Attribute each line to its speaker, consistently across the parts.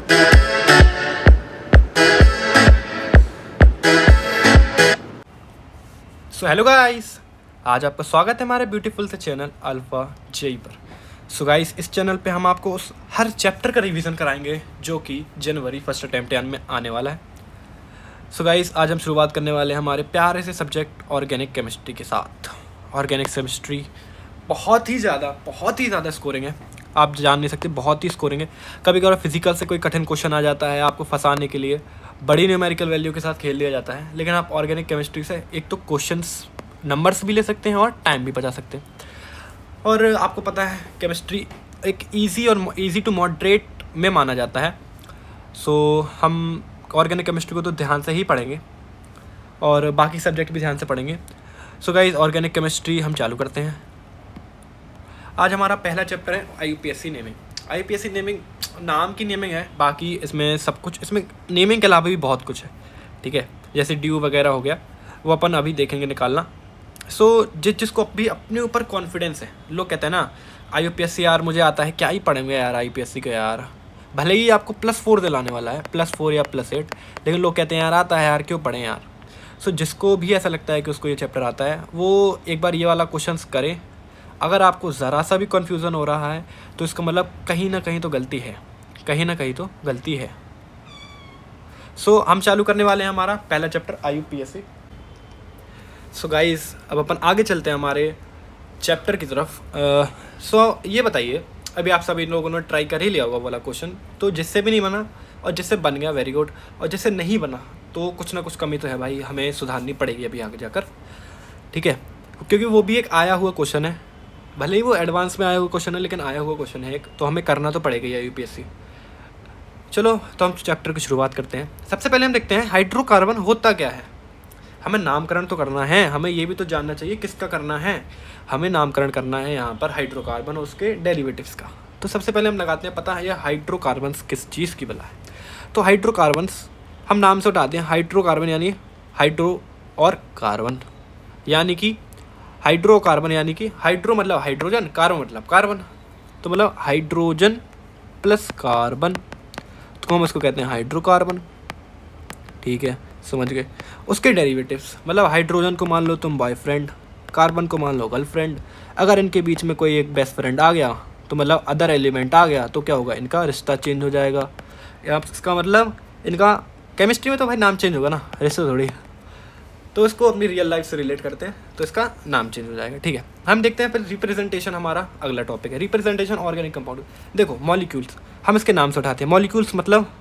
Speaker 1: So hello guys, आज आपका स्वागत है हमारे ब्यूटीफुल से चैनल अल्फा जेई पर। सो गाइस, इस चैनल पे हम आपको उस हर चैप्टर का रिवीजन कराएंगे जो कि जनवरी फर्स्ट अटेम्प्ट में आने वाला है। सो गाइस, आज हम शुरुआत करने वाले हैं हमारे प्यारे से सब्जेक्ट ऑर्गेनिक केमिस्ट्री के साथ। ऑर्गेनिक केमिस्ट्री बहुत ही ज़्यादा स्कोरिंग है, आप जान नहीं सकते, बहुत ही स्कोरिंग है। कभी कभार फिजिकल से कोई कठिन क्वेश्चन आ जाता है, आपको फंसाने के लिए बड़ी न्यूमेरिकल वैल्यू के साथ खेल लिया जाता है, लेकिन आप ऑर्गेनिक केमिस्ट्री से एक तो क्वेश्चंस नंबर्स भी ले सकते हैं और टाइम भी बचा सकते हैं। और आपको पता है केमिस्ट्री एक ईजी टू मॉडरेट में माना जाता है। सो हम ऑर्गेनिक केमिस्ट्री को तो ध्यान से ही पढ़ेंगे और बाकी सब्जेक्ट भी ध्यान से पढ़ेंगे। सो गाइस, ऑर्गेनिक केमिस्ट्री हम चालू करते हैं। आज हमारा पहला चैप्टर है IUPAC नेमिंग। IUPAC नेमिंग नाम की नेमिंग है, बाकी इसमें सब कुछ, इसमें नेमिंग के अलावा भी बहुत कुछ है, ठीक है। जैसे ड्यू वगैरह हो गया, वो अपन अभी देखेंगे निकालना। सो जिसको भी अपने ऊपर कॉन्फिडेंस है, लोग कहते हैं ना IUPAC यार मुझे आता है, क्या ही पढ़ेंगे यार IUPAC को यार, भले ही आपको +4 दिलाने वाला है, +4 या +8, लेकिन लोग कहते हैं यार आता है यार, क्यों पढ़ें यार। सो जिसको भी ऐसा लगता है कि उसको ये चैप्टर आता है, वो एक बार ये वाला क्वेश्चंस करे। अगर आपको ज़रा सा भी कन्फ्यूज़न हो रहा है तो इसका मतलब कहीं ना कहीं तो गलती है, सो हम चालू करने वाले हैं हमारा पहला चैप्टर IUPAC। सो गाइस, अब अपन आगे चलते हैं हमारे चैप्टर की तरफ। सो ये बताइए, अभी आप सभी लोगों ने ट्राई कर ही लिया होगा वाला क्वेश्चन, तो जिससे भी नहीं बना और जिससे बन गया वेरी गुड, और जिससे नहीं बना तो कुछ ना कुछ कमी तो है भाई, हमें सुधारनी पड़ेगी अभी आगे जाकर, ठीक है। क्योंकि वो भी एक आया हुआ क्वेश्चन है, भले ही वो एडवांस में आया हुआ क्वेश्चन है, लेकिन आया हुआ क्वेश्चन है एक, तो हमें करना तो पड़ेगा ये IUPAC। चलो तो हम चैप्टर की शुरुआत करते हैं। सबसे पहले हम देखते हैं हाइड्रोकार्बन होता क्या है। हमें नामकरण तो करना है, हमें ये भी तो जानना चाहिए किसका करना है। हमें नामकरण करना है यहाँ पर हाइड्रोकार्बन और उसके डेरिवेटिव्स का। तो सबसे पहले हम लगाते हैं पता है यह हाइड्रोकार्बन्स किस चीज़ की बला है। तो हाइड्रोकार्बन्स हम नाम से उठाते हैं, हाइड्रोकार्बन यानी हाइड्रो और कार्बन, यानी कि हाइड्रोकार्बन यानी कि हाइड्रो मतलब हाइड्रोजन, कार्बन मतलब कार्बन, तो मतलब हाइड्रोजन प्लस कार्बन, तो हम इसको कहते हैं हाइड्रोकार्बन, ठीक है, समझ गए। उसके डेरिवेटिव्स मतलब हाइड्रोजन को मान लो तुम बॉयफ्रेंड, कार्बन को मान लो गर्लफ्रेंड। अगर इनके बीच में कोई एक बेस्ट फ्रेंड आ गया तो मतलब अदर एलिमेंट आ गया तो क्या होगा, इनका रिश्ता चेंज हो जाएगा। या इसका मतलब इनका केमिस्ट्री में तो भाई नाम चेंज होगा ना, रिश्ता थोड़ी। तो इसको अपनी रियल लाइफ से रिलेट करते हैं तो इसका नाम चेंज हो जाएगा, ठीक है। हम देखते हैं फिर रिप्रेजेंटेशन, हमारा अगला टॉपिक है रिप्रेजेंटेशन ऑर्गेनिक कंपाउंड। देखो मॉलिक्यूल्स हम इसके नाम से उठाते हैं। मॉलिक्यूल्स मतलब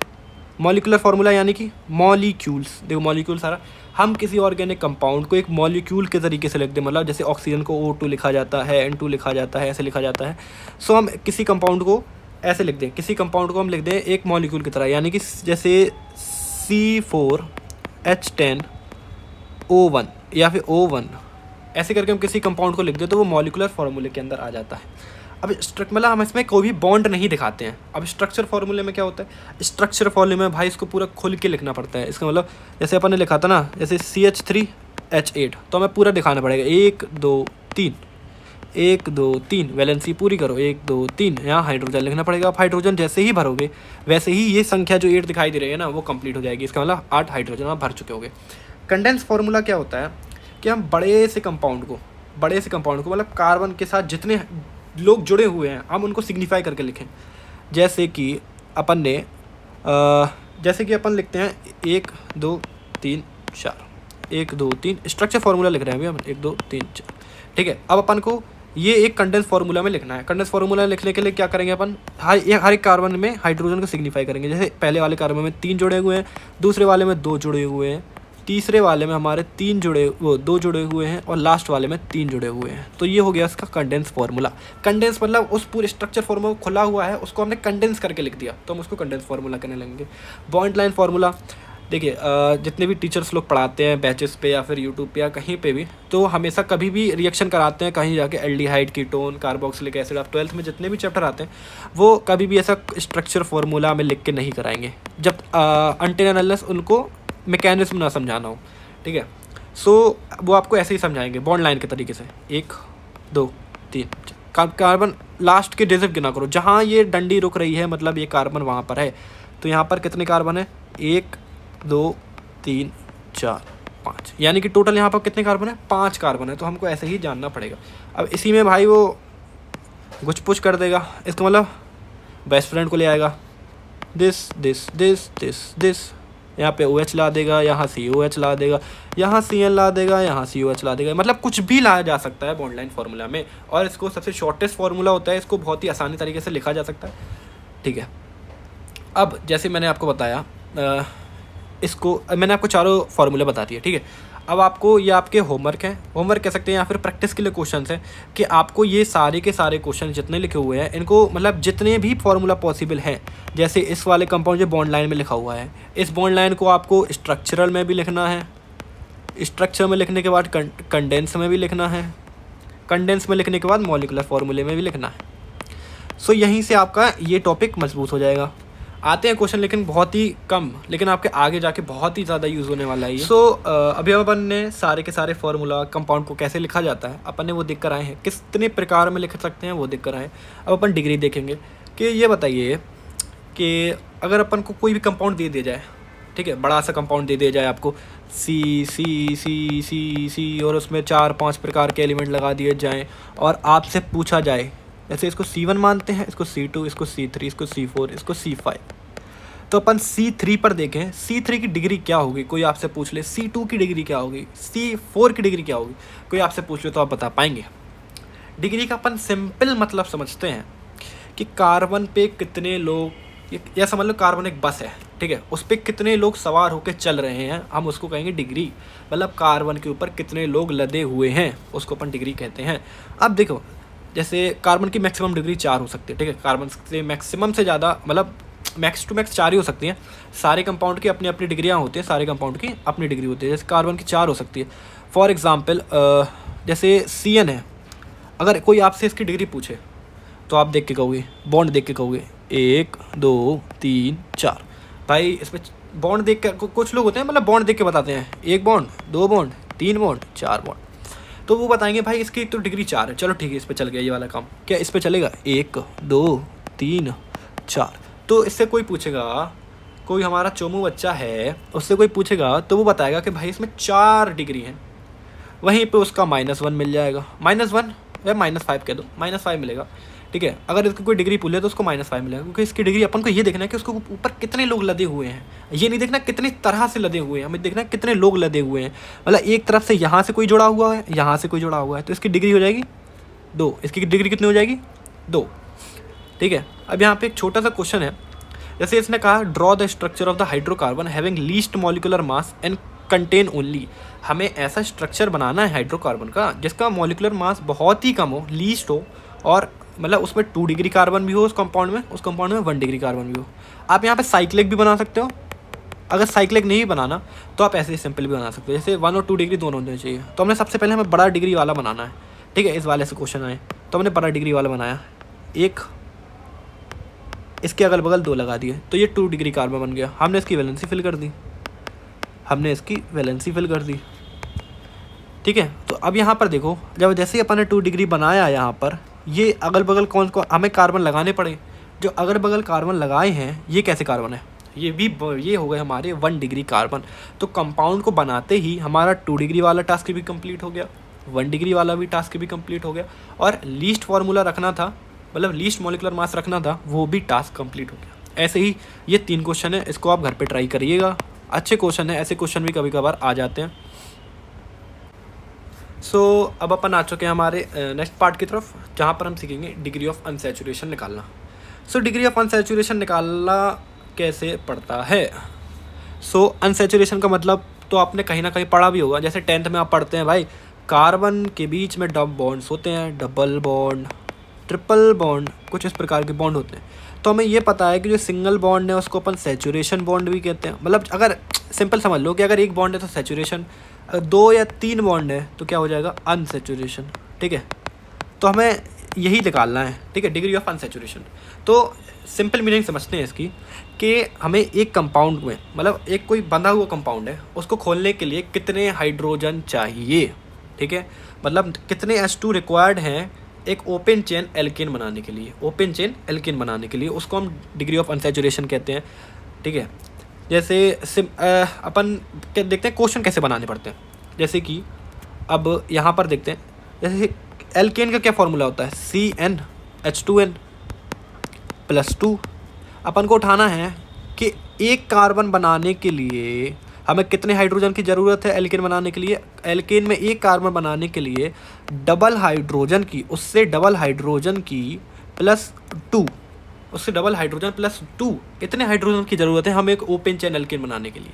Speaker 1: मॉलिक्यूलर फार्मूला यानी कि मॉलिक्यूल्स, देखो मॉलिक्यूल सारा, हम किसी ऑर्गेनिक कंपाउंड को एक मॉलिक्यूल के तरीके से लिख दें, मतलब जैसे ऑक्सीजन को O2 लिखा जाता है, N2 लिखा जाता है, ऐसे लिखा जाता है। सो हम किसी कंपाउंड को ऐसे लिख दें, किसी कंपाउंड को हम लिख दें एक मॉलिक्यूल की तरह, यानी कि जैसे C4H10O1 या फिर O1, ऐसे करके हम किसी कंपाउंड को लिख दें तो वो मॉलिक्यूलर फार्मूले के अंदर आ जाता है। अब मतलब हम इसमें कोई भी बॉन्ड नहीं दिखाते हैं। अब स्ट्रक्चर फार्मूले में क्या होता है, स्ट्रक्चर फार्मूले में भाई इसको पूरा खुल के लिखना पड़ता है। इसका मतलब जैसे अपन ने लिखा था ना, जैसे CH3H8, तो हमें पूरा दिखाना पड़ेगा 1 2 3 1 2 3, वैलेंसी पूरी करो 1 2 3, यहाँ हाइड्रोजन लिखना पड़ेगा। आप हाइड्रोजन जैसे ही भरोगे वैसे ही ये संख्या जो 8 दिखाई दे रही है ना वो कंप्लीट हो जाएगी। इसका मतलब 8 हाइड्रोजन आप भर चुके होगे। कंडेंस फार्मूला क्या होता है कि हम बड़े से कंपाउंड को मतलब कार्बन के साथ जितने लोग जुड़े हुए हैं हम उनको सिग्निफाई करके लिखें। जैसे कि अपन लिखते हैं 1 2 3 4, 1 2 3, स्ट्रक्चर फार्मूला लिख रहे हैं अभी हम 1 2 3 4, ठीक है। अब अपन को ये एक कंडेंस फार्मूला में लिखना है। कंडेंस फार्मूला लिखने के लिए क्या करेंगे अपन, हर एक कार्बन में हाइड्रोजन को सिग्निफाई करेंगे। जैसे पहले वाले कार्बन में 3 जुड़े हुए हैं, दूसरे वाले में 2 जुड़े हुए हैं, तीसरे वाले में हमारे 2 जुड़े हुए हैं और लास्ट वाले में 3 जुड़े हुए हैं। तो ये हो गया इसका कंडेंस फार्मूला। कंडेंस मतलब उस पूरे स्ट्रक्चर फार्मूला खुला हुआ है उसको हमने कंडेंस करके लिख दिया, तो हम उसको कंडेंस फार्मूला करने लगेंगे। बॉन्ड लाइन फार्मूला देखिए, जितने भी टीचर्स लोग पढ़ाते हैं बैचेस पे या फिर यूट्यूब पे या कहीं पे भी, तो हमेशा कभी भी रिएक्शन कराते हैं कहीं जाके एल्डिहाइड, कीटोन, कार्बोक्सिलिक एसिड, आप 12th में जितने भी चैप्टर आते हैं वो कभी भी ऐसा स्ट्रक्चर फार्मूला में लिख के नहीं कराएंगे जब अनटिल अनलेस उनको मैकेनिज्म ना समझाना हो, ठीक है। सो वो आपको ऐसे ही समझाएंगे बॉन्ड लाइन के तरीके से, 1 2 3 कार्बन लास्ट के डिजिट गिना करो, जहाँ ये डंडी रुक रही है मतलब ये कार्बन वहाँ पर है, तो यहाँ पर कितने कार्बन है, 1 2 3 4 5, यानी कि टोटल यहाँ पर कितने कार्बन है, 5 कार्बन है। तो हमको ऐसे ही जानना पड़ेगा। अब इसी में भाई वो कुछ पुछ कर देगा, इसका मतलब बेस्ट फ्रेंड को ले आएगा, this this this this this, यहाँ पे OH ला देगा, यहाँ COH ला देगा, यहाँ Cl ला देगा, यहाँ COH ला देगा, मतलब कुछ भी लाया जा सकता है बॉन्ड लाइन फार्मूला में। और इसको सबसे शॉर्टेस्ट फार्मूला होता है, इसको बहुत ही आसानी तरीके से लिखा जा सकता है, ठीक है। अब जैसे मैंने आपको बताया, इसको मैंने आपको चारों फार्मूले बता दिए, ठीक है। अब आपको ये आपके होमवर्क हैं, होमवर्क कह सकते हैं या फिर प्रैक्टिस के लिए क्वेश्चंस हैं, कि आपको ये सारे के सारे क्वेश्चन जितने लिखे हुए हैं इनको मतलब जितने भी फार्मूला पॉसिबल हैं, जैसे इस वाले कंपाउंड जो बॉन्ड लाइन में लिखा हुआ है, इस बॉन्ड लाइन को आपको स्ट्रक्चरल में भी लिखना है, स्ट्रक्चर में लिखने के बाद कंडेंस में भी लिखना है, कंडेंस में लिखने के बाद मॉलिकुलर फार्मूले में भी लिखना है। सो यहीं से आपका ये टॉपिक मजबूत हो जाएगा। आते हैं क्वेश्चन लेकिन बहुत ही कम, लेकिन आपके आगे जाके बहुत ही ज़्यादा यूज़ होने वाला है। सो अभी अपन ने सारे के सारे फार्मूला कंपाउंड को कैसे लिखा जाता है अपन ने वो देख कर आए हैं, कितने प्रकार में लिख सकते हैं वो देख कर आए। अब अपन डिग्री देखेंगे कि ये बताइए कि अगर अपन को कोई भी कंपाउंड दे दिया जाए, ठीक है, बड़ा सा कंपाउंड दे दिया जाए आपको, सी सी सी सी सी, और उसमें 4-5 प्रकार के एलिमेंट लगा दिए जाएँ, और आपसे पूछा जाए, जैसे इसको C1 मानते हैं, इसको C2, इसको C3, इसको C4, इसको C5, तो अपन C3 पर देखें, C3 की डिग्री क्या होगी, कोई आपसे पूछ ले, C2 की डिग्री क्या होगी, C4 की डिग्री क्या होगी, कोई आपसे पूछ ले तो आप बता पाएंगे? डिग्री का अपन सिंपल मतलब समझते हैं कि कार्बन पे कितने लोग, या समझ लो कार्बन एक बस है, ठीक है, उस पर कितने लोग सवार होकर चल रहे हैं, हम उसको कहेंगे डिग्री। मतलब कार्बन के ऊपर कितने लोग लदे हुए हैं, उसको अपन डिग्री कहते हैं। अब देखो, जैसे कार्बन की मैक्सिमम डिग्री 4 हो सकती है, ठीक है, कार्बन से मैक्सिमम से ज़्यादा मतलब मैक्स टू मैक्स 4 ही हो सकती हैं। सारे कंपाउंड की अपनी अपनी डिग्रियाँ होती हैं, सारे कंपाउंड की अपनी डिग्री होती है। जैसे कार्बन की 4 हो सकती है। फॉर एग्जांपल जैसे CN है, अगर कोई आपसे इसकी डिग्री पूछे तो आप देख के कहोगे, बॉन्ड देख के कहोगे 1 2 3 4। भाई इसमें बॉन्ड देख के कुछ लोग होते हैं मतलब बॉन्ड देख के बताते हैं, 1 बॉन्ड 2 बॉन्ड 3 बॉन्ड 4 बॉन्ड, तो वो बताएंगे भाई इसकी तो डिग्री 4 है, चलो ठीक है इस पे चल गया ये वाला काम। क्या इस पे चलेगा? 1 2 3 4। तो इससे कोई पूछेगा, कोई हमारा चोमू बच्चा है, उससे कोई पूछेगा तो वो बताएगा कि भाई इसमें 4 डिग्री हैं। वहीं पे उसका -1 मिल जाएगा, -1 या -5 कह दो, -5 मिलेगा, ठीक है। अगर इसकी कोई डिग्री पूछे तो उसको -5 मिलेगा, क्योंकि इसकी डिग्री अपन को ये देखना है कि उसको ऊपर कितने लोग लदे हुए हैं। ये नहीं देखना कितनी तरह से लदे हुए हैं, हमें देखना कितने लोग लदे हुए हैं। मतलब एक तरफ से यहाँ से कोई जुड़ा हुआ है, यहाँ से कोई जुड़ा हुआ है, तो इसकी डिग्री हो जाएगी 2। इसकी डिग्री कितनी हो जाएगी? 2, ठीक है। अब यहाँ पे एक छोटा सा क्वेश्चन है, जैसे इसने कहा draw the structure of the hydrocarbon having least molecular mass and contain only. हमें ऐसा स्ट्रक्चर बनाना है हाइड्रोकार्बन का जिसका मॉलिकुलर मास बहुत ही कम हो, लीस्ट हो, और मतलब उसमें 2 डिग्री कार्बन भी हो उस कंपाउंड में, उस कंपाउंड में 1 डिग्री कार्बन भी हो। आप यहाँ पे साइक्लिक भी बना सकते हो, अगर साइक्लिक नहीं बनाना तो आप ऐसे ही सिंपल भी बना सकते हो, जैसे 1 और 2 डिग्री दोनों होने चाहिए। तो हमने सबसे पहले हमें बड़ा डिग्री वाला बनाना है, ठीक है। इस वाले से क्वेश्चन आए तो हमने बड़ा डिग्री वाला बनाया, एक इसके अगल बगल 2 लगा दिए, तो ये 2 डिग्री कार्बन बन गया। हमने इसकी वैलेंसी फिल कर दी, हमने इसकी वैलेंसी फिल कर दी, ठीक है। तो अब यहाँ पर देखो, जब जैसे ही अपन ने 2 डिग्री बनाया, यहाँ पर ये अगल बगल कौन को हमें कार्बन लगाने पड़े, जो अगल बगल कार्बन लगाए हैं ये कैसे कार्बन है, ये हो गए हमारे 1 डिग्री कार्बन। तो कंपाउंड को बनाते ही हमारा 2 डिग्री वाला टास्क भी कंप्लीट हो गया, 1 डिग्री वाला भी टास्क भी कंप्लीट हो गया, और लीस्ट फार्मूला रखना था, मतलब लीस्ट मॉलिकुलर मास रखना था, वो भी टास्क कंप्लीट हो गया। ऐसे ही ये 3 क्वेश्चन है, इसको आप घर पे ट्राई करिएगा, अच्छे क्वेश्चन है, ऐसे क्वेश्चन भी कभी कभार आ जाते हैं। सो अब अपन आ चुके हैं हमारे नेक्स्ट पार्ट की तरफ, जहाँ पर हम सीखेंगे डिग्री ऑफ अनसैचुरेशन निकालना। सो डिग्री ऑफ अनसैचुरेशन निकालना कैसे पड़ता है? सो अनसैचुरेशन का मतलब तो आपने कहीं ना कहीं पढ़ा भी होगा, जैसे 10th में आप पढ़ते हैं भाई कार्बन के बीच में डबल बॉन्ड्स होते हैं, डबल बॉन्ड, ट्रिपल बॉन्ड, कुछ इस प्रकार के बॉन्ड होते हैं। तो हमें ये पता है कि जो सिंगल बॉन्ड है उसको अपन सैचुरेशन बॉन्ड भी कहते हैं। मतलब अगर सिंपल समझ लो कि अगर एक बॉन्ड है तो सैचुरेशन, 2 या 3 बॉन्ड है तो क्या हो जाएगा? अनसैचुरेशन, ठीक है। तो हमें यही निकालना है, ठीक है, डिग्री ऑफ अनसैचुरेशन। तो सिंपल मीनिंग समझते हैं इसकी कि हमें एक कंपाउंड में, मतलब एक कोई बंधा हुआ कंपाउंड है, उसको खोलने के लिए कितने हाइड्रोजन चाहिए, ठीक है, मतलब कितने H2 रिक्वायर्ड हैं एक ओपन चेन एल्केन बनाने के लिए, ओपन चेन एल्केन बनाने के लिए, उसको हम डिग्री ऑफ अनसैचुरेशन कहते हैं। ठीक है। जैसे अपन देखते हैं क्वेश्चन कैसे बनाने पड़ते हैं। जैसे कि अब यहाँ पर देखते हैं, जैसे एल्केन का क्या फॉर्मूला होता है, CnH2n +2। अपन को उठाना है कि एक कार्बन बनाने के लिए हमें कितने हाइड्रोजन की ज़रूरत है। एल्केन बनाने के लिए, एल्केन में एक कार्बन बनाने के लिए डबल हाइड्रोजन की, उससे डबल हाइड्रोजन की +2, उससे डबल हाइड्रोजन +2, इतने हाइड्रोजन की ज़रूरत है हमें एक ओपन चेन एल्केन बनाने के लिए।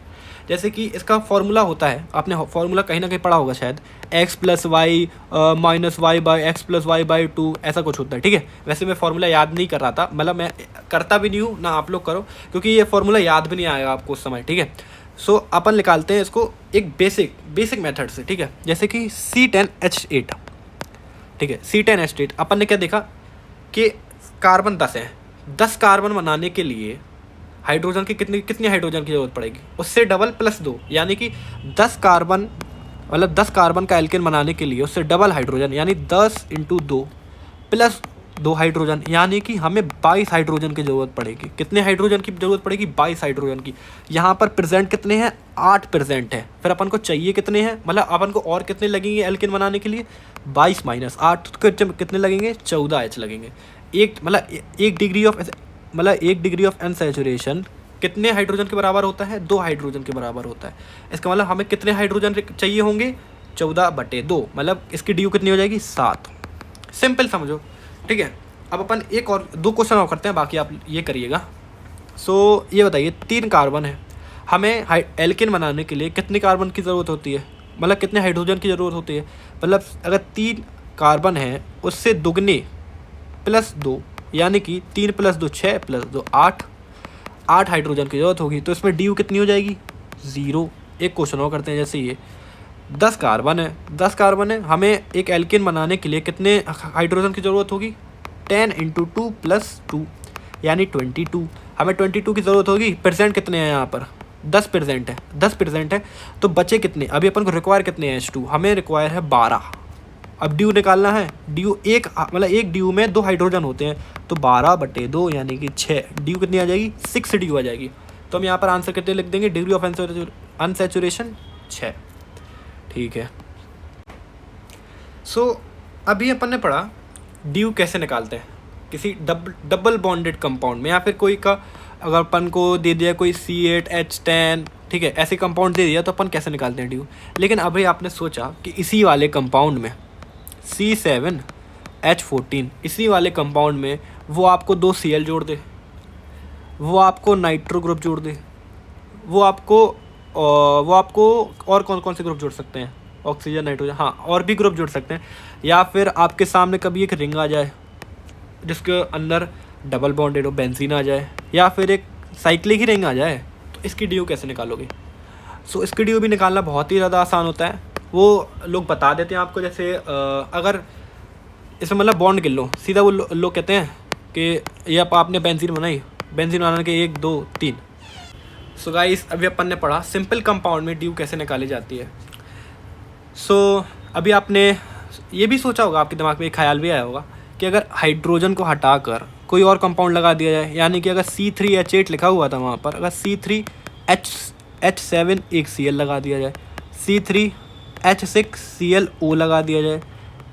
Speaker 1: जैसे कि इसका फॉर्मूला होता है, आपने फॉर्मूला कहीं ना कहीं पढ़ा होगा शायद, x + y - y/x + y/2, ऐसा कुछ होता है, ठीक है। वैसे मैं फॉर्मूला याद नहीं कर रहा था, मतलब मैं करता भी नहीं हूँ ना आप लोग करो, क्योंकि ये फॉर्मूला याद भी नहीं आएगा आपको उस समय, ठीक है। सो अपन निकालते हैं इसको एक बेसिक मेथड से, ठीक है। जैसे कि C10H8, ठीक है। C10H8 अपन ने क्या देखा कि कार्बन 10 है, 10 कार्बन बनाने के लिए हाइड्रोजन की कितनी हाइड्रोजन की ज़रूरत पड़ेगी, उससे डबल +2, यानी कि 10 कार्बन, मतलब 10 कार्बन का एल्केन बनाने के लिए उससे डबल हाइड्रोजन, यानी 10 × 2 +2 हाइड्रोजन, यानी कि हमें 22 हाइड्रोजन की ज़रूरत पड़ेगी। कितने हाइड्रोजन की ज़रूरत पड़ेगी, 22 हाइड्रोजन की। यहाँ पर प्रेजेंट कितने हैं, 8 प्रेजेंट है। फिर अपन को चाहिए कितने हैं, मतलब अपन को और कितने लगेंगे एल्केन बनाने के लिए, 22 - 8 कितने लगेंगे, 14H लगेंगे। मतलब 1 डिग्री ऑफ अनसैचुरेशन कितने हाइड्रोजन के बराबर होता है, 2 हाइड्रोजन के बराबर होता है। इसका मतलब हमें कितने हाइड्रोजन चाहिए होंगे, 14/2, मतलब इसकी ड्यू कितनी हो जाएगी, 7। सिंपल समझो, ठीक है। अब अपन एक और 2 क्वेश्चन और करते हैं, बाकी आप ये करिएगा। सो ये बताइए, 3 कार्बन है, हमें एल्केन बनाने के लिए कितने कार्बन की ज़रूरत होती है, मतलब कितने हाइड्रोजन की ज़रूरत होती है। मतलब अगर 3 कार्बन है, उससे दुगने +2, यानी कि 3 + 2 6 + 2 8 हाइड्रोजन की ज़रूरत होगी। तो इसमें ड्यू कितनी हो जाएगी, 0। एक क्वेश्चन और करते हैं, जैसे ये 10 कार्बन है, हमें एक एल्केन बनाने के लिए कितने हाइड्रोजन की ज़रूरत होगी, 10 × 2 + 2, यानी 22। हमें 22 की ज़रूरत होगी। परसेंट कितने हैं यहाँ पर, 10 परसेंट है। तो बचे कितने, अभी अपन को रिक्वायर कितने हैं, H2 हमें रिक्वायर है 12। अब ड्यू निकालना है, ड्यू एक ड्यू में 2 हाइड्रोजन होते हैं, तो 12/2 यानी कि 6, ड्यू कितनी आ जाएगी, 6 ड्यू आ जाएगी। तो हम यहाँ पर आंसर कितने लिख देंगे, डिग्री ऑफ अनसैचुरेशन 6, ठीक है। सो अभी अपन ने पढ़ा ड्यू कैसे निकालते हैं किसी डबल बॉन्डेड कंपाउंड में, या फिर कोई का अगर अपन को दे दिया कोई C8H10, ठीक है, ऐसे कंपाउंड दे दिया तो अपन कैसे निकालते हैं ड्यू। लेकिन अभी आपने सोचा कि इसी वाले कंपाउंड में C7H14, इसी वाले कंपाउंड में वो आपको 2 Cl जोड़ दे, वो आपको नाइट्रो ग्रुप जोड़ दे, वो आपको और कौन से ग्रुप जोड़ सकते हैं, ऑक्सीजन, नाइट्रोजन, हाँ और भी ग्रुप जोड़ सकते हैं। या फिर आपके सामने कभी एक रिंग आ जाए जिसके अंदर डबल बॉन्डेड हो, बेंजीन आ जाए, या फिर एक साइक्लिक ही रिंग आ जाए, तो इसकी ड्यू कैसे निकालोगे। सो इसकी ड्यू भी निकालना बहुत ही ज़्यादा आसान होता है, वो लोग बता देते हैं आपको। जैसे अगर इसमें मतलब बॉन्ड गिन लो, सीधा वो लोग कहते हैं कि ये आपने बेंजीन बनाने के 1 2 3। सो गाइस, अभी अपन ने पढ़ा सिंपल कंपाउंड में ड्यू कैसे निकाली जाती है। सो अभी आपने ये भी सोचा होगा, आपके दिमाग में एक ख्याल भी आया होगा कि अगर हाइड्रोजन को हटाकर कोई और कंपाउंड लगा दिया जाए, यानी कि अगर C3H8 लिखा हुआ था वहाँ पर, अगर C3H7 एक Cl लगा दिया जाए, C3H6ClO लगा दिया जाए,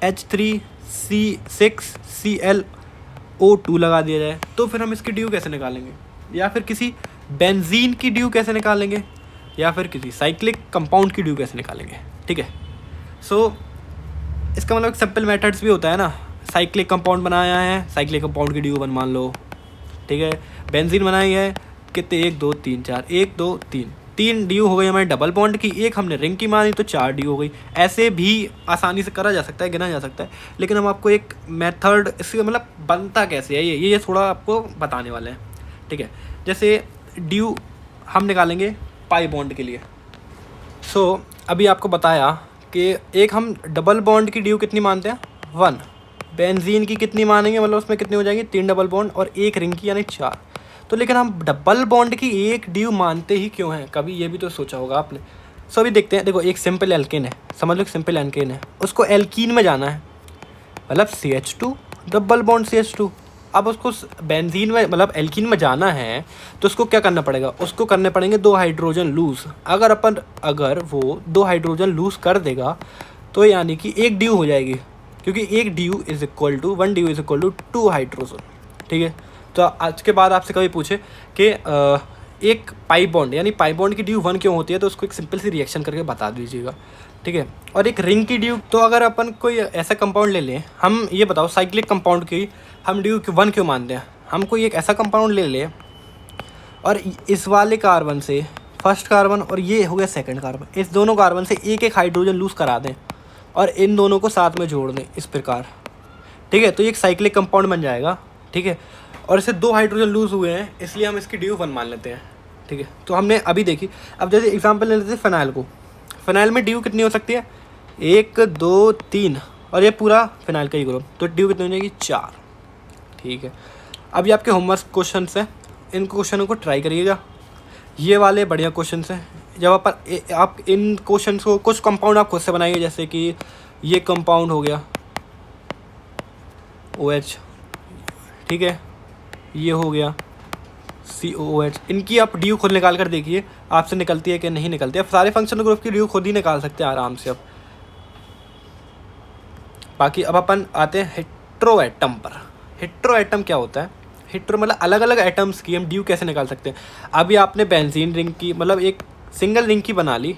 Speaker 1: H3C6ClO2 लगा दिया जाए, तो फिर हम इसकी ड्यू कैसे निकालेंगे। या फिर किसी बेंजीन की ड्यू कैसे निकालेंगे, या फिर किसी साइक्लिक कंपाउंड की ड्यू कैसे निकालेंगे, ठीक है। सो इसका मतलब सिंपल मेथड्स भी होता है ना। साइक्लिक कंपाउंड बनाया है, साइक्लिक कंपाउंड की ड्यू 1 मान लो, ठीक है। बेंजीन बनाई है, कितने 1 2 3 4, 1 2 3 ड्यू हो गई हमारे डबल बॉन्ड की, एक हमने रिंग की मानी तो 4 ड्यू हो गई। ऐसे भी आसानी से करा जा सकता है, गिना जा सकता है, लेकिन हम आपको एक मेथड इसका मतलब बनता कैसे है ये थोड़ा आपको बताने वाले हैं, ठीक है। जैसे ड्यू हम निकालेंगे पाई बॉन्ड के लिए। सो अभी आपको बताया कि एक हम डबल बॉन्ड की ड्यू कितनी मानते हैं, 1। बेंजीन की कितनी मानेंगे, मतलब उसमें कितनी हो जाएगी, 3 डबल बॉन्ड और 1 रिंग की, यानी 4। तो लेकिन हम डबल बॉन्ड की एक ड्यू मानते ही क्यों हैं, कभी ये भी तो सोचा होगा आपने। सो अभी देखते हैं, देखो एक सिंपल एल्केन है, समझ लो सिंपल एल्केन है, उसको एल्कीन में जाना है, मतलब CH2 डबल बॉन्ड CH2, अब उसको बेंजीन में मतलब एल्कीन में जाना है तो उसको क्या करना पड़ेगा, उसको करने पड़ेंगे 2 हाइड्रोजन लूज़। अगर वो 2 हाइड्रोजन लूज़ कर देगा तो यानी कि 1 ड्यू हो जाएगी, क्योंकि 1 due is equal to 1 due is equal to 2 hydrogen. ठीक है, तो आज के बाद आपसे कभी पूछे कि एक पाई बॉन्ड यानी पाई बॉन्ड की ड्यू 1 क्यों होती है, तो उसको एक सिंपल सी रिएक्शन करके बता दीजिएगा। ठीक है, और एक रिंग की ड्यू, तो अगर अपन कोई ऐसा कंपाउंड ले लें, हम ये बताओ साइक्लिक कंपाउंड की हम ड्यू 1 क्यों मानते हैं। हम कोई एक ऐसा कंपाउंड ले लें और इस वाले कार्बन से फर्स्ट कार्बन और ये हो गया सेकंड कार्बन, इस दोनों कार्बन से एक एक हाइड्रोजन लूज़ करा दें और इन दोनों को साथ में जोड़ दें इस प्रकार। ठीक है, तो ये एक साइक्लिक कंपाउंड बन जाएगा। ठीक है, और इससे 2 हाइड्रोजन लूज़ हुए हैं, इसलिए हम इसकी ड्यू 1 मान लेते हैं। ठीक है, तो हमने अभी देखी। अब जैसे एग्जांपल ले लेते हैं फिनाइल को। फिनाइल में ड्यू कितनी हो सकती है, 1 2 3 और ये पूरा फिनाइल का ही ग्रुप, तो ड्यू कितनी हो जाएगी 4। ठीक है, अब ये आपके होमवर्क क्वेश्चन हैं, इन क्वेश्चनों को ट्राई करिएगा। ये वाले बढ़िया क्वेश्चन हैं। जब आप इन क्वेश्चन को कुछ कंपाउंड आप खुद से बनाइए, जैसे कि ये कंपाउंड हो गया OH। ठीक है, ये हो गया COOH। इनकी आप ड्यू खुद निकाल कर देखिए आपसे निकलती है कि नहीं निकलती है। आप सारे फंक्शनल ग्रुप की ड्यू खुद ही निकाल सकते हैं आराम से। अब बाकी अब अपन आते हैं हेट्रो एटम पर। हेट्रो एटम क्या होता है, हेट्रो मतलब अलग अलग एटम्स की हम ड्यू कैसे निकाल सकते हैं। अभी आपने बेंजीन रिंग की मतलब एक सिंगल रिंग की बना ली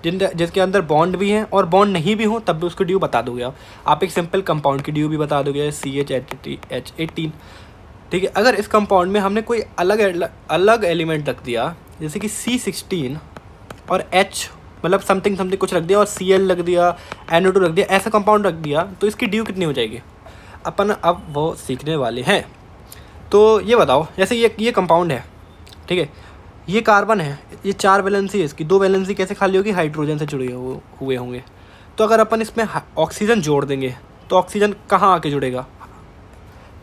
Speaker 1: जिसके अंदर बॉन्ड भी हैं और बॉन्ड नहीं भी हों तब भी उसको ड्यू बता दोगे आप एक सिंपल कंपाउंड की ड्यू भी बता दोगे CH18। ठीक है, अगर इस कंपाउंड में हमने कोई अलग एलिमेंट रख दिया जैसे कि C16 और H मतलब समथिंग कुछ रख दिया और Cl रख दिया, NO2 रख दिया, ऐसा कंपाउंड रख दिया, तो इसकी ड्यू कितनी हो जाएगी अपन अब वो सीखने वाले हैं। तो ये बताओ, जैसे ये कंपाउंड है। ठीक है, ये कार्बन है, ये 4 वैलेंसी है इसकी, 2 वैलेंसी कैसे खाली होगी, हाइड्रोजन से जुड़े हुए होंगे। तो अगर अपन इसमें ऑक्सीजन जोड़ देंगे तो ऑक्सीजन कहाँ आके जुड़ेगा,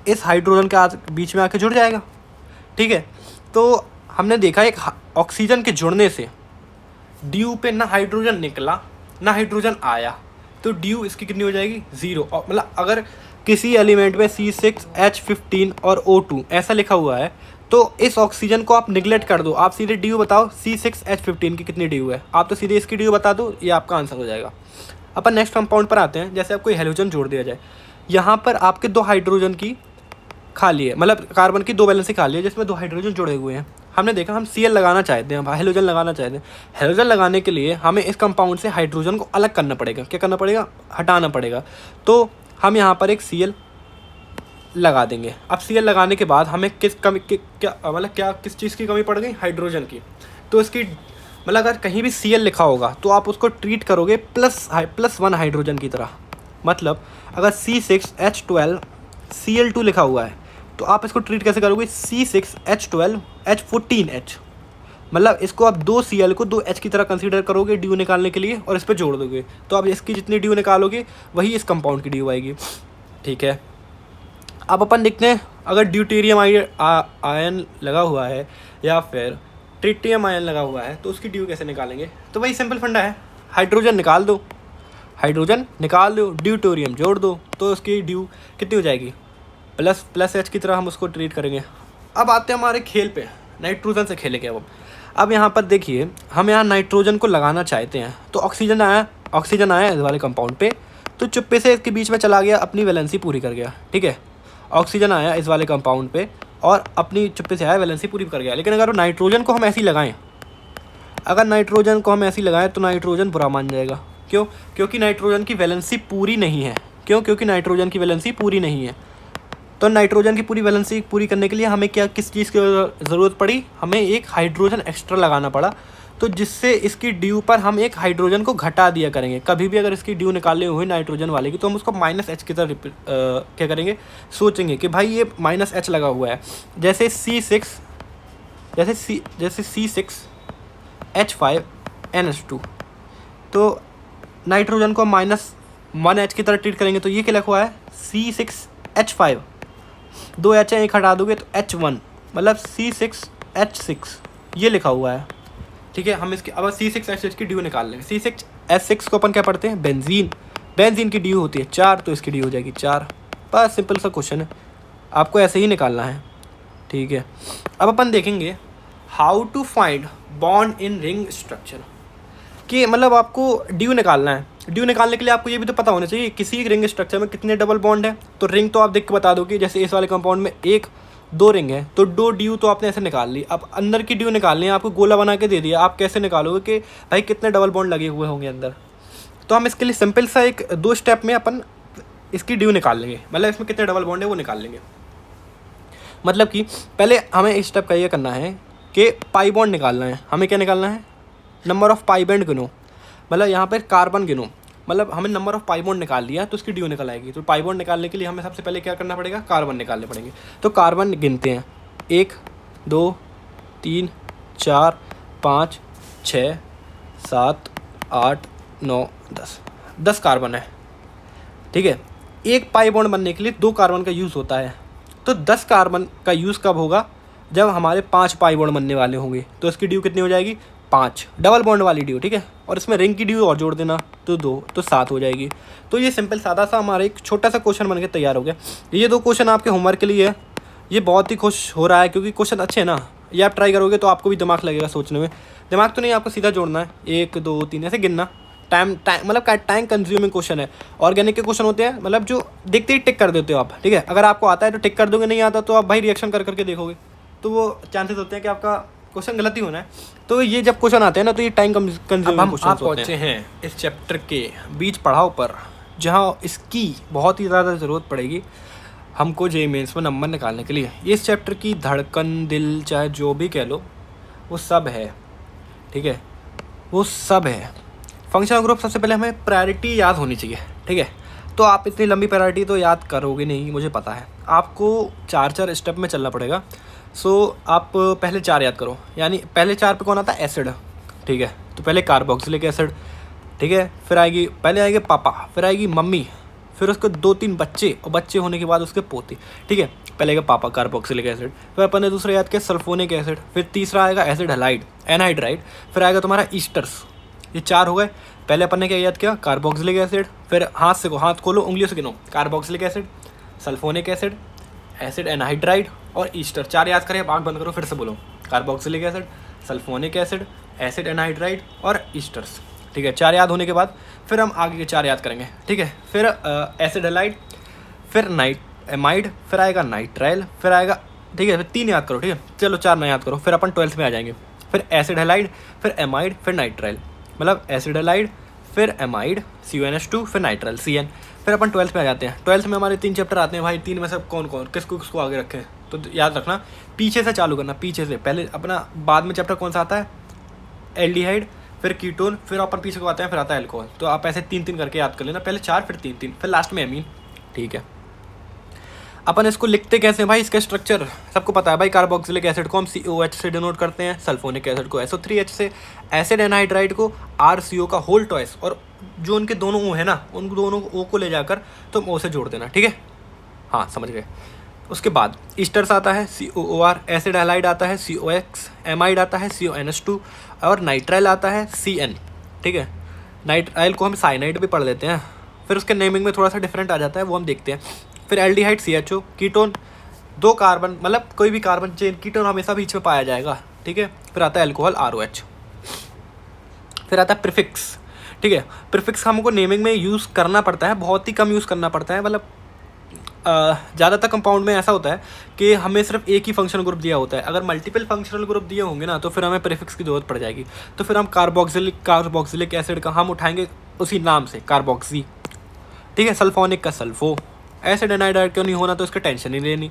Speaker 1: इस हाइड्रोजन के बीच में आके जुड़ जाएगा। ठीक है, तो हमने देखा एक ऑक्सीजन के जुड़ने से ड्यू पे ना हाइड्रोजन निकला ना हाइड्रोजन आया, तो ड्यू इसकी कितनी हो जाएगी 0। और मतलब अगर किसी एलिमेंट में C6H15 और O2 ऐसा लिखा हुआ है तो इस ऑक्सीजन को आप निगलेक्ट कर दो, आप सीधे ड्यू बताओ C6H15 की कितनी ड्यू है, आप तो सीधे इसकी ड्यू बता दो, ये आपका आंसर हो जाएगा। अपन नेक्स्ट कंपाउंड पर आते हैं। जैसे आप कोई हेलोजन जोड़ दिया जाए, यहाँ पर आपके 2 हाइड्रोजन की खाली है, मतलब कार्बन की 2 वैलेंसी खाली है जिसमें 2 हाइड्रोजन जुड़े हुए हैं। हमने देखा हम Cl लगाना चाहते हैं, हेलोजन लगाना चाहते हैं। हेलोजन लगाने के लिए हमें इस कंपाउंड से हाइड्रोजन को अलग करना पड़ेगा। क्या करना पड़ेगा, हटाना पड़ेगा। तो हम यहाँ पर एक Cl लगा देंगे। अब Cl लगाने के बाद हमें किस चीज़ की कमी पड़ गई, हाइड्रोजन की। तो इसकी मतलब अगर कहीं भी Cl लिखा होगा तो आप उसको ट्रीट करोगे +1 हाइड्रोजन की तरह। मतलब अगर C6H12 Cl2 लिखा हुआ है तो आप इसको ट्रीट कैसे करोगे, C6H12 H14H। मतलब इसको आप 2 Cl को 2 H की तरह कंसीडर करोगे ड्यू निकालने के लिए और इस पर जोड़ दोगे, तो आप इसकी जितनी ड्यू निकालोगे वही इस कंपाउंड की ड्यू आएगी। ठीक है, अब अपन देखते हैं अगर ड्यूटेरियम आयन लगा हुआ है या फिर ट्रिटियम आयन लगा हुआ है तो उसकी ड्यू कैसे निकालेंगे। तो वही सिंपल फंडा है, हाइड्रोजन निकाल दो, ड्यूटेरियम जोड़ दो, तो उसकी ड्यू कितनी हो जाएगी, प्लस H की तरह हम उसको ट्रीट करेंगे। अब आते हैं हमारे खेल पे, नाइट्रोजन से खेलेंगे अब यहाँ पर देखिए, हम यहाँ नाइट्रोजन को लगाना चाहते हैं तो ऑक्सीजन आया इस वाले कंपाउंड पे, तो चुप्पे से इसके बीच में चला गया, अपनी वैलेंसी पूरी कर गया। ठीक है, ऑक्सीजन आया इस वाले कंपाउंड पे और अपनी चुप्पे से आया, वैलेंसी पूरी कर गया। लेकिन अगर नाइट्रोजन को हम ऐसे ही लगाएं, तो नाइट्रोजन बुरा मान जाएगा। क्यों, क्योंकि नाइट्रोजन की वैलेंसी पूरी नहीं है। क्योंकि नाइट्रोजन की वैलेंसी पूरी नहीं है। तो नाइट्रोजन की पूरी वैलेंसी पूरी करने के लिए हमें किस चीज़ की ज़रूरत पड़ी, हमें एक हाइड्रोजन एक्स्ट्रा लगाना पड़ा, तो जिससे इसकी ड्यू पर हम एक हाइड्रोजन को घटा दिया करेंगे। कभी भी अगर इसकी ड्यू निकालनी हुई नाइट्रोजन वाले की तो हम उसको -H की तरह क्या करेंगे, सोचेंगे कि भाई ये -H लगा हुआ है। जैसे C6H5NH2, तो नाइट्रोजन को -1H की तरह ट्रीट करेंगे, तो ये क्या लिखा हुआ है, C6H5, 2 H एक हटा दोगे तो H1, मतलब C6H6 ये लिखा हुआ है। ठीक है, हम इसकी अब C6H6 की ड्यू निकाल लेंगे। C6H6 को अपन क्या पढ़ते हैं, बेंजीन की ड्यू होती है 4, तो इसकी ड्यू हो जाएगी 4। बस सिंपल सा क्वेश्चन है। आपको ऐसे ही निकालना है, ठीक है। अब अपन देखेंगे how to find bond in ring structure, कि मतलब आपको ड्यू निकालना है। ड्यू निकालने के लिए आपको ये भी तो पता होना चाहिए किसी रिंग स्ट्रक्चर में कितने डबल बॉन्ड है। तो रिंग तो आप देख के बता दो कि जैसे इस वाले कंपाउंड में 1 2 रिंग है, तो 2 ड्यू तो आपने ऐसे निकाल ली। अब अंदर की ड्यू निकालनी है, आपको गोला बना के दे दिया, आप कैसे निकालोगे कि भाई कितने डबल बॉन्ड लगे हुए होंगे अंदर। तो हम इसके लिए सिंपल सा एक 2 स्टेप में अपन इसकी ड्यू निकाल लेंगे, मतलब इसमें कितने डबल बॉन्ड है वो निकाल लेंगे। मतलब कि पहले हमें इस स्टेप का ये करना है कि पाई बॉन्ड निकालना है। हमें क्या निकालना है, नंबर ऑफ़ पाई बॉन्ड गिनो, मतलब यहाँ पर कार्बन गिनो, मतलब हमें नंबर ऑफ़ पाई बॉन्ड निकाल लिया तो उसकी ड्यू निकल आएगी। तो पाई बॉन्ड निकालने के लिए हमें सबसे पहले क्या करना पड़ेगा, कार्बन निकालने पड़ेंगे। तो कार्बन गिनते हैं, 1 2 3 4 5 6 7 8 9 10 कार्बन है, ठीक है। एक पाई बॉन्ड बनने के लिए 2 कार्बन का यूज़ होता है। तो 10 कार्बन का यूज़ कब होगा, जब हमारे 5 पाई बॉन्ड बनने वाले होंगे। तो इसकी ड्यू कितनी हो जाएगी, 5 डबल बॉन्ड वाली ड्यू, ठीक है। और इसमें रिंग की ड्यू और जोड़ देना तो 2, तो 7 हो जाएगी। तो ये सिंपल सादा सा हमारा एक छोटा सा क्वेश्चन बन के तैयार हो गया। ये 2 क्वेश्चन आपके होमवर्क के लिए है। ये बहुत ही खुश हो रहा है क्योंकि क्वेश्चन अच्छे हैं ना, ये आप ट्राई करोगे तो आपको भी दिमाग लगेगा सोचने में। दिमाग तो नहीं, आपको सीधा जोड़ना है, 1 2 3 ऐसे गिनना। टाइम मतलब टाइम कंज्यूमिंग क्वेश्चन है। ऑर्गेनिक के क्वेश्चन होते हैं, मतलब जो देखते ही टिक कर देते हो आप, ठीक है। अगर आपको आता है तो टिक कर दोगे, नहीं आता तो आप भाई रिएक्शन कर करके देखोगे, तो वो चांसेस होते हैं कि आपका क्वेश्चन गलत ही होना है। तो ये जब क्वेश्चन आते हैं ना, तो ये टाइम कंज्यूमिंग क्वेश्चन होते हैं। पहुँचे हैं इस चैप्टर के बीच पड़ाव पर, जहाँ इसकी बहुत ही ज़्यादा ज़रूरत पड़ेगी हमको जेईई मेंस में नंबर निकालने के लिए। इस चैप्टर की धड़कन, दिल, चाहे जो भी कह लो, वो सब है, ठीक है, वो सब है। फंक्शनल ग्रुप सबसे पहले हमें प्रायोरिटी याद होनी चाहिए, ठीक है। तो आप इतनी लंबी प्रायोरिटी तो याद करोगे नहीं, मुझे पता है। आपको 4 स्टेप में चलना पड़ेगा। सो आप पहले 4 याद करो, यानी पहले 4 पे कौन आता है, एसिड, ठीक है। तो पहले कार्बोक्सिलिक एसिड, ठीक है। फिर आएगी, पहले आएगी पापा, फिर आएगी मम्मी, फिर उसके 2-3 बच्चे, और बच्चे होने के बाद उसके पोते, ठीक है। पहले आएगा पापा कार्बोक्सिलिक एसिड, फिर अपन ने दूसरा याद किया सल्फोनिक एसिड, फिर तीसरा आएगा एसिड हैलाइड एनहाइड्राइड, फिर आएगा तुम्हारा ईस्टर्स। ये 4 हो गए। पहले अपन ने क्या याद किया, कार्बोक्सिलिक एसिड, फिर हाथ खोलो, उंगलियों से गिनो, carboxylic acid, sulphonic acid, acid anhydride और ईस्टर। 4 याद करें, आँख बंद करो, फिर से बोलो, carboxylic acid, sulphonic acid, acid anhydride और ईस्टर्स, ठीक है। 4 याद होने के बाद फिर हम आगे के 4 याद करेंगे, ठीक है। फिर एसिड हैलाइड, फिर एमाइड, फिर आएगा नाइट्राइल, फिर आएगा, ठीक है। फिर 3 याद करो, ठीक है। चलो 4 ना याद करो, फिर अपन 12th में आ जाएंगे। फिर एसिड हैलाइड, फिर एमाइड, फिर नाइट्राइल, मतलब एसिड हैलाइड, फिर एमाइड CuNH2, फिर नाइट्राइल CN। फिर अपन 12th में आ जाते हैं। 12th में हमारे 3 चैप्टर आते हैं भाई। 3 में से कौन कौन किसको किसको आगे रखें, तो याद रखना पीछे से चालू करना, पीछे से। पहले अपना बाद में चैप्टर कौन सा आता है, एल्डिहाइड, फिर कीटोन, फिर अपन पीछे को आते हैं, फिर आता है अल्कोहल। तो आप ऐसे 3-3 करके याद कर लेना, पहले 4 फिर 3-3 फिर लास्ट में एमीन, ठीक है। अपन इसको लिखते कैसे हैं भाई, इसका स्ट्रक्चर सबको पता है भाई। कार्बोक्सिलिक एसिड को हम COH से डिनोट करते हैं, सल्फोनिक एसिड को SO3H से, एसिड एनहाइड्राइड को RCO का होल टॉइस, और जो उनके दोनों O है ना, उन दोनों O को ले जाकर तुम O से जोड़ देना, ठीक है। हाँ समझ गए। उसके बाद ईस्टर्स आता है COOR, एसिड हैलाइड आता है COX, एमाइड आता है CONH2 और नाइट्राइल आता है CN, ठीक है। नाइट्राइल को हम साइनाइड भी पढ़ लेते हैं, फिर उसके नेमिंग में थोड़ा सा डिफरेंट आ जाता है, वो हम देखते हैं। फिर एल्डिहाइड CHO, कीटोन 2 कार्बन, मतलब कोई भी कार्बन चेन, कीटोन हमेशा बीच में पाया जाएगा, ठीक है। फिर आता है अल्कोहल ROH। फिर आता है प्रीफिक्स, ठीक है। प्रीफिक्स हमको नेमिंग में यूज़ करना पड़ता है, बहुत ही कम यूज़ करना पड़ता है, मतलब ज़्यादातर कंपाउंड में ऐसा होता है कि हमें सिर्फ एक ही फंक्शनल ग्रुप दिया होता है। अगर मल्टीपल फंक्शनल ग्रुप दिए होंगे ना, तो फिर हमें प्रीफिक्स की ज़रूरत पड़ जाएगी। तो फिर हम कार्बोक्सिलिक एसिड का हम उठाएंगे उसी नाम से, कार्बोक्सी, ठीक है। सल्फोनिक का सल्फो, एसिड एनहाइड्राइड क्यों नहीं होना, तो इसका टेंशन नहीं लेनी।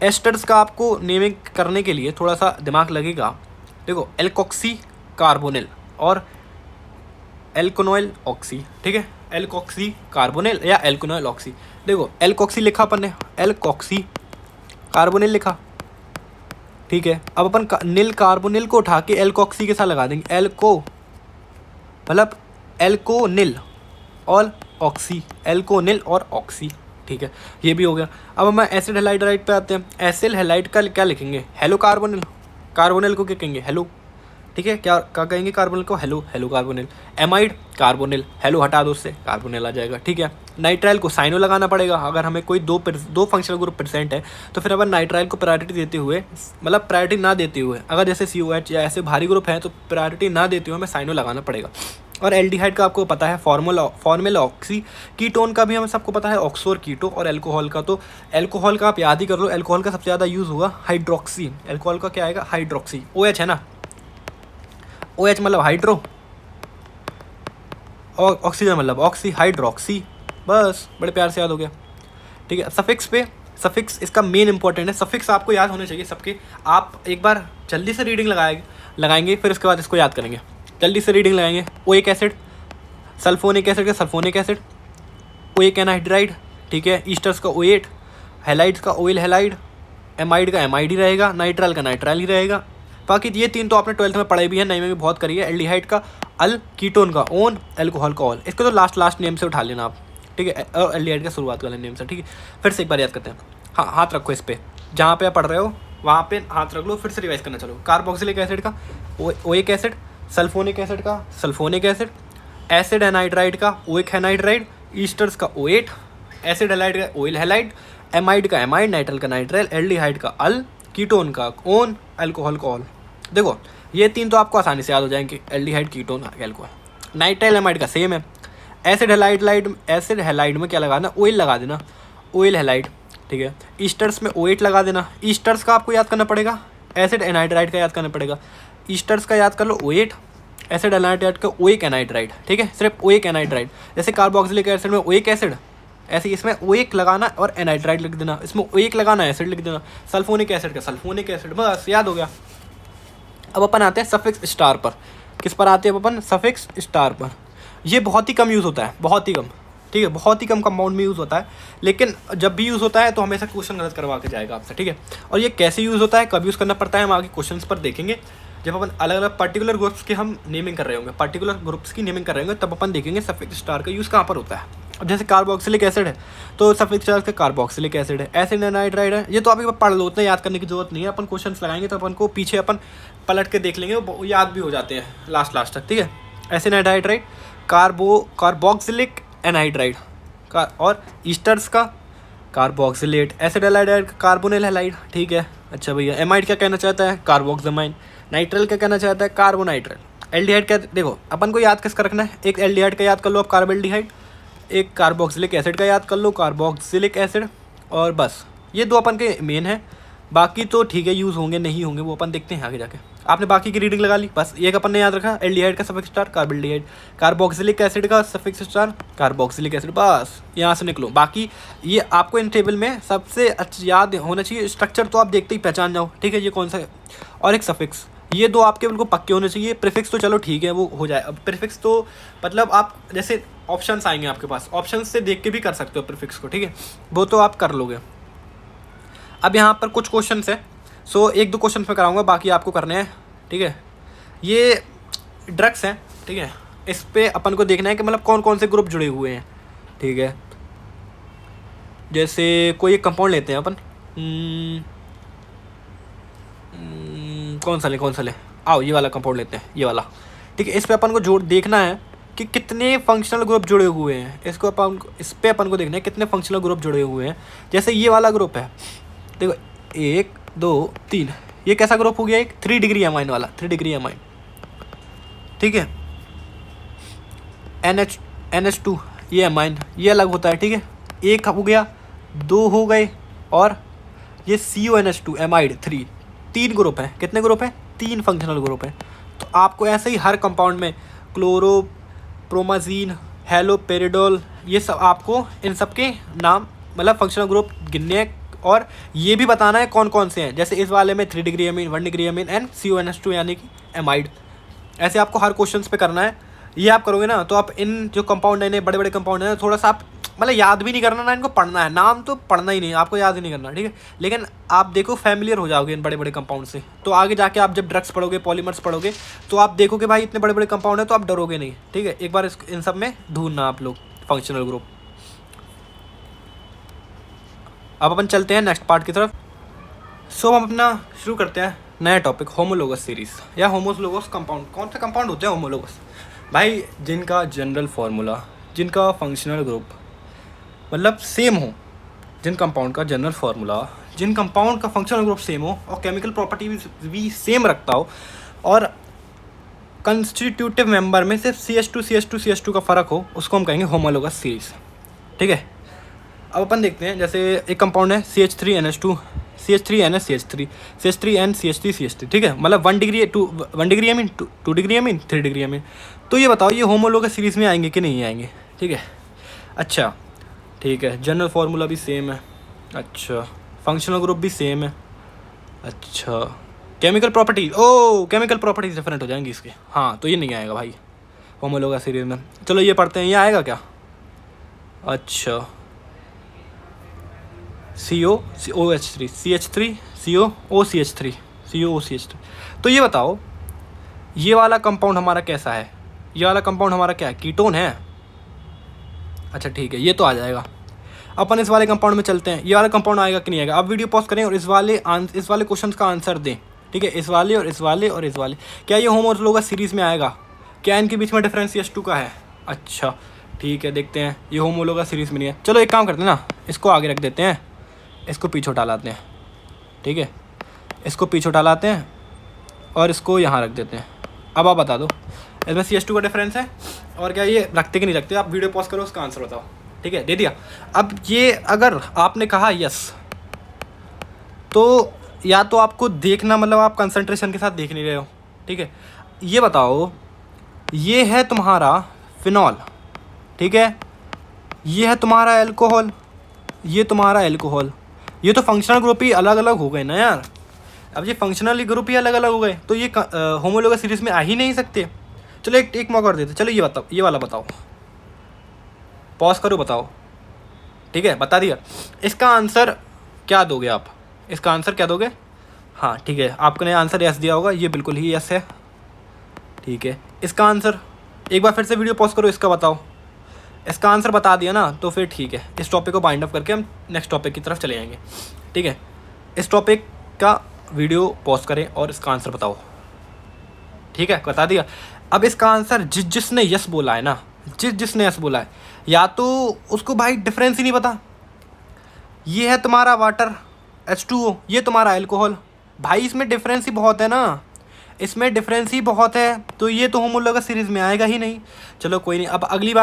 Speaker 1: एस्टर्स का आपको नेमिंग करने के लिए थोड़ा सा दिमाग लगेगा। देखो एल्कोक्सी कार्बोनिल और एल्कोनॉइल ऑक्सी, ठीक है। एल्कोक्सी कार्बोनिल या एल्कोनॉइल ऑक्सी। देखो एल्कोक्सी लिखा अपन ने, एल्कोक्सी कार्बोनिल लिखा, ठीक है। अब अपन नील कार्बोनिल को उठा के एल्कोक्सी के साथ लगा देंगे, एल्को मतलब एल्कोनिल और ऑक्सी, एल्कोनिल और ऑक्सी, ठीक है। ये भी हो गया। अब हम एसिड हैलाइड पे आते हैं। एसिड हैलाइड का क्या लिखेंगे, हेलो कार्बोनिल, कार्बोनिल को क्या कहेंगे, हेलो, ठीक है। क्या कहेंगे कार्बोनिल को, hello, hello carbonyl. Amide carbonyl, hello हटा दो उससे, कार्बोनिल आ जाएगा, ठीक है। नाइट्राइल को साइनो लगाना पड़ेगा। अगर हमें कोई दो फंक्शनल ग्रुप प्रेजेंट है तो फिर अपन नाइट्राइल को प्रायोरिटी देते हुए, मतलब प्रायोरिटी ना देते हुए, अगर जैसे COH या ऐसे भारी ग्रुप हैं तो प्रायोरिटी ना देते हुए हमें साइनो लगाना पड़ेगा। और एल्डिहाइड का आपको पता है फॉर्मल ऑक्सी, कीटोन का भी हमें सबको पता है ऑक्सो कीटो, और एल्कोहल का तो एल्कोहल का आप याद ही कर लो। एल्कोहल का सबसे ज़्यादा यूज़ होगा हाइड्रोक्सी। एल्कोहल का क्या आएगा? हाइड्रोक्सी। OH है ना, OH मतलब हाइड्रो, और ऑक्सीजन मतलब ऑक्सी, हाइड्रोक्सी। बस बड़े प्यार से याद हो गया। ठीक है, सफिक्स पे, सफिक्स इसका मेन इंपॉर्टेंट है। सफिक्स आपको याद होने चाहिए सबके। आप एक बार जल्दी से रीडिंग लगाएंगे, फिर उसके बाद इसको याद करेंगे। जल्दी से रीडिंग लगाएंगे। ओइक एसिड, सल्फोनिक एसिड का सल्फोनिक एसिड, ओइक एनहाइड्राइड, ठीक है, ईस्टर्स का OH, हैलाइड्स का ऑयल हैलाइड, एमाइड का एमाइड ही रहेगा, नाइट्राइल का नाइट्राइल ही रहेगा। बाकी ये 3 तो आपने 12th में पढ़े भी है, 9वीं में भी बहुत करी है। एल्डिहाइड का अल, कीटोन का ओन, एल्कोहल का ऑल। इसको तो लास्ट नेम से उठा लेना आप, ठीक है, और एल्डिहाइड का शुरुआत वाले नेम से। ठीक है, फिर से एक बार याद करते हैं। हाँ, हाथ रखो इस पर, जहाँ पे आप पढ़ रहे हो वहाँ पे हाथ रख लो, फिर से रिवाइज करना चलो। कार्बोक्सिलिक एसिड का ओइक एसिड, सल्फोनिक एसिड का सल्फोनिक एसिड, एसिड एनहाइड्राइड का ओइक एनहाइड्राइड, ईस्टर्स का OH, एसिड हैलाइड का ऑयल हैलाइड, एमाइड का एमाइड, नाइट्राइल का नाइट्राइल, एल्डिहाइड का अल, कीटोन का ओन, एल्कोहल का ऑल। देखो ये 3 तो आपको आसानी से याद हो जाएंगे, aldehyde, ketone, alcohol. Nitrile amide का सेम है। एसिड हैलाइड में क्या लगाना? ऑयल लगा देना, ऑयल हैलाइड, ठीक है। ईस्टर्स में OH लगा देना। ईस्टर्स का आपको याद करना पड़ेगा, एसिड एनहाइड्राइड का याद करना पड़ेगा। ईस्टर्स का याद कर लो OH, एसिड एनहाइड्राइड का ओइक एनहाइड्राइड, ठीक है, सिर्फ ओइक एनहाइड्राइड। जैसे कार्बोक्सिलिक एसिड में ओइक एसिड, ऐसे इसमें OH लगाना और एनहाइड्राइड लिख देना, इसमें OH लगाना, एसिड लिख देना। सल्फोनिक एसिड का सल्फोनिक एसिड, बस याद हो गया। अब अपन आते हैं सफिक्स स्टार पर। किस पर आते हैं अपन? सफिक्स स्टार पर। ये बहुत ही कम यूज़ होता है, बहुत ही कम, ठीक है, बहुत ही कम कंपाउंड में यूज़ होता है, लेकिन जब भी यूज़ होता है तो हमेशा क्वेश्चन गलत करवा के जाएगा आपसे, ठीक है। और ये कैसे यूज़ होता है, कब यूज़ करना पड़ता है, हम आगे क्वेश्चन पर देखेंगे। जब अपन अलग अलग पर्टिकुलर ग्रुप्स की हम नेमिंग कर रहे होंगे, पर्टिकुलर ग्रुप्स की नेमिंग कर रहे होंगे, तब अपन देखेंगे सफिक्स स्टार का यूज़ कहाँ पर होता है। अब जैसे कार्बोक्सिलिक एसिड है तो सफिक्स स्टार का कार्बोक्सिलिक एसिड है, एसिड एनहाइड्राइड है। ये तो आप एक बार पढ़ लो, उतना याद करने की जरूरत नहीं है। अपन क्वेश्चन लगाएंगे तो अपन को पीछे अपन पलट के देख लेंगे, वो याद भी हो जाते हैं लास्ट तक, ठीक है। एसिड एनहाइड्राइड, कार्बोक्सिलिक एनहाइड्राइड का, और ईस्टर्स का carboxylate, acid halide carbonyl halide, ठीक है। अच्छा भैया, एमाइड क्या कहना चाहता है? कार्बोक्सामाइन। नाइट्राइल क्या कहना चाहता है? कार्बोनाइट्राइल। एल्डिहाइड क्या, देखो अपन को याद किसका रखना है? एक एल्डिहाइड का याद कर लो आप, कार्बोल्डिहाइड। एक कार्बोक्सिलिक एसिड का याद कर लो, कार्बोक्सिलिक एसिड। और बस ये 2 अपन के मेन है, बाकी तो ठीक है यूज़ होंगे नहीं होंगे वो अपन देखते हैं आगे जाके। आपने बाकी की रीडिंग लगा ली, बस ये अपन ने याद रखा, एल्डिहाइड का सफिक्स स्टार कार्बोल्डिहाइड, कार्बोक्सिलिक एसिड का सफिक्स स्टार कार्बोक्सिलिक एसिड, बस यहाँ से निकलो। बाकी ये आपको इन टेबल में सबसे अच्छा याद होना चाहिए। स्ट्रक्चर तो आप देखते ही पहचान जाओ, ठीक है, ये कौन सा है। और एक सफिक्स, ये 2 आपके बिल्कुल पक्के होने चाहिए। प्रीफिक्स तो चलो ठीक है वो हो जाए। अब प्रीफिक्स तो मतलब आप जैसे ऑप्शंस आएंगे आपके पास, ऑप्शंस से देख के भी कर सकते हो प्रीफिक्स को, ठीक है, वो तो आप कर लोगे। अब यहाँ पर कुछ क्वेश्चन है, सो 1-2 क्वेश्चन मैं कराऊंगा, बाकी आपको करने हैं, ठीक है। ये ड्रग्स हैं, ठीक है, इस पे अपन को देखना है कि मतलब कौन कौन से ग्रुप जुड़े हुए हैं, ठीक है। जैसे कोई एक कंपाउंड लेते हैं अपन, कौन सा ले, आओ ये वाला कंपाउंड लेते हैं, ये वाला, ठीक है। इस पे अपन को जोड़ देखना है कि कितने फंक्शनल ग्रुप जुड़े हुए हैं। इस पे अपन को देखना है कितने फंक्शनल ग्रुप जुड़े हुए हैं। जैसे ये वाला ग्रुप है, देखो 1 2 3, ये कैसा ग्रुप हो गया? एक 3 डिग्री अमाइन वाला, 3 डिग्री अमाइन, ठीक है। NH2 ये अमाइन, ये अलग होता है, ठीक है। 1 हो गया, 2 हो गए, और ये CONH2 एमाइड 3 ग्रुप है। कितने ग्रुप हैं? 3 फंक्शनल ग्रुप है। तो आपको ऐसे ही हर कंपाउंड में क्लोरो, प्रोमाजीन, हेलोपेरिडोल, ये सब आपको इन सब के नाम मतलब फंक्शनल ग्रुप गिनने हैं, और ये भी बताना है कौन कौन से हैं। जैसे इस वाले में 3 degree amine, 1 degree amine and CONH2 यानी कि एमाइड। ऐसे आपको हर क्वेश्चन पे करना है। ये आप करोगे ना तो आप इन जो कंपाउंड है, बड़े बड़े कंपाउंड है, थोड़ा सा आप मतलब याद भी नहीं करना ना, इनको पढ़ना है, नाम तो पढ़ना ही नहीं, आपको याद ही नहीं करना, ठीक है। लेकिन आप देखो फैमिलियर हो जाओगे इन बड़े बड़े कंपाउंड से, तो आगे जाके आप जब ड्रग्स पढ़ोगे, पॉलीमर्स पढ़ोगे, तो आप देखोगे भाई इतने बड़े बड़े कंपाउंड है, तो आप डरोगे नहीं, ठीक है। एक बार इन सब में ढूंढना आप लोग फंक्शनल ग्रुप। अब अपन चलते हैं नेक्स्ट पार्ट की तरफ। सो हम अपना शुरू करते हैं नया टॉपिक, होमोलोगस सीरीज या होमोलोगस कंपाउंड। कौन से कंपाउंड होते हैं होमोलोगस? भाई जिनका जनरल फार्मूला, जिनका फंक्शनल ग्रुप मतलब सेम हो, जिन कंपाउंड का जनरल फार्मूला, जिन कंपाउंड का फंक्शनल ग्रुप सेम हो और केमिकल प्रॉपर्टी भी सेम रखता हो और कंस्टिट्यूटिव मेंबर में सिर्फ CH2 का फ़र्क हो, उसको हम कहेंगे होमोलोगस सीरीज। ठीक है, अब अपन देखते हैं, जैसे एक कंपाउंड है CH3NH2, CH3NH CH3, CH3N CH3 ठीक है, मतलब 1 degree 1 degree amine, 2 degree amine, 3 degree amine. तो ये बताओ ये होमोलोगस सीरीज़ में आएंगे कि नहीं आएंगे। ठीक है, अच्छा ठीक है, जनरल फार्मूला भी सेम है, अच्छा फंक्शनल ग्रुप भी सेम है, अच्छा केमिकल प्रॉपर्टी, ओ केमिकल प्रॉपर्टीज डिफरेंट हो जाएंगी इसके, हाँ तो ये नहीं आएगा भाई होमोलोगस सीरीज़ में। चलो ये पढ़ते हैं, ये आएगा क्या, अच्छा COOH3 CH3 COOCH3 COOCH3। तो ये बताओ ये वाला कंपाउंड हमारा कैसा है, ये वाला कंपाउंड हमारा क्या है, कीटोन है। अच्छा ठीक है, ये तो आ जाएगा। अपन इस वाले कंपाउंड में चलते हैं, ये वाला कंपाउंड आएगा कि नहीं आएगा। आप वीडियो पॉज करें और इस वाले क्वेश्चन का आंसर दें। ठीक है, इस वाले और इस वाले और इस वाले, क्या ये होमोलोगस सीरीज़ में आएगा, क्या इनके बीच में डिफरेंस CH2 का है। अच्छा ठीक है, देखते हैं, ये होमोलोगस सीरीज़ में नहीं है। चलो एक काम करते हैं ना, इसको आगे रख देते हैं, इसको पीछे उठा लाते हैं। ठीक है, इसको पीछे उठा लाते हैं और इसको यहाँ रख देते हैं। अब आप बता दो इसमें CH2 का डिफरेंस है और क्या ये रखते कि नहीं रखते। आप वीडियो पॉज करो, उसका आंसर बताओ। ठीक है, दे दिया। अब ये अगर आपने कहा यस, तो या तो आपको देखना, मतलब आप कंसंट्रेशन के साथ देख नहीं रहे हो। ठीक है, ये बताओ ये है तुम्हारा फिनॉल, ठीक है, ये है तुम्हारा एल्कोहल, ये तुम्हारा एल्कोहल, ये तो फंक्शनल ग्रुप ही अलग अलग हो गए ना यार। अब ये फंक्शनल ग्रुप ही अलग अलग हो गए, तो ये होमोलोगस सीरीज़ में आ ही नहीं सकते। चलो एक मौका और देते, चलो ये बताओ, ये वाला बताओ, पॉज करो बताओ। ठीक है, बता दिया। इसका आंसर क्या दोगे आप, इसका आंसर क्या दोगे। हाँ ठीक है, आपने आंसर यस दिया होगा, ये बिल्कुल ही यस है। ठीक है, इसका आंसर एक बार फिर से वीडियो पॉज करो, इसका बताओ। इसका आंसर बता दिया ना, तो फिर ठीक है, इस टॉपिक को बाइंड अप करके हम नेक्स्ट टॉपिक की तरफ चले जाएंगे। ठीक है, इस टॉपिक का वीडियो पॉज करें और इसका आंसर बताओ। ठीक है, बता दिया। अब इसका आंसर जिसने यस बोला है ना, जिसने यस बोला है, या तो उसको भाई डिफरेंस ही नहीं पता। ये है तुम्हारा वाटर H2O, ये तुम्हारा अल्कोहल, भाई इसमें डिफरेंस ही बहुत है ना, इसमें डिफरेंस ही बहुत है, तो ये तो होमोलोगस सीरीज़ में आएगा ही नहीं। चलो कोई नहीं, अब अगली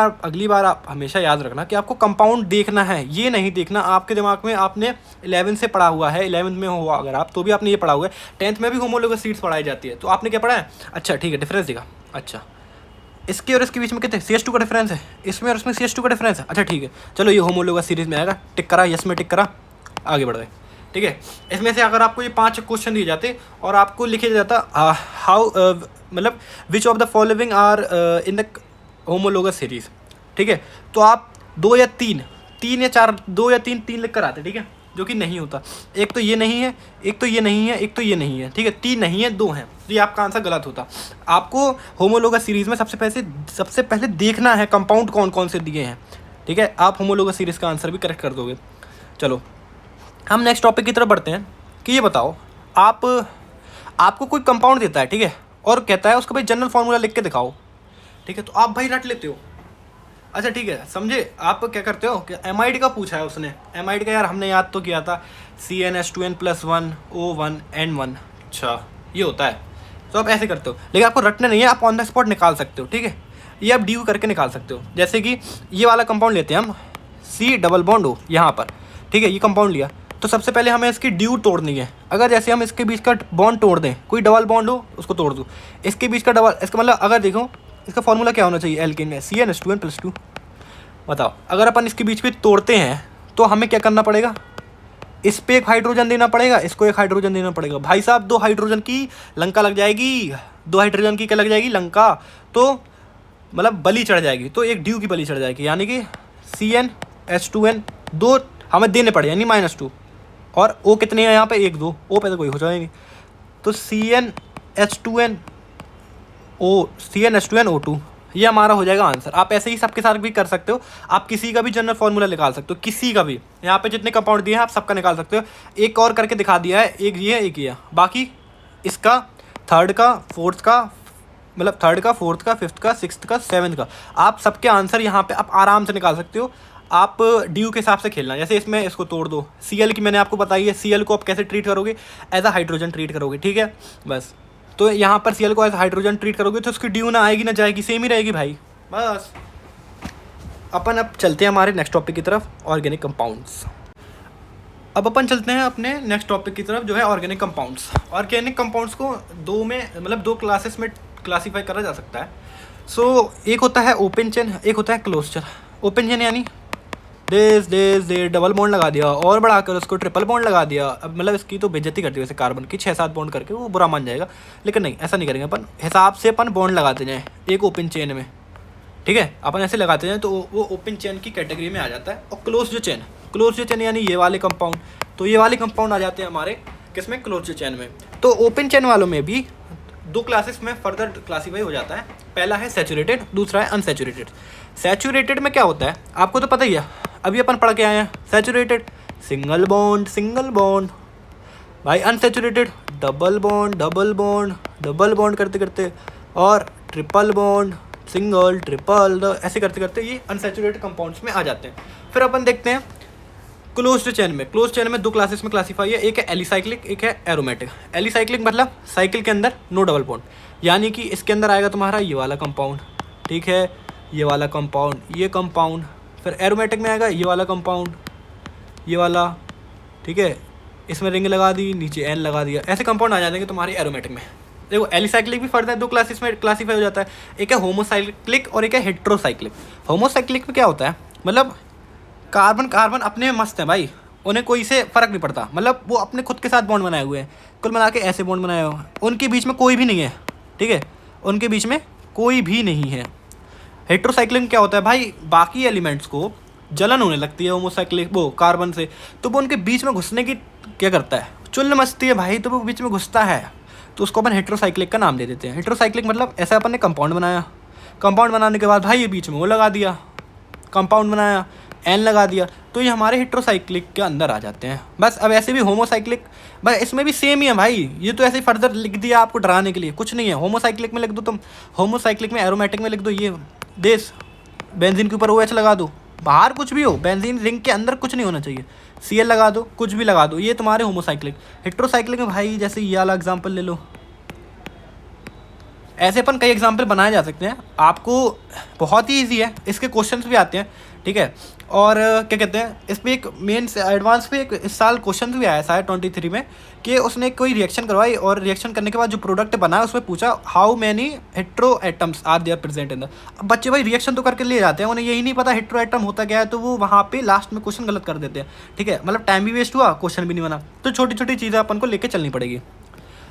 Speaker 1: बार आप हमेशा याद रखना कि आपको कंपाउंड देखना है, ये नहीं देखना आपके दिमाग में आपने 11 से पढ़ा हुआ है, 11th में हुआ अगर आप तो भी आपने ये पढ़ा हुआ है, 10th में भी होमोलोगस सीरीज़ पढ़ाई जाती है, तो आपने क्या पढ़ा है। अच्छा ठीक है, डिफरेंस देखा, अच्छा इसके और इसके बीच में कितने CH2 का डिफरेंस है, इसमें और इसमें CH2 का डिफरेंस है। अच्छा ठीक है, चलो ये होमोलोगस सीरीज़ में आएगा, टिक करा, यस में टिक करा, आगे बढ़ गए। ठीक है, इसमें से अगर आपको ये 5 क्वेश्चन दिए जाते और आपको लिखे जाता हाउ मतलब which of the following are in the homologous series, ठीक है, तो आप 2 या 3 या 4, 2 या 3 लिख कर आते। ठीक है, जो कि नहीं होता, एक तो ये नहीं है, एक तो ये नहीं है, एक तो ये नहीं है। ठीक है, 3 नहीं है, 2 हैं, तो ये आपका आंसर गलत होता। आपको होमोलोगस सीरीज़ में सबसे पहले देखना है कंपाउंड कौन कौन से दिए हैं। ठीक है, आप होमोलोगस सीरीज़ का आंसर भी करेक्ट कर दोगे। चलो हम नेक्स्ट टॉपिक की तरफ बढ़ते हैं कि ये बताओ आपको कोई कंपाउंड देता है, ठीक है, और कहता है उसका भाई जनरल फार्मूला लिख के दिखाओ। ठीक है, तो आप भाई रट लेते हो। अच्छा ठीक है, समझे, आप क्या करते हो कि एमाइड का पूछा है उसने, एमाइड का यार हमने याद तो किया था, CnH2n+1O1N1। अच्छा ये होता है, तो आप ऐसे करते हो, लेकिन आपको रटना नहीं है, आप ऑन द स्पॉट निकाल सकते हो। ठीक है, ये आप ड्यू करके निकाल सकते हो। जैसे कि ये वाला कंपाउंड लेते हैं हम, C+O यहाँ पर। ठीक है, ये कंपाउंड लिया, तो सबसे पहले हमें इसकी ड्यू तोड़नी है। अगर जैसे हम इसके बीच का बॉन्ड तोड़ दें, कोई डबल बॉन्ड हो उसको तोड़ दो, इसके बीच का डबल, इसका मतलब अगर देखो इसका फॉर्मूला क्या होना चाहिए एल्केन में, CnH2n+2। बताओ, अगर अपन इसके बीच में तोड़ते हैं तो हमें क्या करना पड़ेगा, इस पे एक हाइड्रोजन देना पड़ेगा, इसको एक हाइड्रोजन देना पड़ेगा। भाई साहब 2 हाइड्रोजन की लंका लग जाएगी, 2 हाइड्रोजन की क्या लग जाएगी, लंका, तो मतलब बलि चढ़ जाएगी, तो एक ड्यू की बलि चढ़ जाएगी, यानी कि CnH2n 2 हमें देने पड़े, यानी -2, और O कितने हैं यहाँ पे, 1 2, O पे तो कोई हो जाएगी, तो CnH2nO2 ये हमारा हो जाएगा आंसर। आप ऐसे ही सबके साथ भी कर सकते हो, आप किसी का भी जनरल फार्मूला निकाल सकते हो, किसी का भी, यहाँ पे जितने कंपाउंड दिए हैं आप सबका निकाल सकते हो। एक और करके दिखा दिया है, एक ये एक ये, बाकी इसका थर्ड का, फोर्थ का, फिफ्थ का, सिक्स्थ का, सेवन्थ का, आप सबके आंसर यहाँ पे आप आराम से निकाल सकते हो। आप ड्यू के हिसाब से खेलना। जैसे इसमें इसको तोड़ दो, Cl की मैंने आपको बताई है, Cl को आप कैसे ट्रीट करोगे, एज अ हाइड्रोजन ट्रीट करोगे, ठीक है बस। तो यहाँ पर Cl को एज हाइड्रोजन ट्रीट करोगे तो उसकी ड्यू ना आएगी ना जाएगी, सेम ही रहेगी भाई, बस। अपन अब चलते हैं हमारे नेक्स्ट टॉपिक की तरफ, ऑर्गेनिक कंपाउंड्स। अब अपन चलते हैं अपने नेक्स्ट टॉपिक की तरफ, जो है ऑर्गेनिक कंपाउंड्स। ऑर्गेनिक कंपाउंड्स को दो में, मतलब दो क्लासेस में क्लासीफाई करा जा सकता है। सो एक होता है ओपन चेन, एक होता है क्लोज चेन। ओपन चेन यानी दे डबल बॉन्ड लगा दिया और बढ़ाकर उसको ट्रिपल बॉन्ड लगा दिया। अब मतलब इसकी तो बेइज्जती कर दी वैसे कार्बन की, 6-7 बॉन्ड करके, वो बुरा मान जाएगा, लेकिन नहीं, ऐसा नहीं करेंगे अपन। हिसाब से अपन बॉन्ड लगाते जाएँ एक ओपन चेन में, ठीक है, अपन ऐसे लगाते जाएँ तो वो ओपन चेन की कैटेगरी में आ जाता है। और क्लोज चेन यानी ये वाले कंपाउंड, तो ये वाले कंपाउंड आ जाते हैं हमारे किसमें, क्लोज चेन में। तो ओपन चेन वालों में भी दो क्लासेस में फर्दर क्लासीफाई हो जाता है। पहला है सैचुरेटेड, दूसरा है अनसैचुरेटेड। सैचुरेटेड में क्या होता है आपको तो पता ही है, अभी अपन पढ़ के आए हैं। सैचुरेटेड सिंगल बॉन्ड भाई, अनसैचुरेटेड डबल बॉन्ड करते करते और ट्रिपल बॉन्ड, सिंगल ट्रिपल, ऐसे करते करते ये अनसैचुरेटेड कंपाउंड्स में आ जाते हैं। फिर अपन देखते हैं क्लोज्ड चेन में दो क्लासेस में क्लासीफाई है, एक है एलिसाइक्लिक, एक है एरोमेटिक। एलिसाइक्लिक मतलब साइकिल के अंदर नो डबल बॉन्ड, यानी कि इसके अंदर आएगा तुम्हारा ये वाला कंपाउंड, ठीक है, ये वाला कंपाउंड, ये कंपाउंड। फिर एरोमेटिक में आएगा ये वाला कंपाउंड, ये वाला, ठीक है, इसमें रिंग लगा दी, नीचे एन लगा दिया, ऐसे कंपाउंड आ जाएंगे तुम्हारे एरोमेटिक में। देखो एलिसाइक्लिक भी फर्दर दो क्लासेस में क्लासीफाई हो जाता है, एक है होमोसाइक्लिक और एक है हेट्रोसाइक्लिक। होमोसाइक्लिक में क्या होता है, मतलब कार्बन अपने में मस्त है भाई, उन्हें कोई से फ़र्क नहीं पड़ता, मतलब वो अपने खुद के साथ बॉन्ड बनाए हुए हैं, कुल मिला के ऐसे बॉन्ड बनाए हुए हैं, उनके बीच में कोई भी नहीं है, ठीक है, उनके बीच में कोई भी नहीं है। हेट्रोसाइक्लिक में क्या होता है भाई, बाकी एलिमेंट्स को जलन होने लगती है होमोसाइक्लिक वो कार्बन से, तो वो उनके बीच में घुसने की क्या करता है, चुल मचती है भाई, तो वो बीच में घुसता है, तो उसको अपन हेट्रोसाइक्लिक का नाम दे देते हैं। हेट्रोसाइक्लिक मतलब ऐसा अपन ने कंपाउंड बनाया, कंपाउंड बनाने के बाद भाई ये बीच में वो लगा दिया, कंपाउंड बनाया, एन लगा दिया, तो ये हमारे हेट्रोसाइक्लिक के अंदर आ जाते हैं। बस अब ऐसे भी होमोसाइक्लिक, बस इसमें भी सेम ही है भाई, ये तो ऐसे ही फर्दर लिख दिया आपको डराने के लिए, कुछ नहीं है। होमोसाइक्लिक में लिख दो तुम, होमोसाइक्लिक में एरोमेटिक में लिख दो ये देश, बेंजीन के ऊपर OH लगा दो, बाहर कुछ भी हो, बेंजीन रिंग के अंदर कुछ नहीं होना चाहिए, Cl लगा दो, कुछ भी लगा दो, ये तुम्हारे होमोसाइक्लिक। हेट्रोसाइक्लिक में भाई जैसे ये वाला एग्जाम्पल ले लो, ऐसे अपन कई एग्जाम्पल बनाए जा सकते हैं, आपको बहुत ही ईजी है, इसके क्वेश्चंस भी आते हैं, ठीक है। और क्या कहते हैं, इस पर एक मेन एडवांस पे एक इस साल क्वेश्चन भी आया शायद 23 में, कि उसने कोई रिएक्शन करवाई और रिएक्शन करने के बाद जो प्रोडक्ट बना उसमें पूछा how many hetero atoms are there present in the. अब बच्चे भाई रिएक्शन तो करके ले जाते हैं, उन्हें यही नहीं पता हेट्रो एटम होता क्या है, तो वो वहाँ पे लास्ट में क्वेश्चन गलत कर देते हैं, ठीक है, मतलब टाइम भी वेस्ट हुआ, क्वेश्चन भी नहीं बना। तो छोटी छोटी चीज़ें अपन को लेकर चलनी पड़ेगी।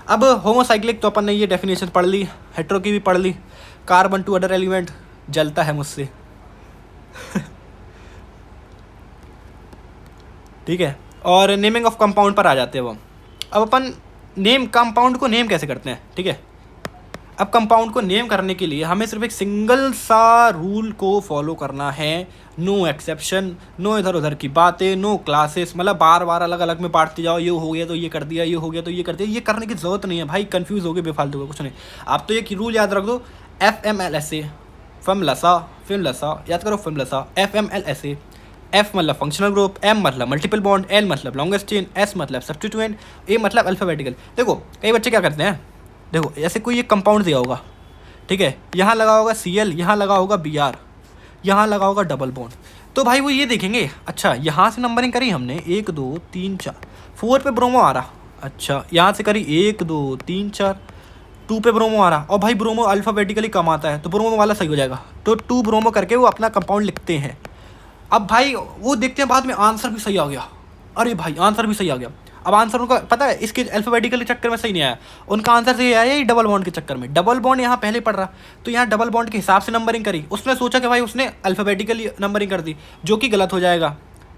Speaker 1: अब होमोसाइक्लिक तो अपन ने ये डेफिनेशन पढ़ ली, हेट्रो की भी पढ़ ली, कार्बन टू अदर एलिमेंट जलता है मुझसे ठीक है। और नेमिंग ऑफ कंपाउंड पर आ जाते हैं वो। अब अपन कंपाउंड को नेम कैसे करते हैं, ठीक है। अब कंपाउंड को नेम करने के लिए हमें सिर्फ एक सिंगल सा रूल को फॉलो करना है, नो एक्सेप्शन, नो इधर उधर की बातें, नो क्लासेस, मतलब बार बार अलग अलग में बांटते जाओ, ये हो गया तो ये कर दिया, ये हो गया तो ये कर दिया, ये करने की ज़रूरत नहीं है भाई, कंफ्यूज हो गए बेफालतू का, कुछ नहीं। आप तो ये रूल याद रख दो, FMLSA, फिमलसा, याद करो फिमलसा, FMLSA। F मतलब फंक्शनल ग्रुप, M मतलब मल्टीपल बॉन्ड, L मतलब लॉन्गेस्ट चेन, S मतलब सब्स्टिट्यूएंट, A मतलब अल्फ़ाबेटिकल। देखो कई बच्चे क्या करते हैं, देखो ऐसे कोई एक कंपाउंड दिया होगा, ठीक है, यहाँ लगा होगा Cl, यहाँ लगा होगा Br, यहाँ लगा होगा डबल बॉन्ड, तो भाई वो ये देखेंगे, अच्छा यहाँ से नंबरिंग करी हमने 1 2 3 4, 4 पे ब्रोमो आ रहा, अच्छा यहाँ से करी 1 2 3 4, 2 पे ब्रोमो आ रहा, और भाई ब्रोमो अल्फ़ाबेटिकली कम आता है तो ब्रोमो वाला सही हो जाएगा, तो 2 ब्रोमो करके वो अपना कंपाउंड लिखते हैं। अब भाई वो देखते हैं बाद में आंसर भी सही आ गया, अरे भाई आंसर भी सही आ गया। अब आंसर उनका पता है, इसके अल्फ़ाबेटिकल चक्कर में सही नहीं आया, उनका आंसर सही आया ये डबल बॉन्ड के चक्कर में। डबल बॉन्ड यहाँ पहले पढ़ रहा, तो यहाँ डबल बॉन्ड के हिसाब से नंबरिंग करी, उसने सोचा कि भाई उसने अल्फ़ाबेटिकली नंबरिंग कर दी, जो कि गलत हो जाएगा,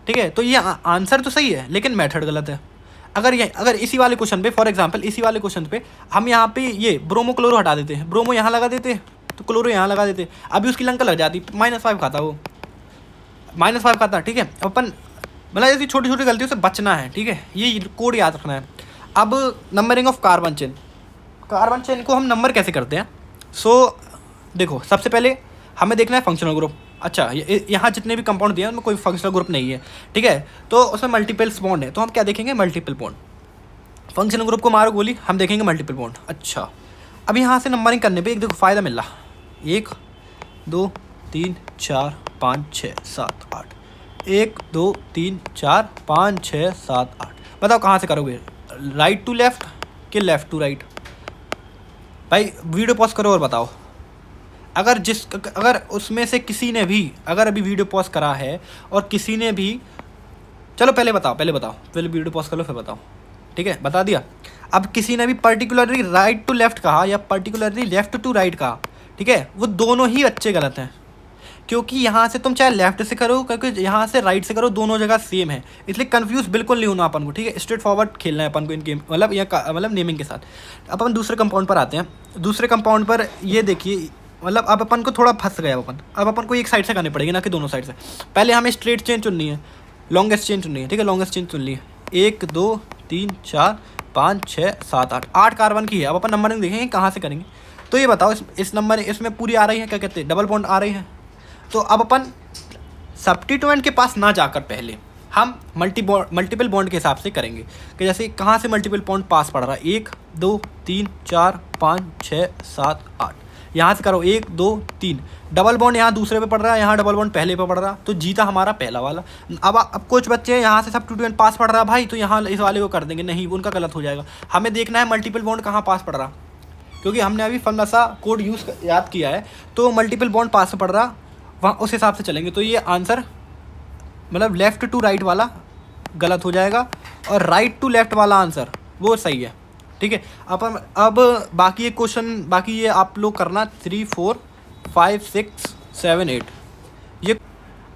Speaker 1: ठीक है। तो ये आंसर तो सही है लेकिन मेथड गलत है। अगर इसी वाले क्वेश्चन पे, फॉर एग्जाम्पल इसी वाले क्वेश्चन पे हम यहाँ पे ये ब्रोमो क्लोरो हटा देते हैं, ब्रोमो यहाँ लगा देते तो क्लोरो यहाँ लगा देते, अभी उसकी लंका लग जाती, -5 खाता वो, -5 खाता, ठीक है। अपन मतलब ऐसी छोटी छोटी गलतियों से बचना है, ठीक है, ये कोड याद रखना है। अब नंबरिंग ऑफ कार्बन चेन को हम नंबर कैसे करते हैं, देखो सबसे पहले हमें देखना है फंक्शनल ग्रुप। अच्छा यहाँ जितने भी कंपाउंड दिए हैं उनमें कोई फंक्शनल ग्रुप नहीं है, ठीक है, तो उसमें मल्टीपल्स बॉन्ड है, तो हम क्या देखेंगे, मल्टीपल बॉन्ड। फंक्शनल ग्रुप को मारो गोली, हम देखेंगे मल्टीपल बॉन्ड। अच्छा, अब यहाँ से नंबरिंग करने पे एक देखो फ़ायदा मिल रहा, 1 2 3 4 5 6 7 8, 1 2 3 4 5 6 7 8। बताओ कहाँ से करोगे, राइट टू लेफ़्ट कि लेफ़्ट टू राइट? भाई वीडियो पॉज करो और बताओ। अगर उसमें से किसी ने भी, अगर अभी वीडियो पॉज करा है और किसी ने भी, चलो पहले बताओ, पहले वीडियो पॉज कर लो फिर बताओ, ठीक है, बता दिया। अब किसी ने भी पर्टिकुलरली राइट टू लेफ़्ट कहा या पर्टिकुलरली लेफ़्ट टू राइट कहा, ठीक है, वो दोनों ही अच्छे गलत हैं, क्योंकि यहाँ से तुम चाहे लेफ़्ट से करो, क्योंकि यहाँ से राइट से करो, दोनों जगह सेम है, इसलिए कंफ्यूज बिल्कुल नहीं होना अपन को, ठीक है, स्ट्रेट फॉरवर्ड खेलना है अपन को इन गेम, मतलब नेमिंग के साथ। अब अपन दूसरे कंपाउंड पर आते हैं। दूसरे कंपाउंड पर ये देखिए, मतलब अब अपन को थोड़ा फंस गया अपन, अब अपन को एक साइड से करनी पड़ेगी ना कि दोनों साइड से। पहले हमें स्ट्रेट चेन चुननी है, लॉन्गेस्ट चेन चुननी है, ठीक है, लॉन्गेस्ट चेन चुन ली है। 1 2 3 4 5 6 7 8 कार्बन की है। अब अपन नंबरिंग देखेंगे कहाँ से करेंगे। तो ये बताओ, इस नंबर इसमें पूरी आ रही है, क्या कहते हैं, डबल बॉन्ड आ रही है। तो अब अपन सब्स्टिट्यूएंट के पास ना जाकर पहले हम मल्टीपल बॉन्ड के हिसाब से करेंगे, कि जैसे कहाँ से मल्टीपल बॉन्ड पास पड़ रहा है, 1 2 3 4 5 6 7 8, यहाँ से करो 1 2 3, डबल बॉन्ड यहाँ दूसरे पे पड़ रहा है, यहाँ डबल बॉन्ड पहले पे पड़ रहा, तो जीता हमारा पहला वाला। अब कुछ बच्चे यहाँ से सब्स्टिट्यूएंट पास पड़ रहा है भाई, तो यहाँ इस वाले को कर देंगे, नहीं उनका गलत हो जाएगा। हमें देखना है मल्टीपल बॉन्ड कहाँ पास पड़ रहा, क्योंकि हमने अभी फंदा सा कोड याद किया है, तो मल्टीपल बॉन्ड पास पड़ रहा, वहाँ उस हिसाब से चलेंगे। तो ये आंसर मतलब लेफ़्ट टू राइट वाला गलत हो जाएगा और राइट टू लेफ़्ट वाला आंसर वो सही है, ठीक है। अब बाकी एक क्वेश्चन बाकी ये आप लोग करना 3 4 5 6 7 8 ये।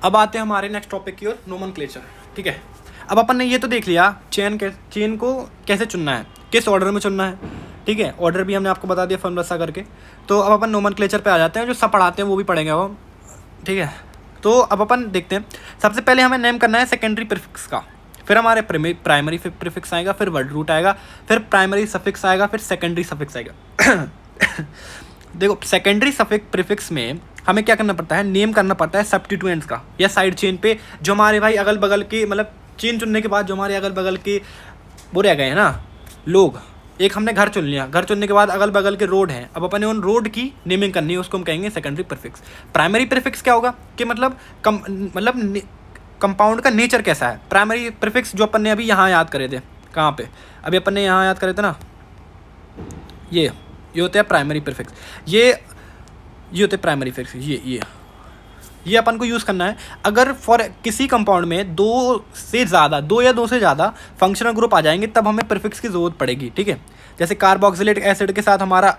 Speaker 1: अब आते हैं हमारे नेक्स्ट टॉपिक की ओर, नोमेनक्लेचर, ठीक है। अब अपन ने ये तो देख लिया चेन को कैसे चुनना है, किस ऑर्डर में चुनना है, ठीक है, ऑर्डर भी हमने आपको बता दिया फॉर्मूला करके। तो अब अपन नोमेनक्लेचर पे आ जाते हैं, जो सब पढ़ाते हैं वो भी पढ़ेंगे अब हम, ठीक है। तो अब अपन देखते हैं, सबसे पहले हमें नेम करना है सेकेंडरी प्रीफिक्स का, फिर हमारे प्राइमरी प्रीफिक्स आएगा, फिर वर्ड रूट आएगा, फिर प्राइमरी सफिक्स आएगा, फिर सेकेंडरी सफिक्स आएगा। देखो सेकेंडरी प्रीफिक्स में हमें क्या करना पड़ता है, नेम करना पड़ता है सब्स्टिट्यूएंट्स का, या साइड चेन पे जो हमारे भाई अगल बगल के, मतलब चेन चुनने के बाद जो हमारे अगल बगल के वो रह गए हैं ना लोग। एक हमने घर चुन लिया, घर चुनने के बाद अगल बगल के रोड हैं, अब अपन ने उन रोड की नेमिंग करनी है, उसको हम कहेंगे सेकेंडरी प्रीफिक्स। प्राइमरी प्रीफिक्स क्या होगा कि मतलब कंपाउंड का नेचर कैसा है। प्राइमरी प्रीफिक्स जो अपन ने अभी यहाँ याद करे थे, कहाँ पे, अभी अपन ने यहाँ याद करे थे ना, ये होते हैं प्राइमरी प्रीफिक्स, ये होते हैं प्राइमरी प्रीफिक्स, ये अपन को यूज़ करना है। अगर फॉर किसी कंपाउंड में 2 या 2 से ज़्यादा फंक्शनल ग्रुप आ जाएंगे तब हमें प्रीफिक्स की ज़रूरत पड़ेगी, ठीक है। जैसे कार्बोक्सिलिक एसिड के साथ हमारा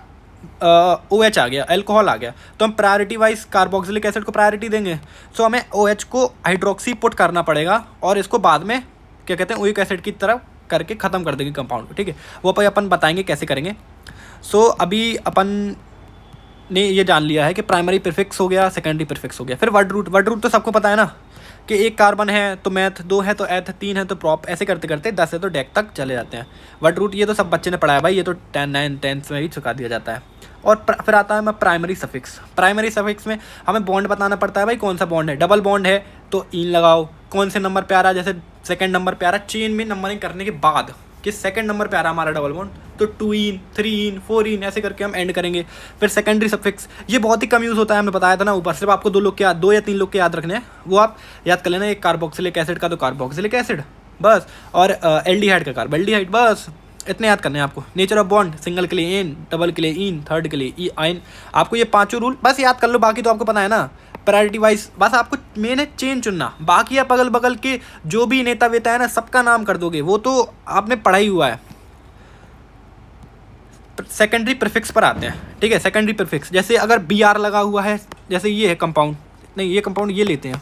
Speaker 1: OH आ गया, अल्कोहल आ गया, तो हम प्रायोरिटी वाइज कार्बोक्सिलिक एसिड को प्रायोरिटी देंगे, सो हमें OH को हाइड्रोक्सी पुट करना पड़ेगा और इसको बाद में क्या कहते हैं ओइक एसिड की तरफ करके ख़त्म कर देंगे कंपाउंड को, ठीक है। वो अपन बताएंगे कैसे करेंगे। सो अभी अपन ने ये जान लिया है कि प्राइमरी प्रीफिक्स हो गया, सेकेंडरी प्रीफिक्स हो गया, फिर वर्ड रूट तो सबको पता है ना कि 1 कार्बन है तो मैथ, 2 है तो एथ, 3 है तो प्रॉप, ऐसे करते करते 10 है तो डेक तक चले जाते हैं। वर्ड रूट ये तो सब बच्चे ने पढ़ा है भाई, ये तो 10th में ही चुका दिया जाता है। और फिर आता है मैं प्राइमरी सफिक्स। प्राइमरी सफिक्स में हमें बॉन्ड बताना पड़ता है भाई, कौन सा बॉन्ड है। डबल बॉन्ड है तो इन लगाओ, कौन से नंबर पे आ रहा है, जैसे सेकंड नंबर पे आ रहा है चेन में नंबरिंग करने के बाद कि सेकंड नंबर पे आ रहा है हमारा डबल बॉन्ड, तो 2 इन 3 इन 4 इन ऐसे करके हम एंड करेंगे। फिर सेकेंडरी सफिक्स, ये बहुत ही कम यूज़ होता है, हमने बताया था ना ऊपर, सिर्फ आपको 2 या 3 लोग के याद रखने हैं, वो आप याद कर लेना। एक कार्बोक्सिलिक एसिड का तो कार्बोक्सिलिक एसिड बस, और एल्डिहाइड का कार्बोल्डिहाइड बस, इतने याद करने हैं आपको। नेचर ऑफ बॉन्ड, सिंगल के लिए एन, डबल के लिए इन, थर्ड के लिए ई आइन, आपको ये 5 रूल बस याद कर लो, बाकी तो आपको पता है ना। प्रायोरिटी वाइज बस आपको मेन है चेन चुनना, बाकी आप अगल बगल के जो भी नेता वेता है ना सबका नाम कर दोगे, वो तो आपने पढ़ा ही हुआ है। सेकेंडरी प्रीफिक्स पर आते हैं, ठीक है। सेकेंडरी प्रीफिक्स जैसे अगर BR लगा हुआ है, जैसे ये है कंपाउंड, नहीं ये कंपाउंड ये लेते हैं,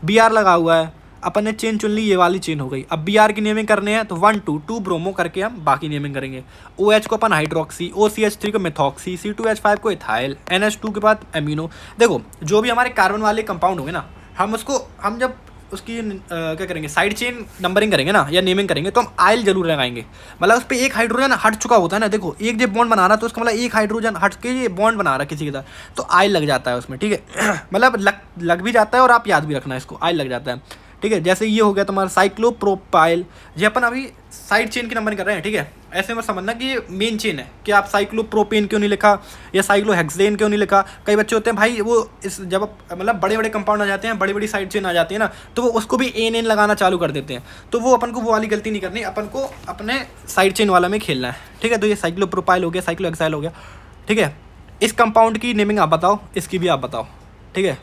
Speaker 1: BR लगा हुआ है, अपन ने चेन चुन ली, ये वाली चेन हो गई। अब BR की नेमिंग करने हैं तो 1 2 ब्रोमो करके हम बाकी नेमिंग करेंगे। OH को अपन हाइड्रोक्सी, OCH3 को मेथॉक्सी, C2H5 को इथाइल, NH2 के बाद एमिनो। देखो जो भी हमारे कार्बन वाले कंपाउंड होंगे ना, हम जब उसकी क्या करेंगे, साइड चेन नंबरिंग करेंगे ना या नेमिंग करेंगे, तो हम आयल जरूर लगाएंगे। मतलब उस पर एक हाइड्रोजन हट चुका होता है ना, देखो एक जब बॉन्ड बना रहा तो उसका मतलब एक हाइड्रोजन हट के ये बॉन्ड बना रहा किसी के साथ, तो आयल लग जाता है उसमें, ठीक है। मतलब लग भी जाता है, और आप याद भी रखना इसको, आयल लग जाता है, ठीक है। जैसे ये हो गया तुम्हारा साइक्लोप्रोपाइल, ये अपन अभी साइड चेन की नंबरिंग कर रहे हैं, ठीक है। ऐसे में समझना कि ये मेन चेन है, कि आप साइक्लोप्रोपेन क्यों नहीं लिखा या साइक्लोहेक्सेन क्यों नहीं लिखा। कई बच्चे होते हैं भाई वो इस जब मतलब बड़े बड़े कंपाउंड आ जाते हैं, बड़ी बड़ी साइड चेन आ जाती है ना, तो वो उसको भी एन लगाना चालू कर देते हैं। तो वो अपन को वो वाली गलती नहीं करनी, अपन को अपने साइड चेन वाला में खेलना है, ठीक है। तो ये साइक्लोप्रोपाइल हो गया, साइक्लोहेक्साइल हो गया, ठीक है। इस कंपाउंड की नेमिंग आप बताओ, इसकी भी आप बताओ, ठीक है।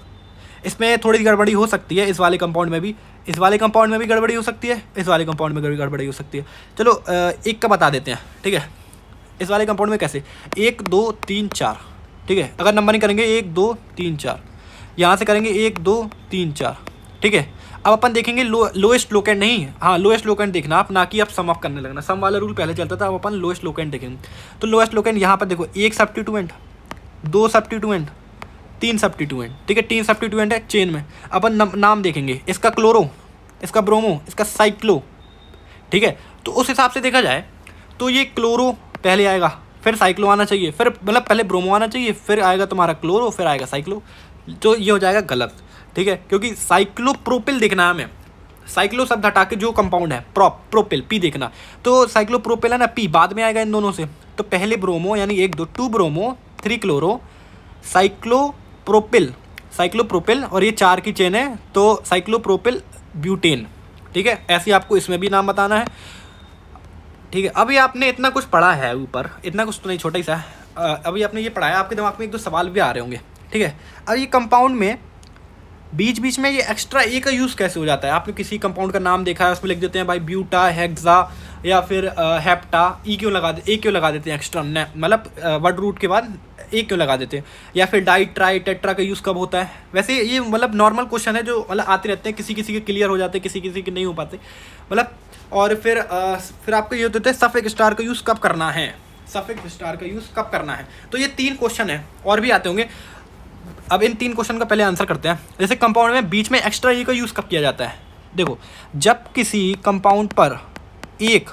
Speaker 1: इसमें थोड़ी गड़बड़ी हो सकती है, इस वाले कंपाउंड में भी, इस वाले कंपाउंड में भी गड़बड़ी हो सकती है, इस वाले कंपाउंड में भी गड़बड़ी हो सकती है। चलो एक का बता देते हैं, ठीक है। इस वाले कंपाउंड में कैसे 1 2 3 4, ठीक है। अगर नंबरिंग करेंगे 1 2 3 4, यहाँ से करेंगे 1 2 3 4, ठीक है। अब अपन देखेंगे लोएस्ट लोकेंड, नहीं हाँ लोएस्ट लोकेंड देखना आप, ना कि आप सम अप करने लगना। सम वाला रूल पहले चलता था, अब अपन लोएस्ट लोकेंड देखेंगे। तो लोएस्ट लोकेंड यहाँ पर देखो, 1 सब्स्टिट्यूएंट, 2 सब्स्टिट्यूएंट, 3 सब्स्टिट्यूएंट, ठीक है। 3 सब्स्टिट्यूएंट है चेन में। अपन नाम देखेंगे, इसका क्लोरो, इसका ब्रोमो, इसका साइक्लो, ठीक है। तो उस हिसाब से देखा जाए तो ये क्लोरो पहले आएगा, फिर साइक्लो आना चाहिए, फिर मतलब पहले ब्रोमो आना चाहिए, फिर आएगा तुम्हारा क्लोरो, फिर आएगा साइक्लो। तो ये हो जाएगा गलत, ठीक है, क्योंकि साइक्लोप्रोपिल देखना है हमें। साइक्लो शब्द हटा के जो कंपाउंड है प्रोपिल, पी देखना। तो साइक्लोप्रोपिल है ना, पी बाद में आएगा इन दोनों से। तो पहले ब्रोमो यानी 1 2 2 ब्रोमो 3 क्लोरो, साइक्लोप्रोपिल, और ये 4 की चेन है, तो साइक्लोप्रोपिल ब्यूटेन, ठीक है। ऐसे आपको इसमें भी नाम बताना है, ठीक है। अभी आपने इतना कुछ पढ़ा है ऊपर, इतना कुछ तो नहीं, छोटा ही सा अभी आपने ये पढ़ा है, आपके दिमाग में 1 2 सवाल भी आ रहे होंगे, ठीक है। अब ये कंपाउंड में बीच बीच में ये एक्स्ट्रा ए का यूज़ कैसे हो जाता है। आपने किसी कंपाउंड का नाम देखा है, उसमें लिख देते हैं भाई ब्यूटा हेक्सा या फिर हेप्टा, ए क्यों लगा देते हैं एक्स्ट्रा, मतलब वर्ड रूट के बाद ए क्यों लगा देते हैं। या फिर डाई ट्राई टेट्रा का यूज़ कब होता है। वैसे ये मतलब नॉर्मल क्वेश्चन है जो मतलब आते रहते हैं, किसी किसी के क्लियर हो जाते हैं, किसी किसी के नहीं हो पाते मतलब। और फिर आपको ये होता है सफिक्स स्टार का यूज़ कब करना है, सफिक्स स्टार का यूज़ कब करना है। तो ये 3 क्वेश्चन है, और भी आते होंगे। अब इन 3 क्वेश्चन का पहले आंसर करते हैं। जैसे कंपाउंड में बीच में एक्स्ट्रा ए का यूज़ कब किया जाता है। देखो, जब किसी कंपाउंड पर एक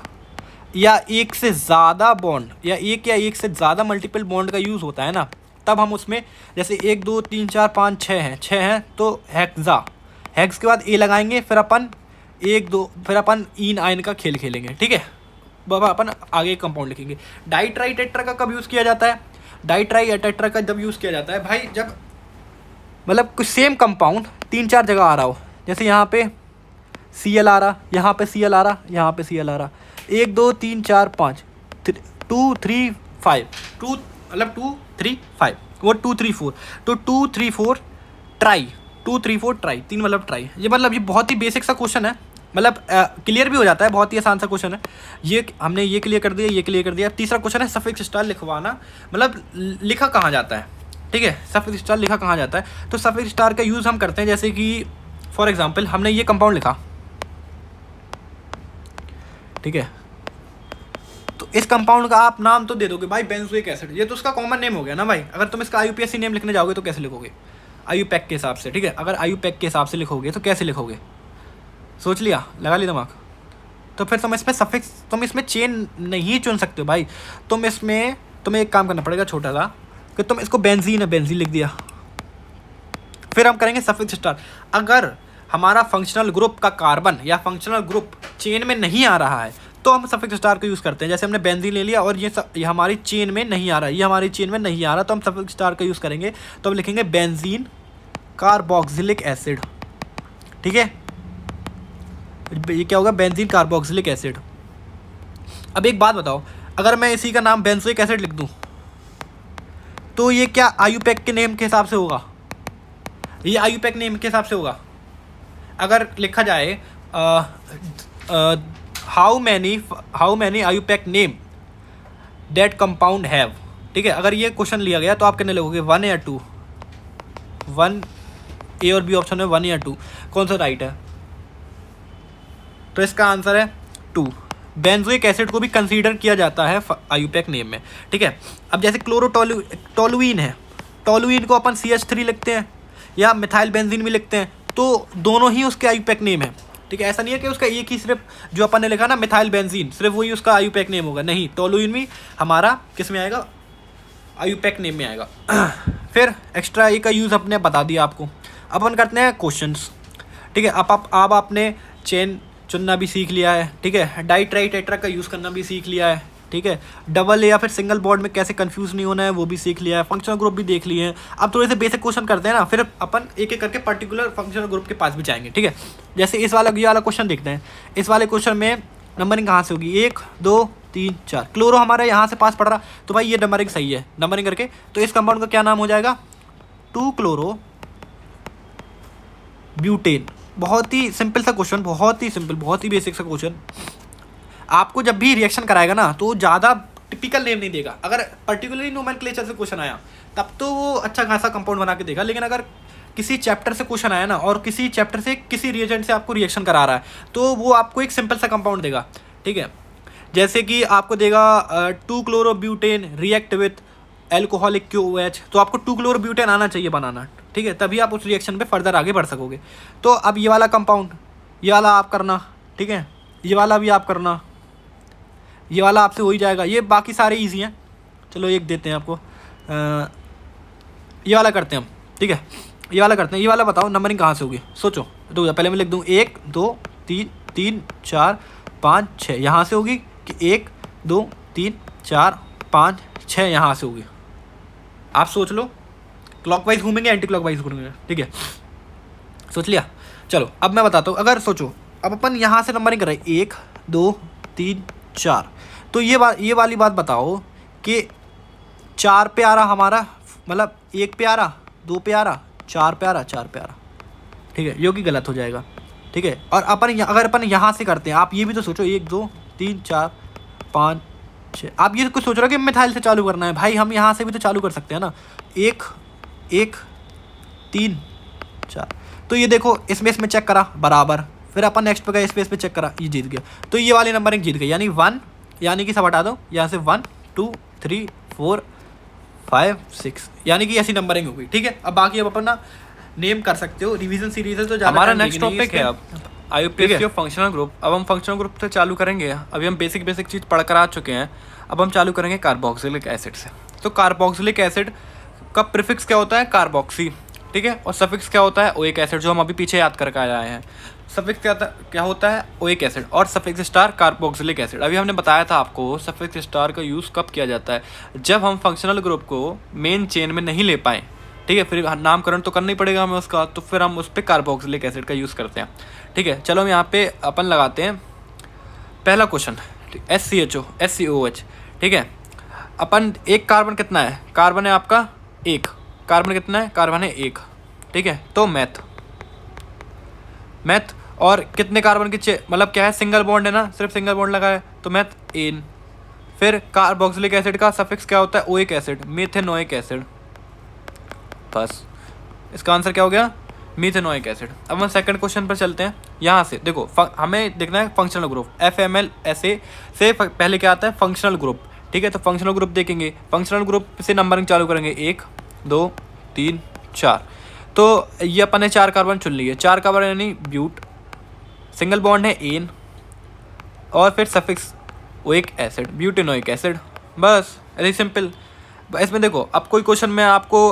Speaker 1: या एक से ज़्यादा बॉन्ड या एक से ज़्यादा मल्टीपल बॉन्ड का यूज़ होता है ना, तब हम उसमें जैसे 1 2 3 4 5 6 हैं तो हेक्स के बाद ए लगाएंगे, फिर अपन 1 2 फिर अपन इन आयन का खेल खेलेंगे, ठीक है। बाबा अपन आगे कंपाउंड लिखेंगे। डाई ट्राई टेट्रा का कब यूज़ किया जाता है। डाई ट्राई टेट्रा का जब यूज़ किया जाता है भाई, जब मतलब कुछ सेम कंपाउंड 3 4 जगह आ रहा हो। जैसे यहाँ पे Cl आ रहा, यहाँ पे Cl आ रहा, यहाँ पे Cl आ रहा, 1 2 3 4 5 2 3 5 2 मतलब 2 3 5 वो 2 3 4, तो 2 3 4 ट्राई, 2 3 4 ट्राई, 3 मतलब ट्राई। ये मतलब ये बहुत ही बेसिक सा क्वेश्चन है, मतलब क्लियर भी हो जाता है, बहुत ही आसान सा क्वेश्चन है। ये हमने ये क्लियर कर दिया, ये क्लियर कर दिया। तीसरा क्वेश्चन है सफिक्स स्टार लिखवाना, मतलब लिखा कहाँ जाता है, ठीक है। सफिक्स स्टार लिखा कहाँ जाता है, तो सफिक्स स्टार का यूज़ हम करते हैं। जैसे कि फॉर एग्जांपल हमने ये कंपाउंड लिखा, ठीक है, तो इस कंपाउंड का आप नाम तो दे दोगे भाई बेंजोइक एसिड, ये तो उसका कॉमन नेम हो गया ना भाई। अगर तुम इसका आईयूपीएसी नेम लिखने जाओगे तो कैसे लिखोगे, आईयूपैक के हिसाब से, ठीक है। अगर आईयूपैक के हिसाब से लिखोगे तो कैसे लिखोगे, सोच लिया, लगा लिया दिमाग। तो फिर तुम इसमें चेन नहीं चुन सकते हो भाई। तुम्हें एक काम करना पड़ेगा छोटा सा, कि तुम इसको बेंजीन लिख दिया। फिर हम करेंगे सफिक्स स्टार। अगर हमारा फंक्शनल ग्रुप का कार्बन या फंक्शनल ग्रुप चेन में नहीं आ रहा है तो हम सफिक्स स्टार का यूज़ करते हैं। जैसे हमने बेंजीन ले लिया और ये हमारी चेन में नहीं आ रहा, ये हमारी चेन में नहीं आ रहा, तो हम सफिक्स स्टार का यूज़ करेंगे। तो हम लिखेंगे बेंजीन कार्बोक्सिलिक एसिड, ठीक है। ये क्या होगा, बेंजीन कार्बोक्सिलिक एसिड। अब एक बात बताओ, अगर मैं इसी का नाम बेंजोइक एसिड लिख दूं तो ये क्या आईयूपैक के नेम के हिसाब से होगा, ये आईयूपैक नेम के हिसाब से होगा। अगर लिखा जाए how many IUPAC name that compound have, ठीक है। अगर ये क्वेश्चन लिया गया तो आप कितने लिखोगे, 1 या 2, 1 ए और बी ऑप्शन में 1 या 2, कौन सा राइट है। तो इसका आंसर है 2। बेंजोइक एसिड को भी कंसीडर किया जाता है आईयूपैक नेम में, ठीक है। अब जैसे क्लोरोटोलुइन है, टोलुइन को अपन CH3 लिखते हैं या मिथाइल बेंजीन भी लिखते हैं, तो दोनों ही उसके आईयूपैक नेम है, ठीक है। ऐसा नहीं है कि उसका एक ही सिर्फ जो अपन ने लिखा ना मिथाइल बेंजीन सिर्फ वही उसका आईयूपैक नेम होगा, नहीं, टोलुइन भी हमारा किस में आएगा, आईयूपैक नेम में आएगा। फिर एक्स्ट्रा ए का यूज़ अपने बता दिया आपको। अब अपन करते हैं क्वेश्चंस, ठीक है। अब आपने चेन चुनना भी सीख लिया है, ठीक है। डाई ट्राई टेट्रा का यूज़ करना भी सीख लिया है, ठीक है। डबल या फिर सिंगल बॉन्ड में कैसे कंफ्यूज नहीं होना है वो भी सीख लिया है। फंक्शनल ग्रुप भी देख लिए हैं। अब थोड़े से बेसिक क्वेश्चन करते हैं ना, फिर अपन एक एक करके पर्टिकुलर फंक्शनल ग्रुप के पास भी जाएंगे, ठीक है। जैसे ये वाला क्वेश्चन देखते हैं। इस वाले क्वेश्चन में नंबरिंग कहाँ से होगी, 1 2 3 4। क्लोरो हमारा यहाँ से पास पड़ रहा, तो भाई ये नंबरिंग सही है। नंबरिंग करके तो इस कंपाउंड का क्या नाम हो जाएगा, 2 क्लोरो ब्यूटेन। बहुत ही सिंपल सा क्वेश्चन, बहुत ही सिंपल, बहुत ही बेसिक सा क्वेश्चन। आपको जब भी रिएक्शन कराएगा ना तो ज़्यादा टिपिकल नेम नहीं देगा। अगर पर्टिकुलरली नोमेनक्लेचर से क्वेश्चन आया तब तो वो अच्छा खासा कंपाउंड बना के देगा, लेकिन अगर किसी चैप्टर से क्वेश्चन आया ना और किसी चैप्टर से किसी रिएजेंट से आपको रिएक्शन करा रहा है तो वो आपको एक सिंपल सा कंपाउंड देगा, ठीक है। जैसे कि आपको देगा 2 chlorobutane react with alcoholic QOH, तो आपको 2 क्लोरोब्यूटेन आना चाहिए बनाना, ठीक है, तभी आप उस रिएक्शन पे फर्दर आगे बढ़ सकोगे। तो अब ये वाला कंपाउंड, ये वाला आप करना, ठीक है, ये वाला भी आप करना, ये वाला आपसे हो ही जाएगा। ये बाकी सारे इजी हैं, चलो एक देते हैं आपको, ये वाला करते हैं हम, ठीक है। ये वाला करते हैं, ये वाला बताओ नंबरिंग कहाँ से होगी, सोचो। तो पहले मैं लिख दूँ 1 2 3 4 5 6, यहाँ से होगी कि 1 2 3 4 5 6 यहाँ से होगी। आप सोच लो, क्लॉकवाइज घूमेंगे एंटी क्लॉकवाइज घूमेंगे, ठीक है, सोच लिया। चलो अब मैं बताता हूँ, अगर सोचो अब अपन यहाँ से नंबरिंग कर रहे हैं 1 2 3 4, तो ये वाली बात बताओ कि 4 पे आ रहा हमारा, मतलब 1 पे आ रहा, 2 पे आ रहा, 4 पे आ रहा, 4 पे आ रहा, ठीक है, यो कि गलत हो जाएगा, ठीक है। और अगर अपन यहाँ से करते हैं, आप ये भी तो सोचो 1 2 3 4 5 6, आप ये कुछ सोच रहे हो कि मिथाइल से चालू करना है, भाई हम यहाँ से भी तो चालू कर सकते हैं ना, 1 1 3 4। तो ये देखो इसमें चेक करा बराबर, फिर अपन नेक्स्ट पे गए स्पेस पे चेक करा, ये जीत गया। तो ये वाली नंबरिंग जीत गई, यानी 1, यानी कि सब हटा दो यहाँ से, 1 2 3 4 5 6, यानी कि ऐसी नंबरिंग हो गई, ठीक है। अब बाकी अब अपन ना नेम कर सकते हो, रिवीजन सीरीज है तो
Speaker 2: हमारा नेक्स्ट टॉपिक है अब IUPAC फंक्शनल ग्रुप। अब हम फंक्शनल ग्रुप से चालू करेंगे। अभी हम बेसिक चीज़ पढ़ कर आ चुके हैं, अब हम चालू करेंगे कार्बोक्सिलिक एसिड से। तो कार्बोक्सिलिक एसिड का प्रीफिक्स क्या होता है, कार्बोक्सी, ठीक है, और सफिक्स क्या होता है, ओइक एसिड, जो हम अभी पीछे याद करके आए हैं। सफिक्स क्या होता है, ओइक एसिड, और सफिक्स स्टार कार्बोक्सिलिक एसिड। अभी हमने बताया था आपको सफिक्स स्टार का यूज़ कब किया जाता है, जब हम फंक्शनल ग्रुप को मेन चेन में नहीं ले पाएँ, ठीक है, फिर नामकरण तो करना ही पड़ेगा हमें उसका, तो फिर हम उस पर कार्बोक्सिलिक एसिड का यूज़ करते हैं, ठीक है। चलो हम यहाँ पे अपन लगाते हैं पहला क्वेश्चन, SCOH, ठीक है। अपन एक कार्बन कितना है, कार्बन है आपका 1, कार्बन कितना है, कार्बन है 1, ठीक है। तो मैथ और कितने कार्बन के मतलब क्या है, सिंगल बॉन्ड है ना, सिर्फ सिंगल बॉन्ड लगा है, तो मैथ एन। फिर कार्बोक्सिलिक एसिड का सफिक्स क्या होता है, ओइक एसिड, मेथेनोइक एसिड, बस इसका आंसर क्या हो गया, मीथेनोइक एसिड। अब हम सेकंड क्वेश्चन पर चलते हैं। यहाँ से देखो हमें देखना है फंक्शनल ग्रुप, FMLSA से पहले क्या आता है, फंक्शनल ग्रुप, ठीक है। तो फंक्शनल ग्रुप देखेंगे, फंक्शनल ग्रुप से नंबरिंग चालू करेंगे 1 2 3 4। तो ये अपन ने 4 कार्बन चुन लिए, 4 कार्बन यानी ब्यूट, सिंगल बॉन्ड है एन, और फिर suffix oic acid, butanoic acid, बस ऐसे सिंपल। इसमें देखो अब कोई क्वेश्चन में आपको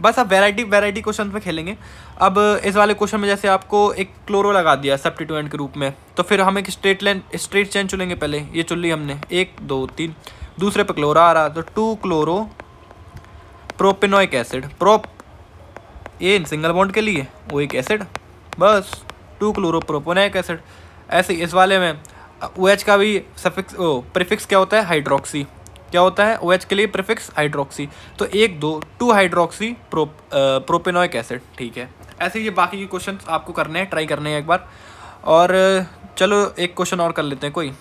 Speaker 2: बस अब वैरायटी क्वेश्चन पे खेलेंगे। अब इस वाले क्वेश्चन में जैसे आपको एक क्लोरो लगा दिया सब्स्टिट्यूएंट के रूप में, तो फिर हम एक स्ट्रेट चेन चुनेंगे। पहले ये चुन ली हमने 1 2 3, दूसरे पे क्लोरा आ रहा, तो 2 chloro propanoic acid, prop an single bond के लिए ओइक एसिड, बस 2 क्लोरो प्रोपेनोइक एसिड। ऐसे इस वाले में OH का भी सफिक्स प्रीफिक्स क्या होता है, हाइड्रोक्सी, क्या होता है OH के लिए प्रीफिक्स हाइड्रोक्सी, तो 1 2 हाइड्रोक्सी प्रोपेनोइक एसिड, ठीक है। ऐसे ये बाकी के क्वेश्चन आपको करने हैं, ट्राई करने हैं एक बार। और चलो एक क्वेश्चन और कर लेते हैं कोई,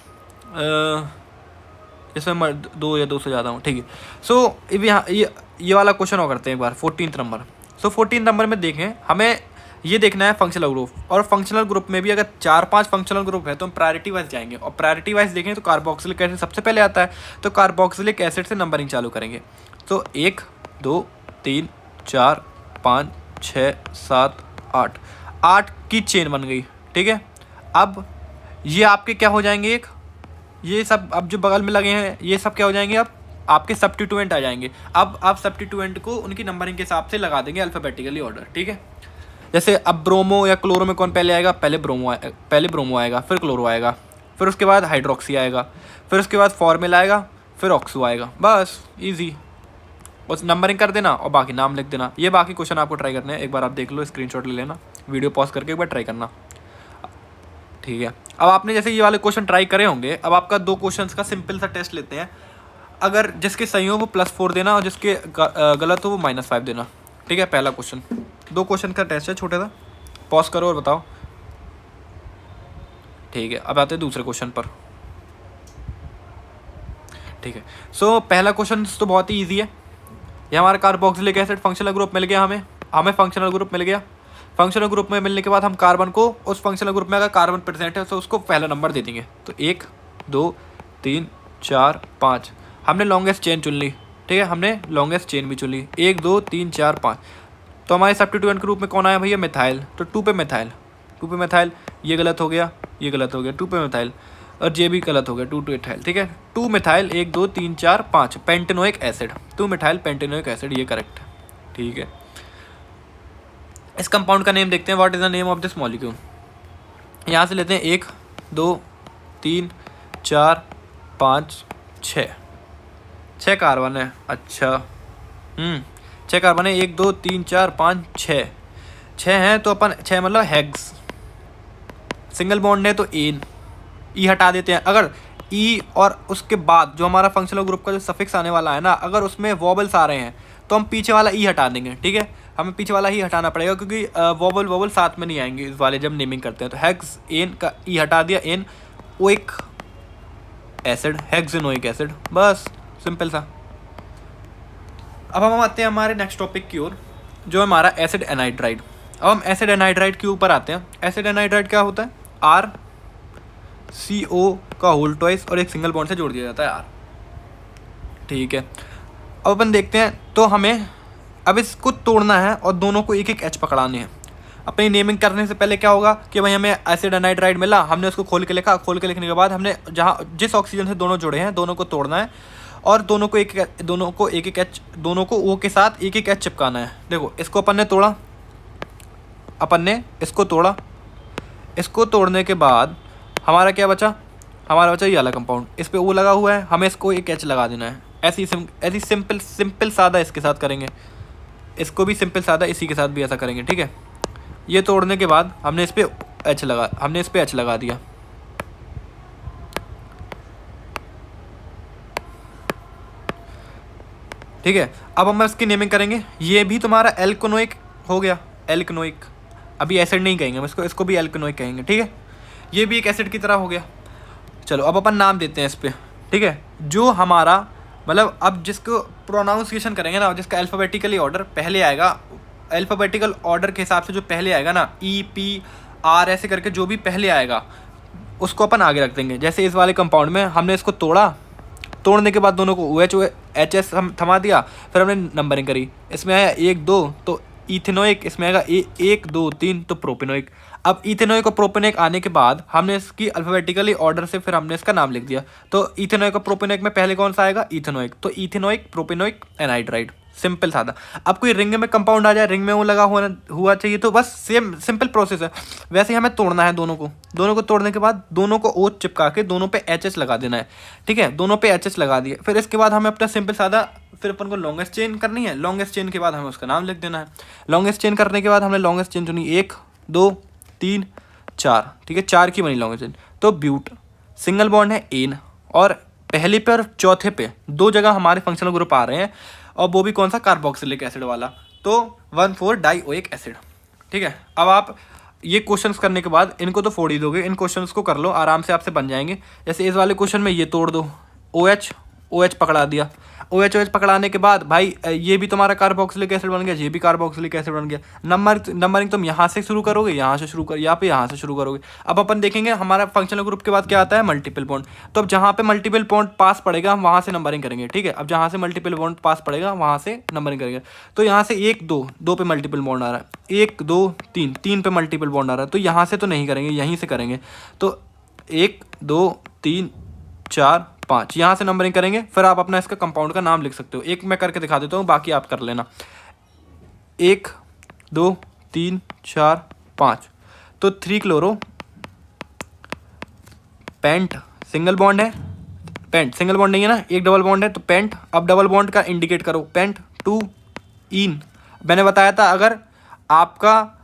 Speaker 2: इसमें 2 या 2 से ज़्यादा हूँ, ठीक है। सो यहाँ ये वाला क्वेश्चन और करते हैं एक बार, 14 नंबर। सो 14 नंबर में देखें, हमें ये देखना है फंक्शनल ग्रुप, और फंक्शनल ग्रुप में भी अगर 4-5 फंक्शनल ग्रुप है तो हम प्रायोरिटी वाइज जाएंगे, और प्रायोरिटी वाइज देखें तो कार्बोक्सिलिक एसिड सबसे पहले आता है, तो कार्बोक्सिलिक एसिड से नंबरिंग चालू करेंगे। तो 1 2 3 4 5 6 7 8, 8 की चेन बन गई, ठीक है। अब ये आपके क्या हो जाएंगे, एक ये सब अब जो बगल में लगे हैं ये सब क्या हो जाएंगे, अब आपके सब्स्टिट्यूएंट आ जाएंगे। अब आप सब्स्टिट्यूएंट को उनकी नंबरिंग के हिसाब से लगा देंगे अल्फ़ाबेटिकली ऑर्डर, ठीक है। जैसे अब ब्रोमो या क्लोरो में कौन पहले आएगा, पहले ब्रोमो आएगा, फिर क्लोरो आएगा, फिर उसके बाद हाइड्रोक्सी आएगा, फिर उसके बाद फॉर्मिल आएगा, फिर ऑक्सो आएगा। बस ईजी, बस नंबरिंग कर देना और बाकी नाम लिख देना। ये बाकी क्वेश्चन आपको ट्राई करने हैं, एक बार आप देख लो, स्क्रीनशॉट ले लेना, वीडियो पॉज करके एक बार ट्राई करना, ठीक है। अब आपने जैसे ये वाले क्वेश्चन ट्राई करे होंगे, अब आपका 2 क्वेश्चंस का सिंपल सा टेस्ट लेते हैं। अगर जिसके सही हो वो +4 देना और जिसके गलत हो वो -5 देना, ठीक है। पहला क्वेश्चन, 2 क्वेश्चन का टेस्ट है छोटा सा, पॉज करो और बताओ, ठीक है। अब आते हैं दूसरे क्वेश्चन पर, ठीक है। सो पहला क्वेश्चन तो बहुत ही ईजी है। ये हमारा कार्बोक्सिलिक एसिड फंक्शनल ग्रुप मिल गया, हमें फंक्शनल ग्रुप मिल गया। फंक्शनल ग्रुप में मिलने के बाद हम कार्बन को उस फंक्शनल ग्रुप में अगर कार्बन प्रेजेंट है तो उसको पहला नंबर दे देंगे। तो 1 2 3 4 5 हमने लॉन्गेस्ट चेन चुन ली, ठीक है, हमने लॉन्गेस्ट चेन भी चुन ली, 1 2 3 4 5। तो हमारे सब्स्टिट्यूएंट के रूप में कौन आया भैया, मिथाइल। तो 2 पे मिथाइल, ये गलत हो गया, ये गलत हो गया, 2 पे मिथाइल, और ये भी गलत हो गया, 2 मिथाइल, ठीक है। 2 methyl 1 2 3 4 5 pentanoic acid, 2 methyl pentanoic acid, ये करेक्ट है, ठीक है। इस कंपाउंड का नेम देखते हैं, what is the name of this molecule. यहाँ से लेते हैं 1 2 3 4 5 6 कार्बन है, अच्छा 6 कार्बन है, 1 2 3 4 5 6 हैं, तो अपन 6 मतलब हेक्स। सिंगल बॉन्ड है तो एन, ई हटा देते हैं। अगर ई और उसके बाद जो हमारा फंक्शनल ग्रुप का जो सफिक्स आने वाला है ना, अगर उसमें वॉबल्स आ रहे हैं तो हम पीछे वाला ई हटा देंगे, ठीक है। हमें पीछे वाला ही हटाना पड़ेगा क्योंकि वॉबल साथ में नहीं आएंगे इस वाले जब नेमिंग करते हैं। तो हेक्स एन का ई हटा दिया, एन ओइक एसिड, हेक्सेनोइक एसिड, बस सिंपल सा। अब हम आते हैं हमारे नेक्स्ट टॉपिक की ओर, जो है हमारा एसिड एनाइड्राइड। अब हम एसिड एनाइड्राइड के ऊपर आते हैं। एसिड एनाइड्राइड क्या होता है, RCO का होल ट्वाइस और एक सिंगल बॉन्ड से जोड़ दिया जाता है R, ठीक है। अब अपन देखते हैं, तो हमें अब इसको तोड़ना है और दोनों को एक एक H पकड़ाने हैं। अपनी नेमिंग करने से पहले क्या होगा कि भाई हमें एसिड एनाइड्राइड मिला, हमने उसको खोल के लिखा, खोल के लिखने के बाद हमने जिस ऑक्सीजन से दोनों जुड़े हैं दोनों को तोड़ना है और दोनों को एक एक H, दोनों को O के साथ एक H चिपकाना है। देखो इसको अपन ने तोड़ा, इसको तोड़ने के बाद हमारा क्या बचा, हमारा बचा ये वाला कंपाउंड, इस पे O लगा हुआ है, हमें इसको एक H लगा देना है। ऐसी सिंपल सादा इसके साथ करेंगे, इसको भी सिंपल सादा इसी के साथ भी ऐसा करेंगे, ठीक है। ये तोड़ने के बाद हमने इस पे H लगा दिया, ठीक है। अब हम इसकी नेमिंग करेंगे, ये भी तुम्हारा एल्केनोइक हो गया, एल्केनोइक, अभी एसिड नहीं कहेंगे हम इसको भी एल्केनोइक कहेंगे, ठीक है। ये भी एक एसिड की तरह हो गया। चलो अब अपन नाम देते हैं इस पर, ठीक है। जो हमारा मतलब अब जिसको प्रोनाउंसिएशन करेंगे ना, जिसका अल्फ़ाबेटिकली ऑर्डर पहले आएगा, अल्फ़ाबेटिकल ऑर्डर के हिसाब से जो पहले आएगा ना, EPR ऐसे करके जो भी पहले आएगा उसको अपन आगे रख देंगे। जैसे इस वाले कंपाउंड में हमने इसको तोड़ने के बाद दोनों को OH हम थमा दिया, फिर हमने नंबरिंग करी, इसमें आया 1 2 तो इथेनोइक, इसमें आएगा 1 2 3 तो प्रोपेनोइक। अब इथेनोइक और प्रोपेनोइक आने के बाद हमने इसकी अल्फ़ाबेटिकली ऑर्डर से फिर हमने इसका नाम लिख दिया। तो इथेनोइक और प्रोपेनोइक में पहले कौन सा आएगा, इथेनोइक, तो इथेनोइक प्रोपेनोइक एनाइड्राइड, सिंपल सादा। अब कोई रिंग में कंपाउंड आ जाए, रिंग में वो लगा हुआ चाहिए, तो बस सेम सिंपल प्रोसेस है। वैसे ही हमें तोड़ना है दोनों को तोड़ने के बाद दोनों को O चिपका के दोनों पे HH लगा देना है, ठीक है। दोनों पे HH लगा दिए, फिर इसके बाद हमें अपना सिंपल सादा, फिर अपन को लॉन्गेस्ट चेन करनी है। लॉन्गेस्ट चेन के बाद हमें उसका नाम लिख देना है। लॉन्गेस्ट चेन करने के बाद हमने लॉन्गेस्ट चेन चुनी 1 2 3 4, ठीक है, 4 की बनी लॉन्गेस्ट चेन। तो ब्यूट, सिंगल बॉन्ड है एन, और पहले पे और चौथे पे 2 जगह हमारे फंक्शनल ग्रुप आ रहे हैं, और वो भी कौन सा, कार्बोक्सिलिक एसिड वाला, तो 1,4-डाइओइक एसिड, ठीक है। अब आप ये क्वेश्चंस करने के बाद इनको तो फोड़ ही दोगे, इन क्वेश्चंस को कर लो आराम से, आपसे बन जाएंगे। जैसे इस वाले क्वेश्चन में ये तोड़ दो, OH पकड़ा दिया। OH पकड़ाने के बाद भाई ये भी तुम्हारा कार्बोक्सिलिक एसिड बन गया, ये भी कार्बोक्सिलिक एसिड बन गया। नंबरिंग तुम यहाँ से शुरू करोगे, यहाँ से शुरू कर, यहाँ से शुरू करोगे। अब अपन देखेंगे हमारा फंक्शनल ग्रुप के बाद क्या आता है, मल्टीपल बॉन्ड। तो अब जहाँ पे मल्टीपल बॉन्ड पास पड़ेगा हम वहाँ से नंबरिंग करेंगे, ठीक है। अब जहाँ से मल्टीपल बॉन्ड पास पड़ेगा वहाँ से नंबरिंग करेंगे। तो यहाँ से 1 2 2 पे मल्टीपल बॉन्ड आ रहा है, 1 2 3 3 पे मल्टीपल बॉन्ड आ रहा है। तो यहाँ से तो नहीं करेंगे, यहीं से करेंगे। तो 1 2 3 4 5 यहाँ से नंबरिंग करेंगे। फिर आप अपना इसका कंपाउंड का नाम लिख सकते हो। एक मैं करके दिखा देता हूँ, बाकी आप कर लेना। 1 2 3 4 5 तो 3 क्लोरो पेंट सिंगल बॉन्ड है, पेंट सिंगल बॉन्ड नहीं है ना, एक डबल बॉन्ड है तो पेंट। अब डबल बॉन्ड का इंडिकेट करो, पेंट 2 इन। मैंने बताया था अगर आपका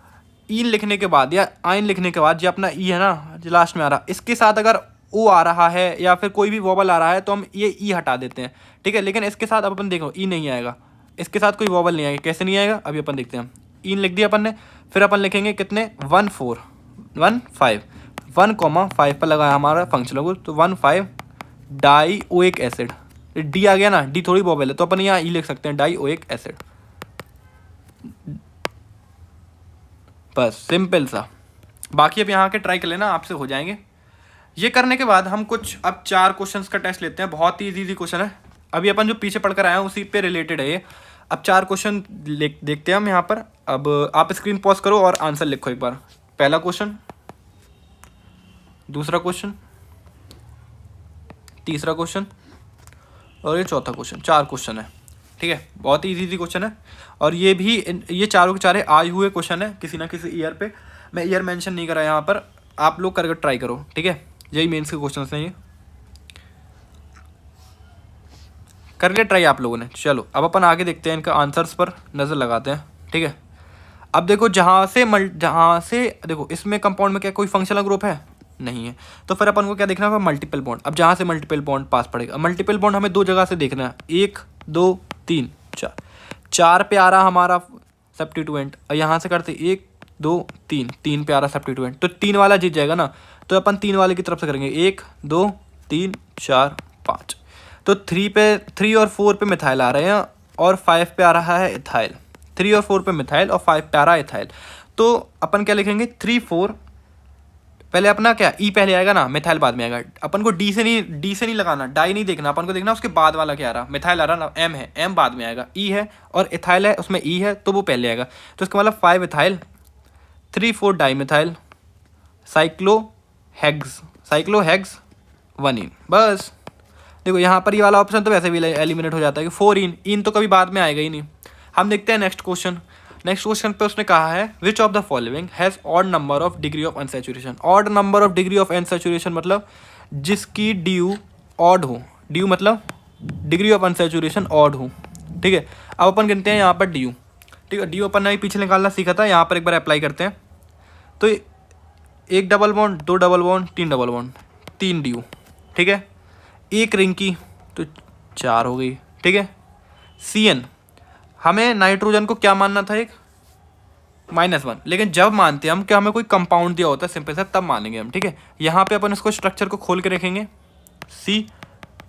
Speaker 2: इन लिखने के बाद या आइन लिखने के बाद जो अपना ई है ना जो लास्ट में आ रहा, इसके साथ अगर ओ आ रहा है या फिर कोई भी वॉबल आ रहा है तो हम ये ई हटा देते हैं, ठीक है। लेकिन इसके साथ अब अपन देखो ई नहीं आएगा, इसके साथ कोई वॉबल नहीं आएगा। कैसे नहीं आएगा अभी अपन देखते हैं। इन लिख दिया अपन ने, फिर अपन लिखेंगे कितने 1 4 1 5 1,5 पर लगा है हमारा फंक्शनल ग्रुप। तो 1 5 डाईओइक एसिड, डी आ गया ना, डी थोड़ी वॉबल है तो अपन यहाँ ई लिख सकते हैं, डाईओइक एसिड। बस सिंपल सा। बाकी अब यहाँ के ट्राई कर लेना, आपसे हो जाएंगे। ये करने के बाद हम कुछ अब 4 क्वेश्चंस का टेस्ट लेते हैं। बहुत ही इजी क्वेश्चन है, अभी अपन जो पीछे पढ़कर आए हैं उसी पे रिलेटेड है ये। अब 4 क्वेश्चन देखते हैं हम यहाँ पर। अब आप स्क्रीन पॉज करो और आंसर लिखो एक बार। पहला क्वेश्चन, दूसरा क्वेश्चन, तीसरा क्वेश्चन और ये चौथा क्वेश्चन। 4 क्वेश्चन है, ठीक है। बहुत ही इजी क्वेश्चन है और ये चारों के चारे आए हुए क्वेश्चन है किसी ना किसी ईयर पे। मैं ईयर मेंशन नहीं करा यहाँ पर, आप लोग करके ट्राई करो, ठीक है। यही मेंस के क्वेश्चन हैं, ये कर लिया ट्राई आप लोगों ने। चलो अब अपन आगे देखते हैं, इनका आंसर्स पर नज़र लगाते हैं, ठीक है। अब देखो जहाँ से देखो इसमें कंपाउंड में क्या कोई फंक्शनल ग्रुप है नहीं है, तो फिर अपन को क्या देखना होगा, मल्टीपल बॉन्ड। अब जहाँ से मल्टीपल बॉन्ड पास पड़ेगा, मल्टीपल बॉन्ड हमें 2 जगह से देखना है, 1 2 3 4। 4 पे आ रहा हमारा सब्स्टिट्यूएंट और यहाँ से करते 1 2 3 3 पे आ रहा सब्स्टिट्यूएंट, तो 3 वाला जीत जाएगा ना। तो अपन 3 वाले की तरफ से करेंगे, 1 2 3 4 5। तो 3 और 4 पे मिथाइल आ रहे हैं और 5 पे आ रहा है इथाइल। 3 और 4 पे मिथाइल और 5 पे आ रहा है इथाइल। तो अपन क्या लिखेंगे, 3 4 पहले अपना क्या ई पहले आएगा ना, मिथाइल बाद में आएगा। अपन को डी से नहीं लगाना, डाई नहीं देखना, अपन को देखना उसके बाद वाला क्या आ रहा। मिथाइल आ रहा ना, एम है, एम बाद में आएगा। ई है और इथाइल है, उसमें ई है तो वो पहले आएगा। तो इसका मतलब 5 इथाइल 3 4 डाई मिथाइल साइक्लोहेक्स 1 इन। बस देखो यहाँ पर ये वाला ऑप्शन तो वैसे भी एलिमिनेट हो जाता है कि 4 इन तो कभी बाद में आएगा ही नहीं। हम देखते हैं नेक्स्ट क्वेश्चन पे उसने कहा है विच of the following has odd number of degree of unsaturation. Odd number of degree of unsaturation मतलब जिसकी ड्यू ऑड हो, ड्यू मतलब डिग्री ऑफ अनसैचुरेशन ऑड हो, ठीक है। अब अपन गिनते हैं यहाँ पर ड्यू, ठीक है। ड्यू अपन ने पीछे निकालना सीखा था, यहाँ पर एक बार अप्लाई करते हैं। तो 1 double bond 2 double bond 3 double bond 3 due, ठीक है। 1 रिंग की तो 4 हो गई, ठीक है। CN हमें नाइट्रोजन को क्या मानना था, एक -1, लेकिन जब मानते हैं हम क्या हमें कोई कंपाउंड दिया होता है सिंपल सा तब मानेंगे हम, ठीक है। यहाँ पे अपन इसको स्ट्रक्चर को खोल के रखेंगे, C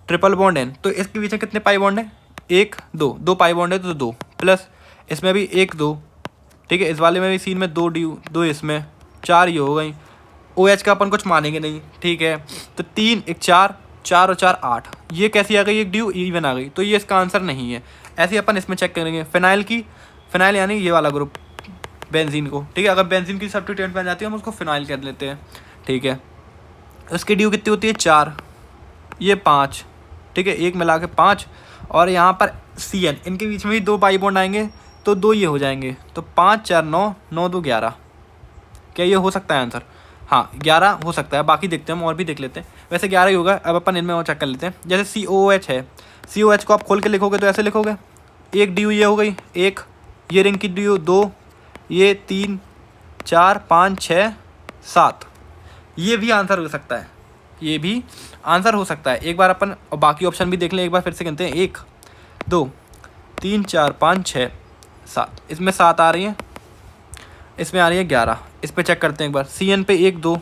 Speaker 2: ट्रिपल बॉन्ड N। तो इसके पीछे कितने पाई बॉन्ड है, 1 2 पाई बॉन्ड है तो 2 प्लस इसमें भी 1 2, ठीक है। इस वाले में भी सीन में 2 ड्यू 2 इसमें 4 ये हो गई। OH का अपन कुछ मानेंगे नहीं, ठीक है। तो 3 1 4 4 और 4 8, ये कैसी आ गई, एक ड्यू इवन आ गई, तो ये इसका आंसर नहीं है। ऐसे ही अपन इसमें चेक करेंगे फिनाइल यानी ये वाला ग्रुप बेंजीन को, ठीक है। अगर बेंजीन की सब्स्टिट्यूएंट बन जाती है हम उसको फिनाइल कह लेते हैं, ठीक है। उसकी ड्यू कितनी होती है 4, ये 5, ठीक है। एक मिला के 5 और यहाँ पर CN, इनके बीच में भी 2 पाई बॉन्ड आएंगे तो 2 ये हो जाएंगे। तो 5 4 9 9 2 11, क्या ये हो सकता है आंसर? हाँ 11 हो सकता है, बाकी देखते हैं हम और भी देख लेते हैं। वैसे 11 ही होगा। अब अपन इनमें और चेक कर लेते हैं। जैसे COOH है, COH को आप खोल के लिखोगे तो ऐसे लिखोगे, 1 ड्यू ये हो गई, 1 ये रिंग की ड्यू, 2 ये 3 4 5 6 7, ये भी आंसर हो सकता है, ये भी आंसर हो सकता है। एक बार अपन और बाकी ऑप्शन भी देख लें एक बार फिर से गिनते हैं, 1 2 3 4 5 6 7, इसमें 7 आ रही हैं, इसमें आ रही है 11। इस पे चेक करते हैं एक बार। CN पे 1 2,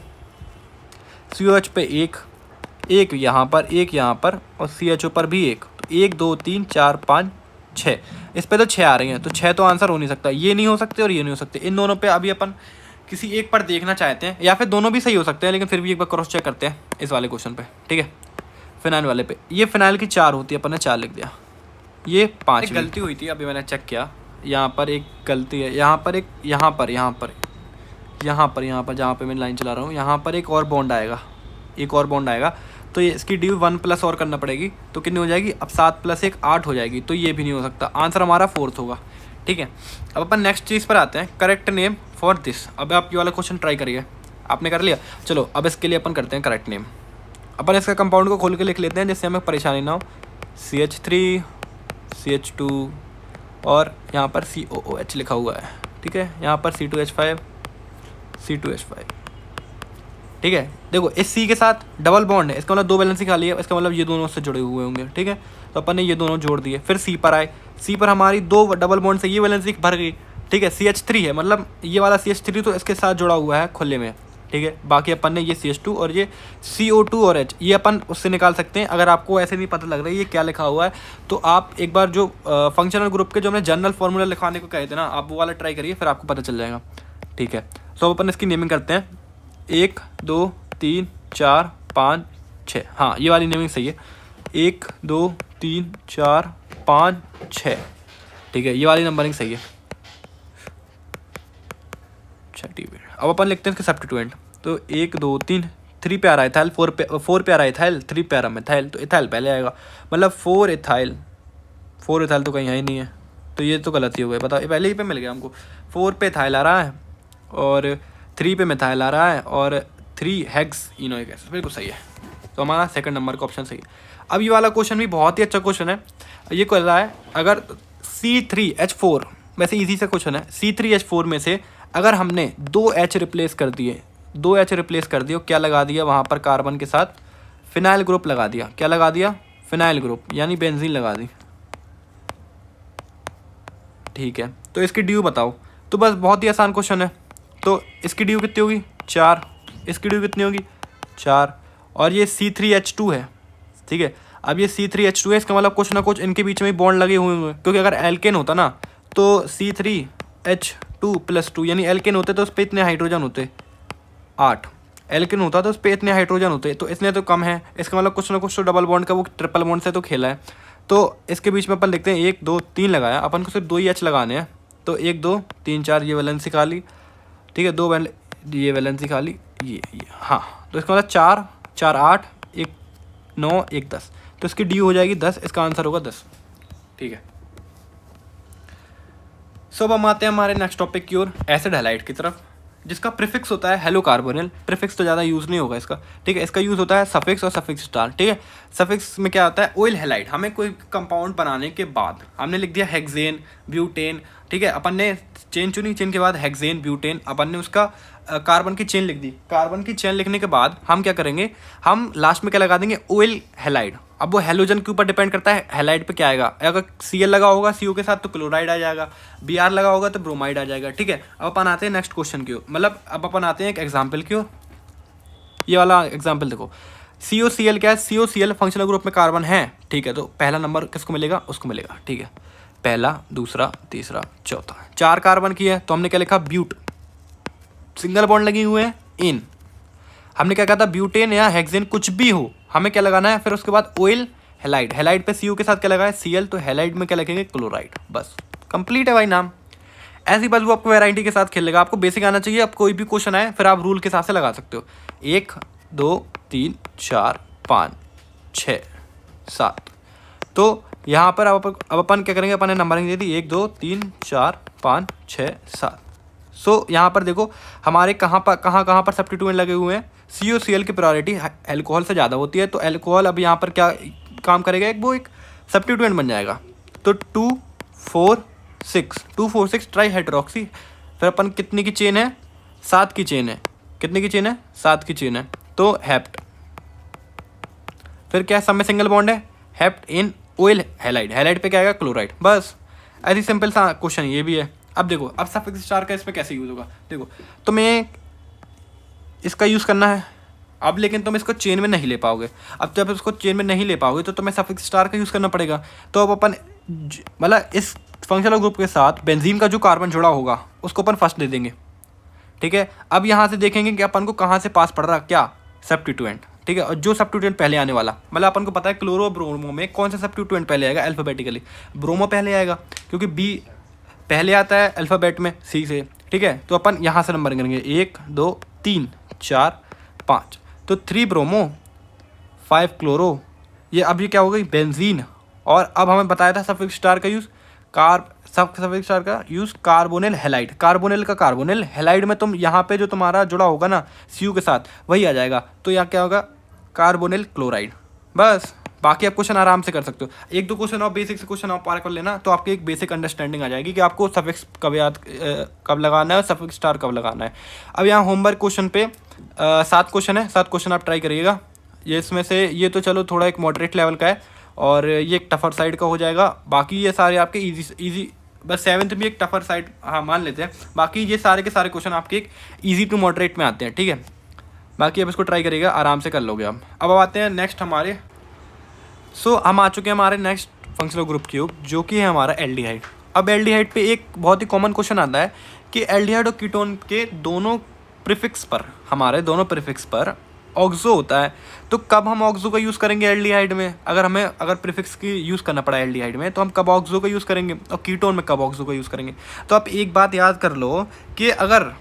Speaker 2: COH पे 1 1 यहाँ पर 1 यहाँ पर और CHO पर भी 1, 1 2 3 4 5 6, इस पे तो 6 आ रही हैं, तो 6 तो आंसर हो नहीं सकता, ये नहीं हो सकते और ये नहीं हो सकते। इन दोनों पे अभी अपन किसी एक पर देखना चाहते हैं, या फिर दोनों भी सही हो सकते हैं, लेकिन फिर भी एक बार क्रॉस चेक करते हैं इस वाले क्वेश्चन पे, ठीक है। फिनाइल वाले पे, ये फिनाइल की 4 होती है, अपन ने 4 लिख दिया, ये 5 गलती हुई थी, अभी मैंने चेक किया, यहाँ पर एक गलती है, यहाँ पर एक, यहाँ पर जहाँ पे मैं लाइन चला रहा हूँ, यहाँ पर एक और बॉन्ड आएगा, एक और बॉन्ड आएगा, तो ये इसकी ड्यू 1 प्लस और करना पड़ेगी, तो कितनी हो जाएगी, अब 7 + 1 8 हो जाएगी, तो ये भी नहीं हो सकता, आंसर हमारा 4th होगा, ठीक है। अब अपन नेक्स्ट चीज़ पर आते हैं, करेक्ट नेम फॉर दिस। अब आप ये वाला क्वेश्चन ट्राई करिए, आपने कर लिया, चलो अब इसके लिए अपन करते हैं करेक्ट नेम। अपन इसका कंपाउंड को खोल के लिख लेते हैं, जिससे हमें परेशानी ना हो। CH3 CH2 और यहाँ पर COOH लिखा हुआ है, ठीक है, यहाँ पर C2H5 C2H5, ठीक है। देखो इस C के साथ डबल बॉन्ड है, इसका मतलब 2 वैलेंसी खाली है, इसका मतलब ये दोनों से जुड़े हुए होंगे, ठीक है। तो अपन ने ये दोनों जोड़ दिए, फिर C पर आए, C पर हमारी 2 डबल बॉन्ड से ये वैलेंसी भर गई, ठीक है। CH3 है, मतलब ये वाला CH3 तो इसके साथ जुड़ा हुआ है खुले में, ठीक है। बाकी अपन ने ये CH2 और ये CO2 और H, ये अपन उससे निकाल सकते हैं। अगर आपको ऐसे नहीं पता लग रहा है ये क्या लिखा हुआ है, तो आप एक बार जो फंक्शनल ग्रुप के जो हमने जनरल फार्मूला लिखवाने को कहे थे ना, आप वो वाला ट्राई करिए, फिर आपको पता चल जाएगा, ठीक है। सो अपन इसकी नेमिंग करते हैं, 1 2 3 4 5 6, हाँ ये वाली नेमिंग सही है, 1 2 3 4 5 6, ठीक है, ये वाली नंबरिंग सही है। अब अपन लिखते हैं इसके सब्स्टिट्यूएंट, तो 1 2 3 पे आ रहा है इथाइल, 4 पे आ रहा है इथाइल, 3 पे आ रहा है मिथाइल, तो इथाइल पहले आएगा, मतलब 4 इथाइल तो कहीं है ही नहीं है, तो ये तो गलती हो गई, बताओ, ये पहले ही पे मिल गया हमको। 4 पे इथाइल आ रहा है और 3 पे मिथाइल आ रहा है और 3 हेक्स इनोइक एसिड, बिल्कुल सही है, तो हमारा सेकंड नंबर का ऑप्शन सही है। अब ये वाला क्वेश्चन भी बहुत ही अच्छा क्वेश्चन है, ये कह रहा है अगर C3H4, वैसे इजी सा क्वेश्चन है, C3H4 में से अगर हमने 2 H रिप्लेस कर दिए, 2 H रिप्लेस कर दिए, क्या लगा दिया वहाँ पर कार्बन के साथ फिनाइल ग्रुप लगा दिया, क्या लगा दिया, फिनाइल ग्रुप यानी बेंजीन लगा दी, ठीक है। तो इसकी ड्यू बताओ, तो बस बहुत ही आसान क्वेश्चन है, तो इसकी ड्यू कितनी होगी 4, इसकी ड्यू कितनी होगी 4, और ये C3H2 है, ठीक है। अब ये C3H2 है, इसका मतलब कुछ ना कुछ इनके बीच में बॉन्ड लगे हुए होंगे, क्योंकि अगर एल्केन होता ना तो C3H2+2 यानी एल्केन होते तो उस पर इतने हाइड्रोजन होते 8, एल्केन होता तो उस पर इतने हाइड्रोजन होते, तो इसलिए तो कम है, इसका मतलब कुछ ना कुछ तो डबल बॉन्ड का वो ट्रिपल बॉन्ड से तो खेला है। तो इसके बीच में अपन लिखते हैं 1 2 3 लगाया, अपन को सिर्फ 2 ही H लगाने हैं, तो 1 2 3 4 ये वैलेंसी खाली, ठीक है, 2 ये वैलेंसी खाली, ये हाँ, तो इसका मतलब 4 4 8 1 9 1 10, तो इसकी डी हो जाएगी 10, इसका आंसर होगा 10, ठीक है। सो अब हम आते हैं हमारे नेक्स्ट टॉपिक की ओर, एसिड हैलाइड की तरफ, जिसका प्रीफिक्स होता है हेलो कार्बोनिल। प्रीफिक्स तो ज़्यादा यूज़ नहीं होगा इसका, ठीक है, इसका यूज़ होता है सफिक्स और सफिक्स स्टार, ठीक है। सफिक्स में क्या होता है, ऑयल हैलाइड, हमें कोई कंपाउंड बनाने के बाद हमने लिख दिया हेक्सेन ब्यूटेन, ठीक है, अपन ने चेन चुनी, चेन के बाद हेक्सेन ब्यूटेन, अपन ने उसका कार्बन की चेन लिख दी, कार्बन की चेन लिखने के बाद हम क्या करेंगे, हम लास्ट में क्या लगा देंगे, ऑयल हैलाइड। अब वो हेलोजन के ऊपर डिपेंड करता है हैलाइड पे क्या आएगा, अगर Cl लगा होगा CO के साथ तो क्लोराइड आ जाएगा, Br लगा होगा तो ब्रोमाइड आ जाएगा, ठीक है। अब अपन आते हैं नेक्स्ट क्वेश्चन की ओर, मतलब अब अपन आते हैं एक एग्जाम्पल की ओर। ये वाला एग्जाम्पल देखो, COCl क्या है, COCl फंक्शनल ग्रुप में कार्बन है, ठीक है, तो पहला नंबर किसको मिलेगा, उसको मिलेगा, ठीक है, पहला दूसरा तीसरा चौथा, 4 कार्बन की है, तो हमने क्या लिखा, ब्यूट, सिंगल बॉन्ड लगी हुए हैं इन, हमने क्या कहा था, ब्यूटेन या हेक्सेन कुछ भी हो, हमें क्या लगाना है, फिर उसके बाद ऑयल हैलाइड, हैलाइड पे CO के साथ क्या लगा है, Cl, तो हैलाइड में क्या लिखेंगे, क्लोराइड, बस कंप्लीट है भाई नाम। ऐसी बस वो आपको वैरायटी के साथ खेलेगा, आपको बेसिक आना चाहिए, आप कोई भी क्वेश्चन आए फिर आप रूल के हिसाब से लगा सकते हो, 1 2 3 4 5 6 7, तो यहाँ पर अब अपन क्या करेंगे, अपन ने नंबरिंग दे दी 1 2 3 4 5 6 7। सो यहाँ पर देखो हमारे कहाँ पर सब्स्टिट्यूएंट लगे हुए हैं, COCl की प्रायोरिटी अल्कोहल से ज़्यादा होती है, तो अल्कोहल अब यहाँ पर क्या काम करेगा, वो एक सब्स्टिट्यूएंट बन जाएगा, तो 2 4 6 ट्राई हाइड्रोक्सी, फिर अपन कितने की चेन है, 7 की चेन है, कितने की चेन है, 7 की चेन है, तो हेप्ट, फिर क्या सब में सिंगल बॉन्ड है, hept in oil halide, halide पे क्या आएगा, क्लोराइड, बस ऐसी सिंपल सा क्वेश्चन ये भी है। अब देखो, अब सफिक्स स्टार का इसमें कैसे यूज़ होगा, देखो तुम्हें इसका यूज़ करना है, अब लेकिन तुम इसको चेन में नहीं ले पाओगे। अब जब इसको चेन में नहीं ले पाओगे तो तुम्हें सफिक्स स्टार का यूज़ करना पड़ेगा। तो अब अपन मतलब इस फंक्शनल ग्रुप के साथ बेंजीन का जो कार्बन जुड़ा होगा उसको अपन फर्स्ट दे देंगे, ठीक है। अब यहाँ से देखेंगे कि अपन को कहाँ से पास पड़ रहा, क्या सब्स्टिट्यूएंट, ठीक है। और जो सब्स्टिट्यूएंट पहले आने वाला, मतलब अपन को पता है क्लोरो ब्रोमो में कौन सा सब्स्टिट्यूएंट पहले आएगा अल्फ़ाबेटिकली, ब्रोमो पहले आएगा क्योंकि बी पहले आता है अल्फ़ाबेट में सी से, ठीक है। तो अपन यहाँ से नंबर करेंगे 1 2 3 4 5, तो 3 ब्रोमो 5 क्लोरो, ये अब ये क्या हो गई बेंजीन। और अब हमें बताया था सफिक्स स्टार का यूज़ सफिक्स स्टार का यूज़ कार्बोनिल हैलाइड, कार्बोनिल का कार्बोनिल हैलाइड में तुम यहाँ पे जो तुम्हारा जुड़ा होगा ना सी के साथ वही आ जाएगा। तो यहाँ क्या होगा कार्बोनिल क्लोराइड। बस बाकी आप क्वेश्चन आराम से कर सकते हो। एक दो क्वेश्चन और बेसिक से क्वेश्चन आप पार कर लेना तो आपकी एक बेसिक अंडरस्टैंडिंग आ जाएगी कि आपको सफिक्स कब लगाना है और सफिक्स स्टार कब लगाना है। अब यहाँ होमवर्क क्वेश्चन पे 7 क्वेश्चन है, 7 क्वेश्चन आप ट्राई करिएगा। ये इसमें से ये तो चलो थोड़ा एक मॉडरेट लेवल का है और ये एक टफर साइड का हो जाएगा। बाकी ये सारे आपके इजी बस 7th भी एक टफर साइड हाँ मान लेते हैं। बाकी ये सारे के सारे क्वेश्चन आपके एक ईजी टू मॉडरेट में आते हैं, ठीक है। बाकी अब इसको ट्राई करिएगा, आराम से कर लोगे आप। अब आते हैं नेक्स्ट हमारे हम आ चुके हैं हमारे नेक्स्ट फंक्शनल ग्रुप की जो कि है हमारा एल्डिहाइड। अब एल्डिहाइड पे एक बहुत ही कॉमन क्वेश्चन आता है कि एल्डिहाइड और कीटोन के दोनों प्रीफिक्स पर, हमारे दोनों प्रीफिक्स पर ऑक्सो होता है। तो कब हम ऑक्सो का यूज़ करेंगे एल्डिहाइड में, अगर प्रीफिक्स की यूज़ करना पड़ा एल्डिहाइड में तो हम कब ऑक्सो का यूज़ करेंगे और कीटोन में कब ऑक्सो का यूज़ करेंगे। तो आप एक बात याद कर लो कि अगर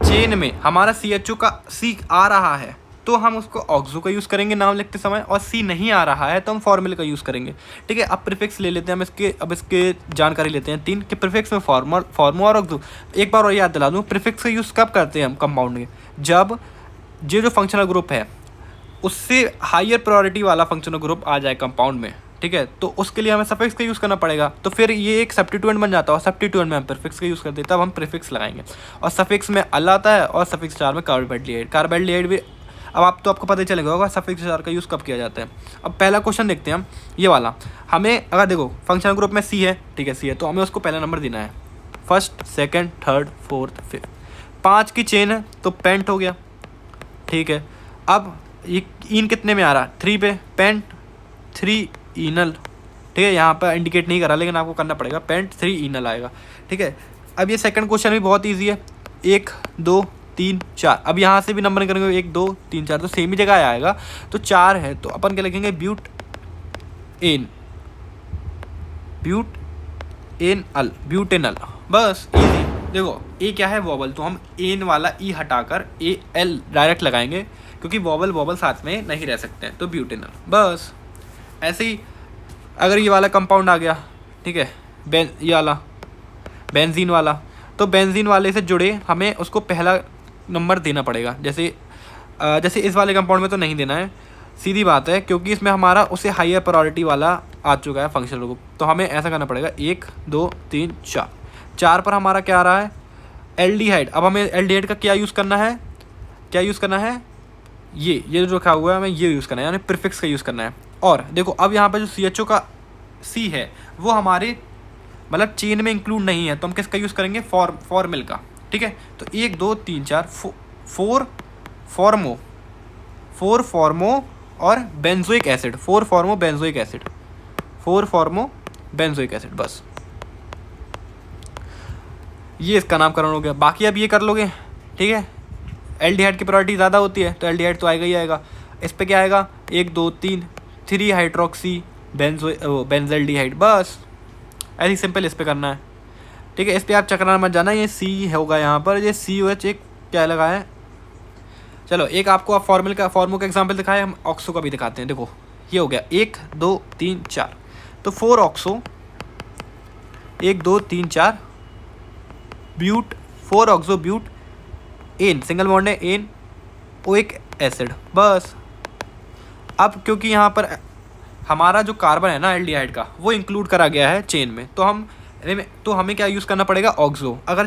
Speaker 2: चेन में हमारा CHO का C आ रहा है तो हम उसको ऑक्सो का यूज़ करेंगे नाम लिखते समय, और C नहीं आ रहा है तो हम फॉर्मूले का यूज़ करेंगे, ठीक है। अब प्रीफिक्स ले लेते हैं हम इसके जानकारी लेते हैं 3 कि प्रीफिक्स में फॉर्मो और ऑक्सो। एक बार और याद दिला दूँ, प्रीफिक्स का यूज़ कब करते हैं हम कंपाउंड में, जब ये जो फंक्शनल ग्रुप है उससे हायर प्रायोरिटी वाला फंक्शनल ग्रुप आ जाए कंपाउंड में, ठीक है। तो उसके लिए हमें सफिक्स का यूज़ करना पड़ेगा। तो फिर ये एक सब्स्टिट्यूएंट बन जाता है और सब्स्टिट्यूएंट में हम प्रीफिक्स का यूज़ करते हैं, तब हम प्रीफिक्स लगाएंगे। और सफिक्स में अल आता है और सफिक्स स्टार में कार्बोहाइड्रेट भी। अब आपको पता ही चलेगा होगा सफिक्स स्टार का यूज़ कब किया जाता है। अब पहला क्वेश्चन देखते हैं हम, ये वाला। हमें अगर देखो फंक्शनल ग्रुप में C है, ठीक है, C है, तो हमें उसको पहला नंबर देना है। First, second, third, fourth, fifth, 5 की चेन है तो पेंट हो गया, ठीक है। अब ये इन कितने में आ रहा, 3 पे, पेंट 3 इनल, ठीक है। यहाँ पर इंडिकेट नहीं करा लेकिन आपको करना पड़ेगा, पेंट 3 इनल आएगा, ठीक है। अब ये सेकंड क्वेश्चन भी बहुत इजी है, 1 2 3 4। अब यहाँ से भी नंबर करेंगे 1 2 3 4 तो सेम ही जगह आएगा। तो 4 है तो अपन क्या लिखेंगे ब्यूटेनल, बस इजी। देखो ए क्या है वॉवल, तो हम एन वाला ई हटाकर AL डायरेक्ट लगाएंगे क्योंकि वॉवल साथ में नहीं रह सकते हैं, तो ब्यूटेनल। बस ऐसे ही अगर ये वाला कंपाउंड आ गया, ठीक है, ये वाला बेंजीन वाला, तो बेंजीन वाले से जुड़े हमें उसको पहला नंबर देना पड़ेगा। जैसे इस वाले कंपाउंड में तो नहीं देना है, सीधी बात है, क्योंकि इसमें हमारा उससे हायर प्रायोरिटी वाला आ चुका है फंक्शनल ग्रुप। तो हमें ऐसा करना पड़ेगा 1 2 3 4। 4 पर हमारा क्या आ रहा है एल्डिहाइड। अब हमें एल्डिहाइड का क्या यूज़ करना है, ये जो रखा हुआ है हमें ये यूज़ करना है, यानी प्रीफिक्स का यूज़ करना है। और देखो अब यहाँ पर जो CHO का C है वो हमारे मतलब चेन में इंक्लूड नहीं है, तो हम किसका यूज़ करेंगे फॉर्मिल का, ठीक है। तो 1 2 3 4 4 फॉर्मो और बेंजोइक एसिड, 4 फॉर्मो बेंजोइक एसिड, बस ये इसका नामकरण हो गया। बाकी अब ये कर लोगे, ठीक है। एल्डिहाइड की प्रायोरिटी ज़्यादा होती है तो एल्डिहाइड तो आएगा ही आएगा। इस पे क्या आएगा 1 2 3 हाइड्रोक्सी बेंजल्डिहाइड, बस ऐसी सिंपल इस पे करना है, ठीक है। इस पे आप चकराना मत जाना, ये C होगा यहाँ पर, ये COH एक क्या लगा है। चलो एक आपको आप फॉर्मो का एग्जांपल दिखाए, हम ऑक्सो का भी दिखाते हैं। देखो ये हो गया 1 2 3 4, तो 4 oxo 1 2 3 4 but 4 oxo but an, single bond है एन ओइक एसिड, बस। अब क्योंकि यहाँ पर हमारा जो कार्बन है ना एल्डिहाइड का वो इंक्लूड करा गया है चेन में, तो हमें क्या यूज़ करना पड़ेगा ऑक्सो। अगर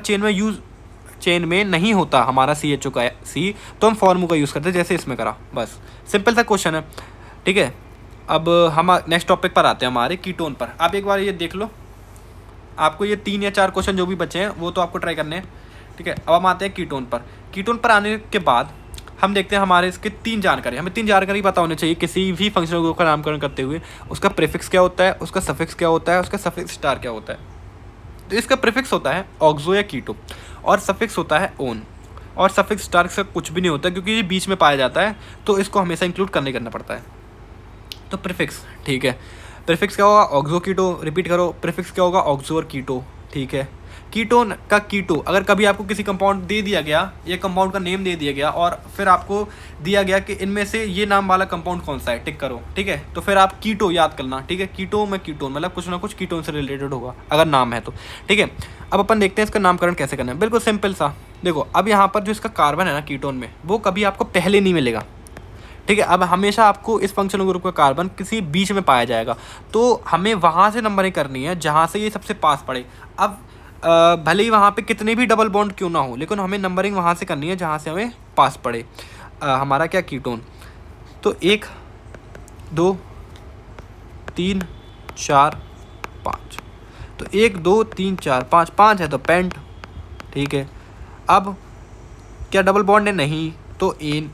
Speaker 2: चेन में नहीं होता हमारा CHO का C तो हम फॉर्मो का यूज़ करते हैं, जैसे इसमें करा, बस सिंपल सा क्वेश्चन है, ठीक है। अब हम नेक्स्ट टॉपिक पर आते हैं हमारे कीटोन पर। आप एक बार ये देख लो, आपको ये 3 या 4 क्वेश्चन जो भी बचे हैं वो तो आपको ट्राई करने हैं, ठीक है। अब हम आते हैं कीटोन पर। कीटोन पर आने के बाद हम देखते हैं हमारे इसके 3 जानकारी, हमें 3 जानकारी पता होनी चाहिए किसी भी फंक्शनल ग्रुप का नामकरण करते हुए। उसका प्रीफिक्स क्या होता है, उसका सफिक्स क्या होता है, उसका सफिक्स स्टार क्या होता है। तो इसका प्रीफिक्स होता है ऑक्सो या कीटो, और सफिक्स होता है ओन, और सफिक्स स्टार से कुछ भी नहीं होता क्योंकि ये बीच में पाया जाता है, तो इसको हमेशा इंक्लूड करना पड़ता है। तो प्रीफिक्स, ठीक है, प्रीफिक्स क्या होगा, ऑक्सो कीटो। रिपीट करो, प्रीफिक्स क्या होगा, ऑक्सो और कीटो, ठीक है। कीटोन का कीटो, अगर कभी आपको किसी कंपाउंड दे दिया गया, ये कंपाउंड का नेम दे दिया गया और फिर आपको दिया गया कि इनमें से ये नाम वाला कंपाउंड कौन सा है, टिक करो, ठीक है। तो फिर आप कीटो याद करना, ठीक है। कीटो में कीटोन मतलब कुछ ना कुछ कीटोन से रिलेटेड होगा अगर नाम है तो, ठीक है। अब अपन देखते हैं इसका नामकरण कैसे करना है। बिल्कुल सिंपल सा, देखो अब यहाँ पर जो इसका कार्बन है ना कीटोन में, वो कभी आपको पहले नहीं मिलेगा, ठीक है। अब हमेशा आपको इस फंक्शनल ग्रुप का कार्बन किसी बीच में पाया जाएगा, तो हमें वहाँ से नंबरिंग करनी है जहाँ से ये सबसे पास पड़े। अब भले ही वहाँ पे कितने भी डबल बॉन्ड क्यों ना हो, लेकिन हमें नंबरिंग वहाँ से करनी है जहाँ से हमें पास पड़े। हमारा क्या कीटोन, तो 1 2 3 4 5, तो 1 2 3 4 5, 5 है तो पेंट, ठीक है। अब क्या डबल बॉन्ड है, नहीं, तो एन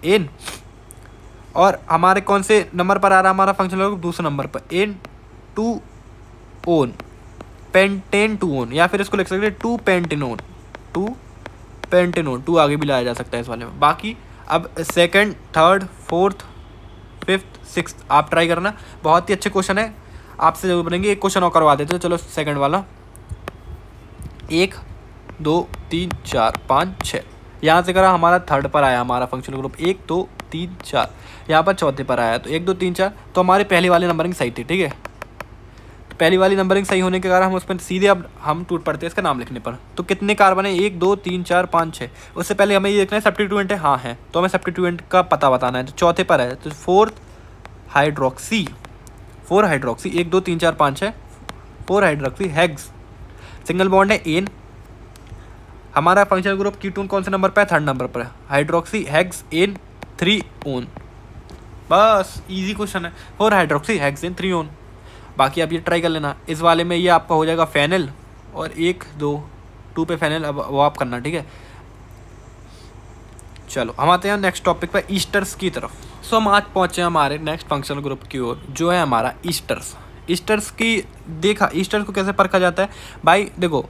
Speaker 2: एन, और हमारे कौन से नंबर पर आ रहा है हमारा फंक्शनल ग्रुप, दूसरे नंबर पर, एन 2 ओन पेंटेन 2 ओन, या फिर इसको लिख सकते हैं 2 पेंटेनोन, 2 पेंटेनोन, 2 आगे भी लाया जा सकता है इस वाले में। बाकी अब second, third, fourth, fifth, sixth आप ट्राई करना, बहुत ही अच्छे क्वेश्चन है, आपसे जरूर बनेंगे। एक क्वेश्चन और करवा देते हो, चलो सेकंड वाला, 1 2 3 4 5 6, यहाँ से करा हमारा थर्ड पर आया हमारा फंक्शनल ग्रुप, 1 2 3 4, यहाँ पर चौथे पर आया, तो 1 2 3 4, तो हमारी पहली वाली नंबरिंग सही थी, ठीक है। तो पहली वाली नंबरिंग सही होने के कारण हम उस पर सीधे अब हम टूट पड़ते हैं इसका नाम लिखने पर। तो कितने कार्बन है, 1 2 3 4 5 6, उससे पहले हमें ये देखना है सब्स्टिट्यूएंट है, हाँ है, तो हमें सब्स्टिट्यूएंट का पता बताना है। तो चौथे पर है तो 4 hydroxy, 4 hydroxy, 1 2 3 4 5 6, 4 hydroxy hex, single bond है एन। हमारा फंक्शनल ग्रुप कीटोन कौन से नंबर पर है, थर्ड नंबर पर है, हाइड्रोक्सी हेक्स एन 3 ओन, बस इजी क्वेश्चन है, 4 हाइड्रोक्सी हेक्स एन 3 ओन। बाकी आप ये ट्राई कर लेना, इस वाले में ये आपका हो जाएगा फेनिल, और 1 2 2 पे फेनिल, अब वो आप करना, ठीक है। चलो हम आते हैं नेक्स्ट टॉपिक पर, ईस्टर्स की तरफ। सो हम आज पहुँचे हमारे नेक्स्ट फंक्शनल ग्रुप की ओर, जो है हमारा ईस्टर्स। ईस्टर्स की देखा, ईस्टर्स को कैसे परखा जाता है भाई, देखो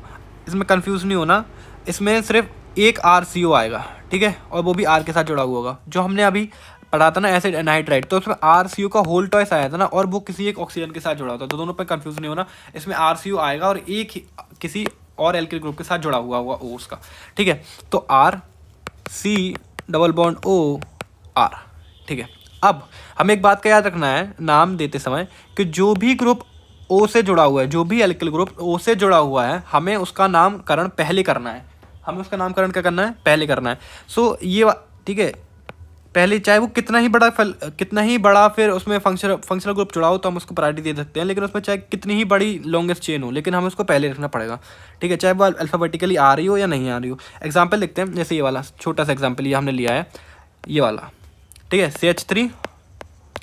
Speaker 2: इसमें कंफ्यूज नहीं होना, इसमें सिर्फ एक RCO आएगा, ठीक है, और वो भी R के साथ जुड़ा हुआ होगा। जो हमने अभी पढ़ा था ना एसिड एनहाइड्राइड, तो उसमें RCO का होल टॉयस आया था ना, और वो किसी एक ऑक्सीजन के साथ जुड़ा होता है, तो दोनों पे कंफ्यूज नहीं होना, इसमें RCO आएगा और एक किसी और एल्किल ग्रुप के साथ जुड़ा हुआ होगा O उसका, ठीक है। तो RC double bond O R, ठीक है। अब हमें एक बात का याद रखना है नाम देते समय कि जो भी ग्रुप O से जुड़ा हुआ है, जो भी एल्किल ग्रुप O से जुड़ा हुआ है, हमें उसका नामकरण पहले करना है, हमें उसका नामकरण क्या करना है, पहले करना है। सो ये ठीक है, पहले चाहे वो कितना ही बड़ा फिर उसमें फंक्शनल ग्रुप जुड़ा हो तो हम उसको प्रायोरिटी दे सकते हैं, लेकिन उसमें चाहे कितनी ही बड़ी लॉन्गेस्ट चेन हो, लेकिन हमें उसको पहले रखना पड़ेगा, ठीक है, चाहे वो अल्फ़ाबेटिकली आ रही हो या नहीं आ रही हो। एग्जाम्पल देखते हैं, जैसे ये वाला छोटा सा एग्जाम्पल ये हमने लिया है, ये वाला, ठीक है, CH3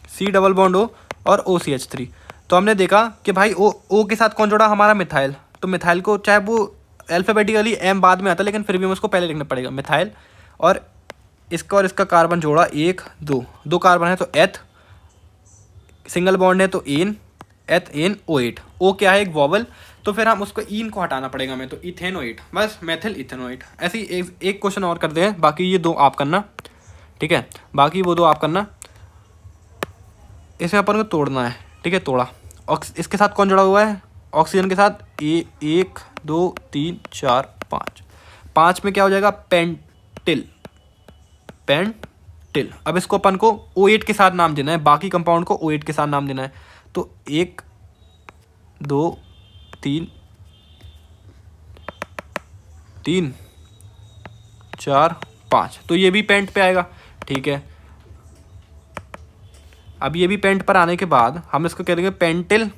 Speaker 2: C double bond O और OCH3। तो हमने देखा कि भाई O के साथ कौन जुड़ा, हमारा मिथाइल, तो मिथाइल को चाहे वो अल्फ़ाबेटिकली M बाद में आता है, लेकिन फिर भी हमें उसको पहले लिखना पड़ेगा, मिथाइल। और इसका और इसका कार्बन जोड़ा 1 2 कार्बन है, तो एथ, सिंगल बॉन्ड है तो एन, एथ एन O8, O क्या है, एक वॉवल, तो फिर हम उसको ईन को हटाना पड़ेगा हमें, तो इथेनोएट, बस मेथिल इथेनोएट। ऐसे ही एक क्वेश्चन और कर दें, बाकी ये 2 आप करना, ठीक है, बाकी वो 2 आप करना। इसमें अपन को तोड़ना है, ठीक है, तोड़ा। इसके साथ कौन जुड़ा हुआ है, ऑक्सीजन के साथ 1 2 3 4 5, 5 में क्या हो जाएगा, पेंटिल। अब इसको अपन को O8 के साथ नाम देना है, बाकी कंपाउंड को O8 के साथ नाम देना है। तो 1 2 3 4 5, तो ये भी पेंट पे आएगा, ठीक है। अब ये भी पेंट पर आने के बाद हम इसको कह देंगे पेंटिल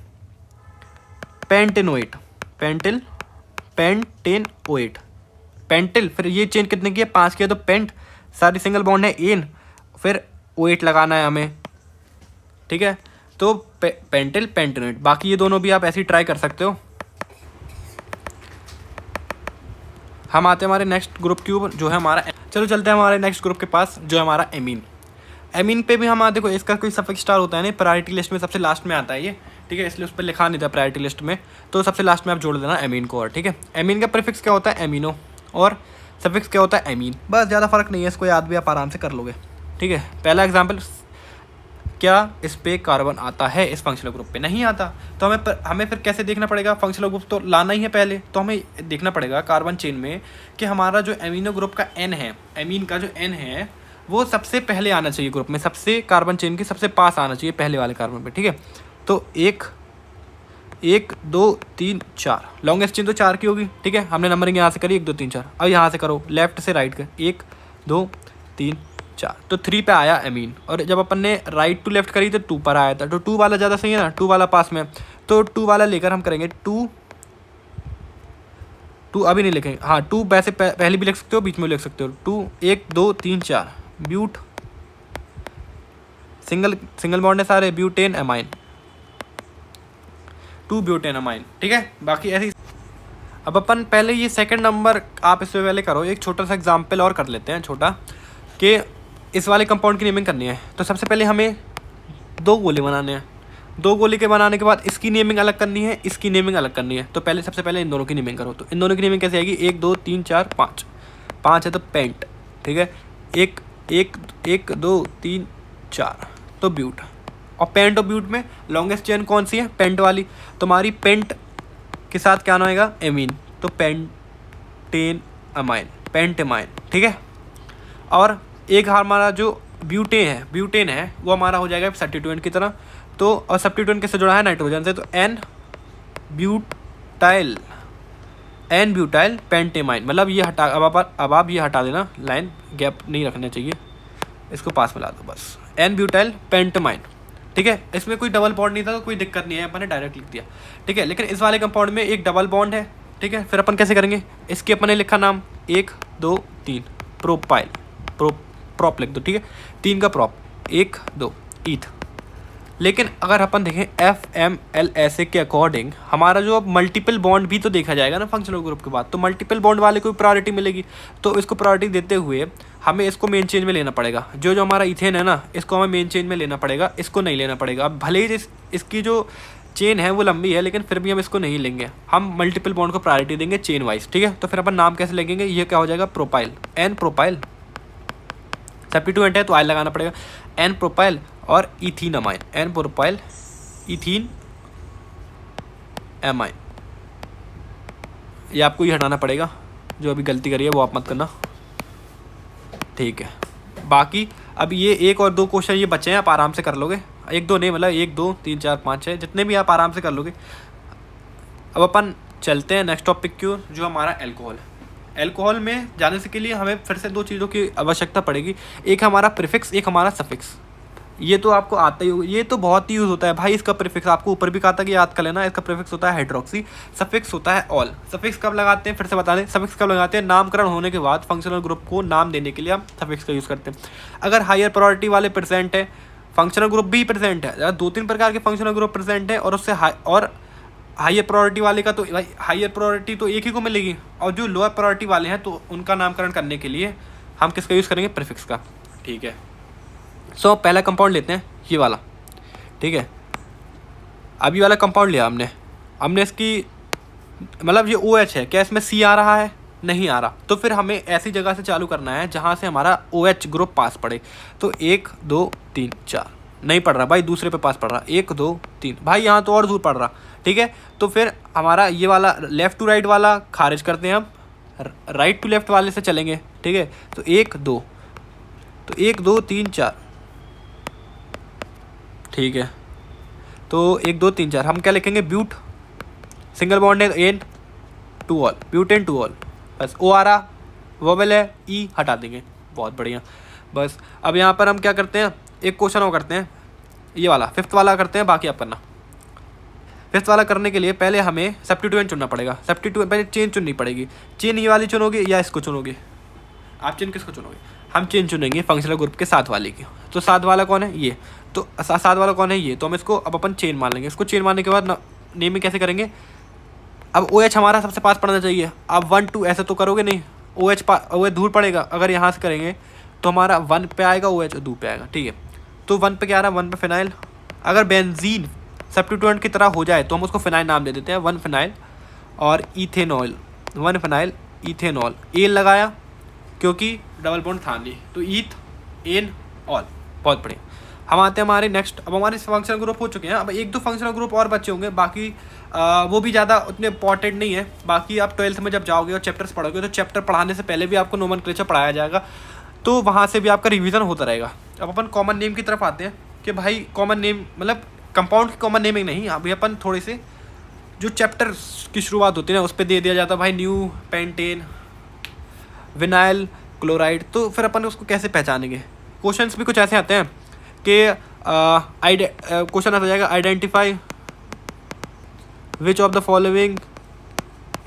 Speaker 2: पेंटेनोएट, पेंटिल। फिर ये चेन कितने की है, 5 की है, तो पेंट, सारी सिंगल बॉन्ड है एन, फिर O8 लगाना है हमें, ठीक है। तो पेंटिल पेंटेनोएट, बाकी ये दोनों भी आप ऐसे ही ट्राई कर सकते हो।
Speaker 1: हम आते हैं हमारे नेक्स्ट ग्रुप क्यूब जो है हमारा, चलो चलते हैं हमारे नेक्स्ट ग्रुप के पास जो है हमारा एमीन। एमीन पे भी हम देखो इसका कोई सफिक्स स्टार होता है ना, प्रायोरिटी लिस्ट में सबसे लास्ट में आता है ये, ठीक है, इसलिए उस पर लिखा नहीं था प्रायोरिटी लिस्ट में, तो सबसे लास्ट में आप जोड़ देना एमीन को। और ठीक है, एमीन का प्रीफिक्स क्या होता है, एमिनो, और सफिक्स क्या होता है, एमीन। बस ज़्यादा फर्क नहीं है, इसको याद भी आप आराम से कर लोगे। ठीक है, पहला एग्जाम्पल, क्या इस पे कार्बन आता है, इस फंक्शनल ग्रुप पे नहीं आता, तो हमें फिर कैसे देखना पड़ेगा, फंक्शनल ग्रुप तो लाना ही है पहले, तो हमें देखना पड़ेगा कार्बन चेन में कि हमारा जो एमिनो ग्रुप का एन है, एमीन का जो एन है वो सबसे पहले आना चाहिए ग्रुप में, सबसे कार्बन चेन के सबसे पास आना चाहिए पहले वाले कार्बन पे। ठीक है, तो 1 2 3 4 लॉन्गेस्ट चेन तो 4 की होगी। ठीक है, हमने नंबरिंग यहाँ से करी 1 2 3 4, अब यहाँ से करो लेफ्ट से राइट का 1 2 3 4, तो 3 पे आया एमीन, और जब अपन ने राइट टू लेफ्ट करी तो 2 पर आया था, तो 2 वाला ज़्यादा सही है ना, 2 वाला पास में, तो 2 वाला लेकर हम करेंगे 2 अभी नहीं लिखेंगे, हाँ 2 वैसे पहले भी लिख सकते हो, बीच में लिख सकते हो, 2 1 2 3 4 ब्यूट, सिंगल बॉन्ड है सारे, ब्यूटेन एमाइन, 2 ब्यूटेन अमाइन। ठीक है, बाकी ऐसे ही। अब अपन पहले ये सेकंड नंबर आप इससे पहले करो, एक छोटा सा एग्जांपल और कर लेते हैं छोटा, कि इस वाले कंपाउंड की नेमिंग करनी है। तो सबसे पहले हमें 2 गोले बनाने हैं, 2 गोले के बनाने के बाद इसकी नेमिंग अलग करनी है, इसकी नेमिंग अलग करनी है। तो पहले सबसे पहले इन दोनों की नेमिंग करो, तो इन दोनों की नेमिंग कैसे आएगी, 1 2 3 4 5, 5 है तो पेंट। ठीक है, 1 2 3 4 तो ब्यूट, और पेंट और ब्यूट में लॉन्गेस्ट चेन कौन सी है, पेंट वाली, तो हमारी पेंट के साथ क्या आएगा, एमीन, तो पेंटेन अमाइन, पेंट अमाइन। ठीक है, और एक हमारा जो ब्यूटेन है वो हमारा हो जाएगा सब्स्टिट्यूएंट की तरह, तो और सब्स्टिट्यूएंट किससे जुड़ा है, नाइट्रोजन से, तो एन ब्यूटाइल पेंटेमाइन, मतलब ये हटा, अब आप ये हटा देना, लाइन गैप नहीं रखना चाहिए, इसको पास मिला दो बस, एन ब्यूटाइल पेंटेमाइन। ठीक है, इसमें कोई डबल बॉन्ड नहीं था तो कोई दिक्कत नहीं है, अपन ने डायरेक्ट लिख दिया। ठीक है, लेकिन इस वाले कंपाउंड में एक डबल बॉन्ड है। ठीक है, फिर अपन कैसे करेंगे, इसके अपन ने लिखा नाम 1 2 3 प्रोपाइल, प्रॉप लिख दो। ठीक है, 3 का प्रॉप, 1 2 ईथ। लेकिन अगर अपन देखें FMLSA के अकॉर्डिंग हमारा जो अब मल्टीपल बॉन्ड भी तो देखा जाएगा ना फंक्शनल ग्रुप के बाद, तो मल्टीपल बॉन्ड वाले को प्रायोरिटी मिलेगी, तो इसको प्रायोरिटी देते हुए हमें इसको मेन चेन में लेना पड़ेगा। जो हमारा इथेन है ना, इसको हमें मेन चेन में लेना पड़ेगा, इसको नहीं लेना पड़ेगा। अब भले ही इसकी जो चेन है वो लंबी है, लेकिन फिर भी हम इसको नहीं लेंगे, हम मल्टीपल बॉन्ड को प्रायोरिटी देंगे चेन वाइज। ठीक है, तो फिर अपन नाम कैसे लगेंगे, ये क्या हो जाएगा, प्रोपाइल, एन प्रोपाइल, सब्स्टिट्यूएंट है तो आई लगाना पड़ेगा, एन प्रोपाइल और ethene amine, N propyl ethene amine. ये आपको ही हटाना पड़ेगा, जो अभी गलती करी है वो आप मत करना। ठीक है, बाकी अब ये 1 और 2 क्वेश्चन ये बचे हैं, आप आराम से कर लोगे, 1 2 नहीं, मतलब 1 2 3 4 5 6 जितने भी आप आराम से कर लोगे। अब अपन चलते हैं नेक्स्ट टॉपिक की ओर, जो हमारा एल्कोहल। एल्कोहल में जाने से के लिए हमें फिर से 2 चीज़ों की आवश्यकता पड़ेगी, एक हमारा प्रीफिक्स, एक हमारा सफिक्स। ये तो आपको आता ही होगा, ये तो बहुत ही यूज़ होता है भाई। इसका प्रीफिक्स आपको ऊपर भी कहा था कि याद कर लेना, इसका प्रीफिक्स होता है हाइड्रोक्सी, सफिक्स होता है ऑल। सफिक्स कब लगाते हैं फिर से बता दें, सफिक्स कब लगाते हैं, नामकरण होने के बाद फंक्शनल ग्रुप को नाम देने के लिए हम सफिक्स का यूज़ करते हैं। अगर हायर प्रायोरिटी वाले प्रेजेंट है, फंक्शनल ग्रुप भी प्रेजेंट है, 2-3 प्रकार के फंक्शनल ग्रुप प्रेजेंट है, और उससे हायर प्रायोरिटी वाले का तो हायर प्रायोरिटी तो एक ही को मिलेगी, और जो लोअर प्रायोरिटी वाले हैं तो उनका नामकरण करने के लिए हम किसका यूज़ करेंगे, प्रीफिक्स का। ठीक है, सो पहला कंपाउंड लेते हैं ये वाला। ठीक है, अभी वाला कंपाउंड लिया हमने इसकी मतलब ये OH है, क्या इसमें C आ रहा है, नहीं आ रहा, तो फिर हमें ऐसी जगह से चालू करना है जहाँ से हमारा OH ग्रुप पास पड़े। तो 1 2 3 4 नहीं पड़ रहा भाई, दूसरे पे पास पड़ रहा, 1 2 3 भाई, यहाँ तो और दूर पड़ रहा। ठीक है, तो फिर हमारा ये वाला लेफ़्ट टू राइट वाला खारिज करते हैं हम, राइट टू लेफ्ट वाले से चलेंगे। ठीक है, तो 1 2 3 4। ठीक है, तो 1 2 3 4 हम क्या लिखेंगे, ब्यूट, सिंगल बॉन्ड है an two ol, butane two ol, बस O आ रहा, वोवेल है, E हटा देंगे, बहुत बढ़िया। बस अब यहाँ पर हम क्या करते हैं, एक क्वेश्चन और करते हैं, ये वाला 5th वाला करते हैं, बाकी आप करना। 5th वाला करने के लिए पहले हमें सब्स्टिट्यूएंट चुनना पड़ेगा, सब्स्टिट्यूएंट पहले चेन चुननी पड़ेगी। चेन ये वाली चुनोगे या इसको चुनोगे, आप चेन किसको चुनोगे, हम चेन चुनेंगे फंक्शनल ग्रुप के साथ वाले की। तो साथ वाला कौन है, ये, तो साथ वाला कौन है, ये, तो हम इसको अब अपन चेन मान लेंगे। इसको चेन मारने के बाद नेमिंग कैसे करेंगे,
Speaker 2: अब OH हमारा सबसे पास पड़ना चाहिए। अब 1 2 ऐसे तो करोगे नहीं, OH दूर पड़ेगा। अगर यहाँ से करेंगे तो हमारा 1 पे आएगा, OH दूर पे आएगा, ठीक है। तो 1 पे क्या आ रहा है, 1 पे फिनाइल। अगर बेंजीन सब्स्टिट्यूएंट की तरह हो जाए तो हम उसको फिनाइल नाम दे देते हैं, 1 फिनाइल और इथेनॉल, 1 फिनाइल इथेनॉल। एल लगाया क्योंकि डबल बॉन्ड था नहीं, तो ईथ एन ऑल। बहुत बढ़िया। हम आते हैं हमारे नेक्स्ट। अब हमारे फंक्शनल ग्रुप हो चुके हैं, अब 1 2 फंक्शनल ग्रुप और बचे होंगे, बाकी वो भी ज़्यादा उतने इंपॉर्टेंट नहीं है। बाकी आप 12th में जब जाओगे और चैप्टर्स पढ़ोगे तो चैप्टर पढ़ाने से पहले भी आपको नोमेनक्लेचर पढ़ाया जाएगा, तो वहाँ से भी आपका रिवीजन होता रहेगा। अब अपन कॉमन नेम की तरफ आते हैं कि भाई कॉमन नेम मतलब कंपाउंड की कॉमन नेमिंग नहीं, अभी अपन थोड़े से जो चैप्टर की शुरुआत होती है ना उस पर दे दिया जाता है भाई न्यू पेंटेन विनाइल क्लोराइड। तो फिर अपन उसको कैसे पहचानेंगे। क्वेश्चंस भी कुछ ऐसे आते हैं कि क्वेश्चन आता जाएगा identify which of the following,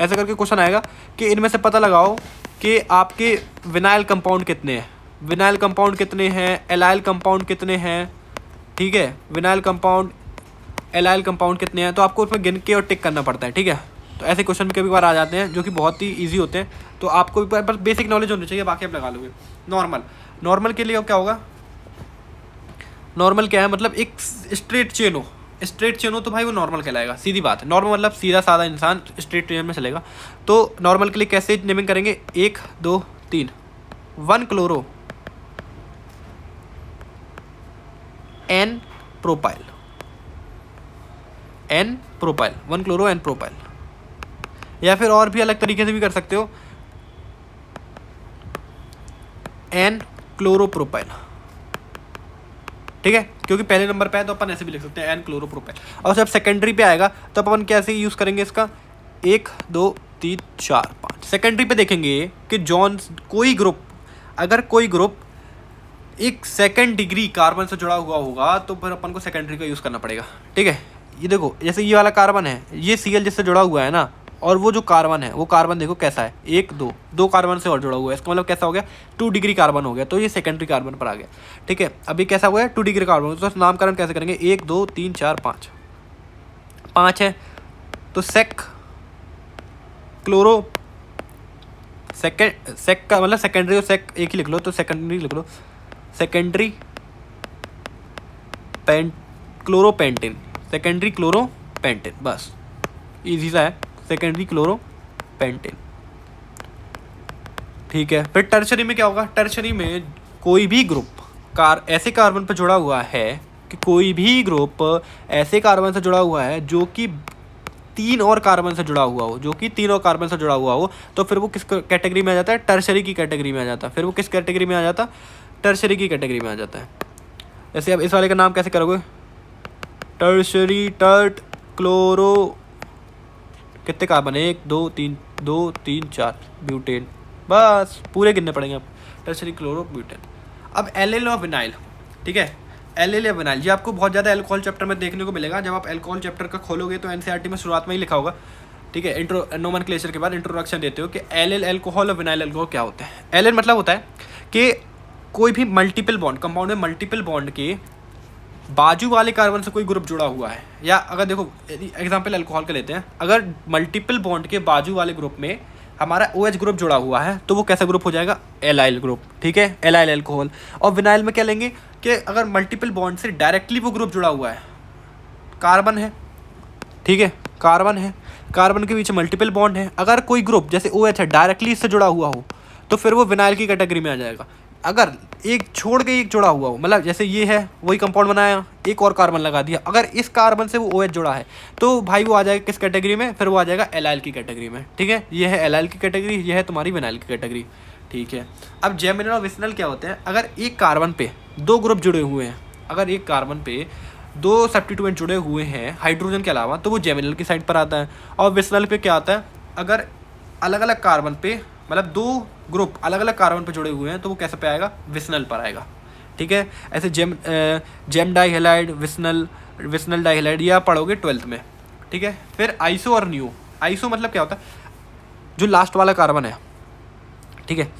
Speaker 2: ऐसे करके क्वेश्चन आएगा कि इनमें से पता लगाओ कि आपके विनाइल कंपाउंड कितने हैं, विनाइल कंपाउंड कितने हैं, एलाइल कंपाउंड कितने हैं, ठीक है, विनाइल कंपाउंड एलाइल कंपाउंड कितने हैं। तो आपको उसमें गिन के और टिक करना पड़ता है, ठीक है। तो ऐसे क्वेश्चन भी कभी बार आ जाते हैं जो कि बहुत ही ईजी होते हैं, तो आपको बस बेसिक नॉलेज होनी चाहिए, बाकी आप लगा लोगे। नॉर्मल के लिए अब क्या होगा, नॉर्मल क्या है, मतलब एक स्ट्रेट चेन हो, स्ट्रेट चेन हो तो भाई वो नॉर्मल कहलाएगा, सीधी बात है। नॉर्मल मतलब सीधा साधा इंसान स्ट्रेट चेन में चलेगा। तो नॉर्मल के लिए कैसे नेमिंग करेंगे, 1 2 3, 1 chloro N propyl, N propyl, 1 chloro N propyl. या फिर और भी अलग तरीके से भी कर सकते हो, एन क्लोरोप्रोपाइल, ठीक है, क्योंकि पहले नंबर पे है तो अपन ऐसे भी लिख सकते हैं एन क्लोरोप्रोपाइल। और जब सेकेंडरी पे आएगा तो अपन कैसे यूज़ करेंगे इसका, 1 2 3 4 5। सेकेंडरी पे देखेंगे कि जॉन कोई ग्रुप, अगर कोई ग्रुप एक सेकेंड डिग्री कार्बन से जुड़ा हुआ होगा तो फिर अपन को सेकेंडरी का यूज़ करना पड़ेगा, ठीक है। ये देखो जैसे ये वाला कार्बन है, ये Cl जिससे जुड़ा हुआ है ना, और वो जो कार्बन है वो कार्बन देखो कैसा है, 1 2 कार्बन से और जुड़ा हुआ है, इसका मतलब कैसा हो गया, 2 डिग्री कार्बन हो गया, तो ये सेकेंडरी कार्बन पर आ गया, ठीक है। अभी कैसा हुआ है, 2 डिग्री कार्बन, तो नामकरण कैसे करेंगे, 1 2 3 4 5 है, तो सेक क्लोरो, सेक का मतलब सेकेंडरी और सेक एक ही लिख लो, तो सेकेंडरी लिख लो, सेकेंडरी क्लोरोपेंटेन, सेकेंडरी क्लोरोपेंटेन, बस इजी सा है, सेकेंडरी क्लोरोपेंटेन, ठीक है। फिर टर्शरी में क्या होगा, टर्शरी में कोई भी ग्रुप ऐसे कार्बन पर जुड़ा हुआ है कि कोई भी ग्रुप ऐसे कार्बन से जुड़ा हुआ है जो कि 3 और कार्बन से जुड़ा हुआ हो, जो कि 3 और कार्बन से जुड़ा हुआ हो, तो फिर वो किस कैटेगरी में आ जाता है, टर्शरी की कैटेगरी में आ जाता है। फिर वो किस कैटेगरी में आ जाता है, टर्शरी की कैटेगरी में आ जाता है। जैसे अब इस वाले का नाम कैसे करोगे, टर्शरी टर्ट क्लोरो, कितने कार्बन है, 1 2 3 4 ब्यूटेन, बस पूरे गिनने पड़ेंगे आप, टर्शरी क्लोरो ब्यूटेन। अब एल और विनाइल, ठीक है, एल या विनाइल, ये आपको बहुत ज़्यादा एल्कोहल चैप्टर में देखने को मिलेगा। जब आप एल्कोहल चैप्टर का खोलोगे तो एनसीईआरटी में शुरुआत में ही लिखा होगा, ठीक है, नोमेनक्लेचर के बाद इंट्रोडक्शन देते हो कि एल एल्कोहल और विनाइल एल्कोहल क्या होता है। एल मतलब होता है कि कोई भी मल्टीपल बॉन्ड, कंपाउंड में मल्टीपल बॉन्ड के बाजू वाले कार्बन से कोई ग्रुप जुड़ा हुआ है, या अगर देखो एग्जांपल अल्कोहल का लेते हैं, अगर मल्टीपल बॉन्ड के बाजू वाले ग्रुप में हमारा OH ग्रुप जुड़ा हुआ है तो वो कैसा ग्रुप हो जाएगा, एलाइल ग्रुप, ठीक है, एलाइल अल्कोहल। और विनाइल में क्या लेंगे कि अगर मल्टीपल बॉन्ड से डायरेक्टली वो ग्रुप जुड़ा हुआ है, कार्बन है, ठीक है, कार्बन है, कार्बन के पीछे मल्टीपल बॉन्ड है, अगर कोई ग्रुप जैसे OH है डायरेक्टली इससे जुड़ा हुआ हो तो फिर वो विनाइल की कैटेगरी में आ जाएगा। अगर एक छोड़ के एक जुड़ा हुआ हो, मतलब जैसे ये है वही कंपाउंड बनाया, एक और कार्बन लगा दिया, अगर इस कार्बन से वो OH जुड़ा है तो भाई वो आ जाएगा किस कैटेगरी में, फिर वो आ जाएगा एलाइल की कैटेगरी में, ठीक है। ये है एलाइल की कैटेगरी, ये है तुम्हारी विनाइल की कैटेगरी, ठीक है। अब जेमिनल और विसिनल क्या होते हैं, अगर एक कार्बन पे 2 ग्रुप जुड़े हुए हैं, अगर एक कार्बन पे 2 सब्स्टिट्यूएंट जुड़े हुए हैं हाइड्रोजन के अलावा, तो वो जेमिनल की साइड पर आता है। और विसिनल पे क्या आता है, अगर अलग अलग कार्बन पे मतलब 2 ग्रुप अलग अलग कार्बन पे जुड़े हुए हैं तो वो कैसे पे आएगा, विसिनल पर आएगा, ठीक है। ऐसे जेम डाइहेलाइड, विसिनल डाइहेलाइड, ये आप पढ़ोगे 12th में, ठीक है। फिर आइसो और नियो, आइसो मतलब क्या होता है, जो लास्ट वाला कार्बन है, ठीक है,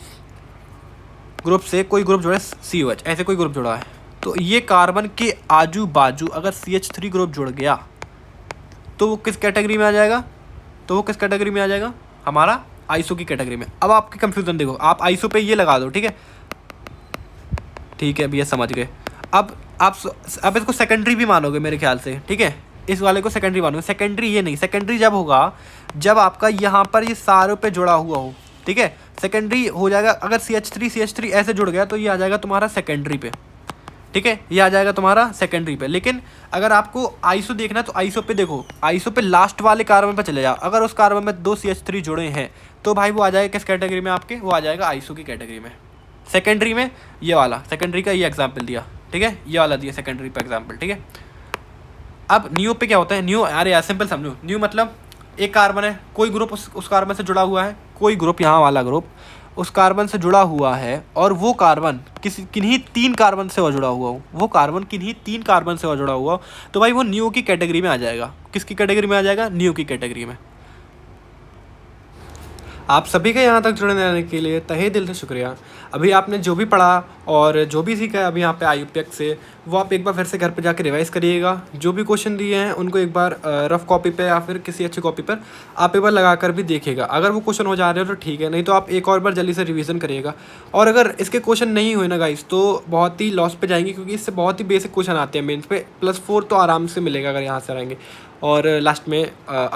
Speaker 2: ग्रुप से कोई ग्रुप जुड़ा है, COH ऐसे कोई ग्रुप जुड़ा है, तो ये कार्बन के आजू बाजू अगर CH3 ग्रुप जुड़ गया तो वो किस कैटेगरी में आ जाएगा, तो वो किस कैटेगरी में आ जाएगा, हमारा आईसो की कैटेगरी में। अब आपकी कंफ्यूजन देखो, आप आईसो पे ये लगा दो, ठीक है, ठीक है भैया समझ गए। अब आप इसको सेकेंडरी भी मानोगे मेरे ख्याल से, ठीक है, इस वाले को सेकेंडरी मानोगे। सेकेंडरी ये नहीं, सेकेंडरी जब होगा जब आपका यहाँ पर ये सारों पे जुड़ा हुआ हो, ठीक है, सेकेंडरी हो जाएगा। अगर CH3 ऐसे जुड़ गया तो ये आ जाएगा तुम्हारा सेकेंडरी पे, ठीक है, ये आ जाएगा तुम्हारा सेकेंडरी पे। लेकिन अगर आपको आईसो देखना तो आईसो पे देखो, आईसो पे लास्ट वाले कार्बन पे चले जाओ, अगर उस कार्बन में 2 CH3 जुड़े हैं तो भाई वो आ जाएगा किस कैटेगरी में आपके, वो आ जाएगा आईसो की कैटेगरी में। सेकेंडरी में ये वाला, सेकेंडरी का ये एग्जाम्पल दिया, ठीक है, ये वाला दिया सेकेंडरी पे एग्जाम्पल, ठीक है। अब न्यू पे क्या होता है, न्यू, अरे यार सिंपल समझो, न्यू मतलब एक कार्बन है, कोई ग्रुप उस कार्बन से जुड़ा हुआ है, कोई ग्रुप, यहाँ वाला ग्रुप उस कार्बन से जुड़ा हुआ है, और वो कार्बन किन्हीं 3 कार्बन से जुड़ा हुआ हो, वो कार्बन किन्हीं 3 कार्बन से जुड़ा हुआ हो, तो भाई वो न्यू की कैटेगरी में आ जाएगा। किसकी कैटेगरी में आ जाएगा, न्यू की कैटेगरी में।
Speaker 1: आप सभी का यहाँ तक जुड़े रहने के लिए तहे दिल से शुक्रिया। अभी आपने जो भी पढ़ा और जो भी सीखा है अभी यहाँ पे IUPAC से, वो आप एक बार फिर से घर पे जाके रिवाइज़ करिएगा। जो भी क्वेश्चन दिए हैं उनको एक बार रफ कॉपी पे या फिर किसी अच्छी कॉपी पर आप एक बार लगा कर भी देखिएगा। अगर वो क्वेश्चन हो जा रहे हो तो ठीक है, नहीं तो आप एक और बार जल्दी से रिवीजन करिएगा। और अगर इसके क्वेश्चन नहीं हुए ना गाइस तो बहुत ही लॉस पे जाएंगे, क्योंकि इससे बहुत ही बेसिक क्वेश्चन आते हैं मेंस पे। +4 तो आराम से मिलेगा अगर यहाँ से रहेंगे। और लास्ट में आप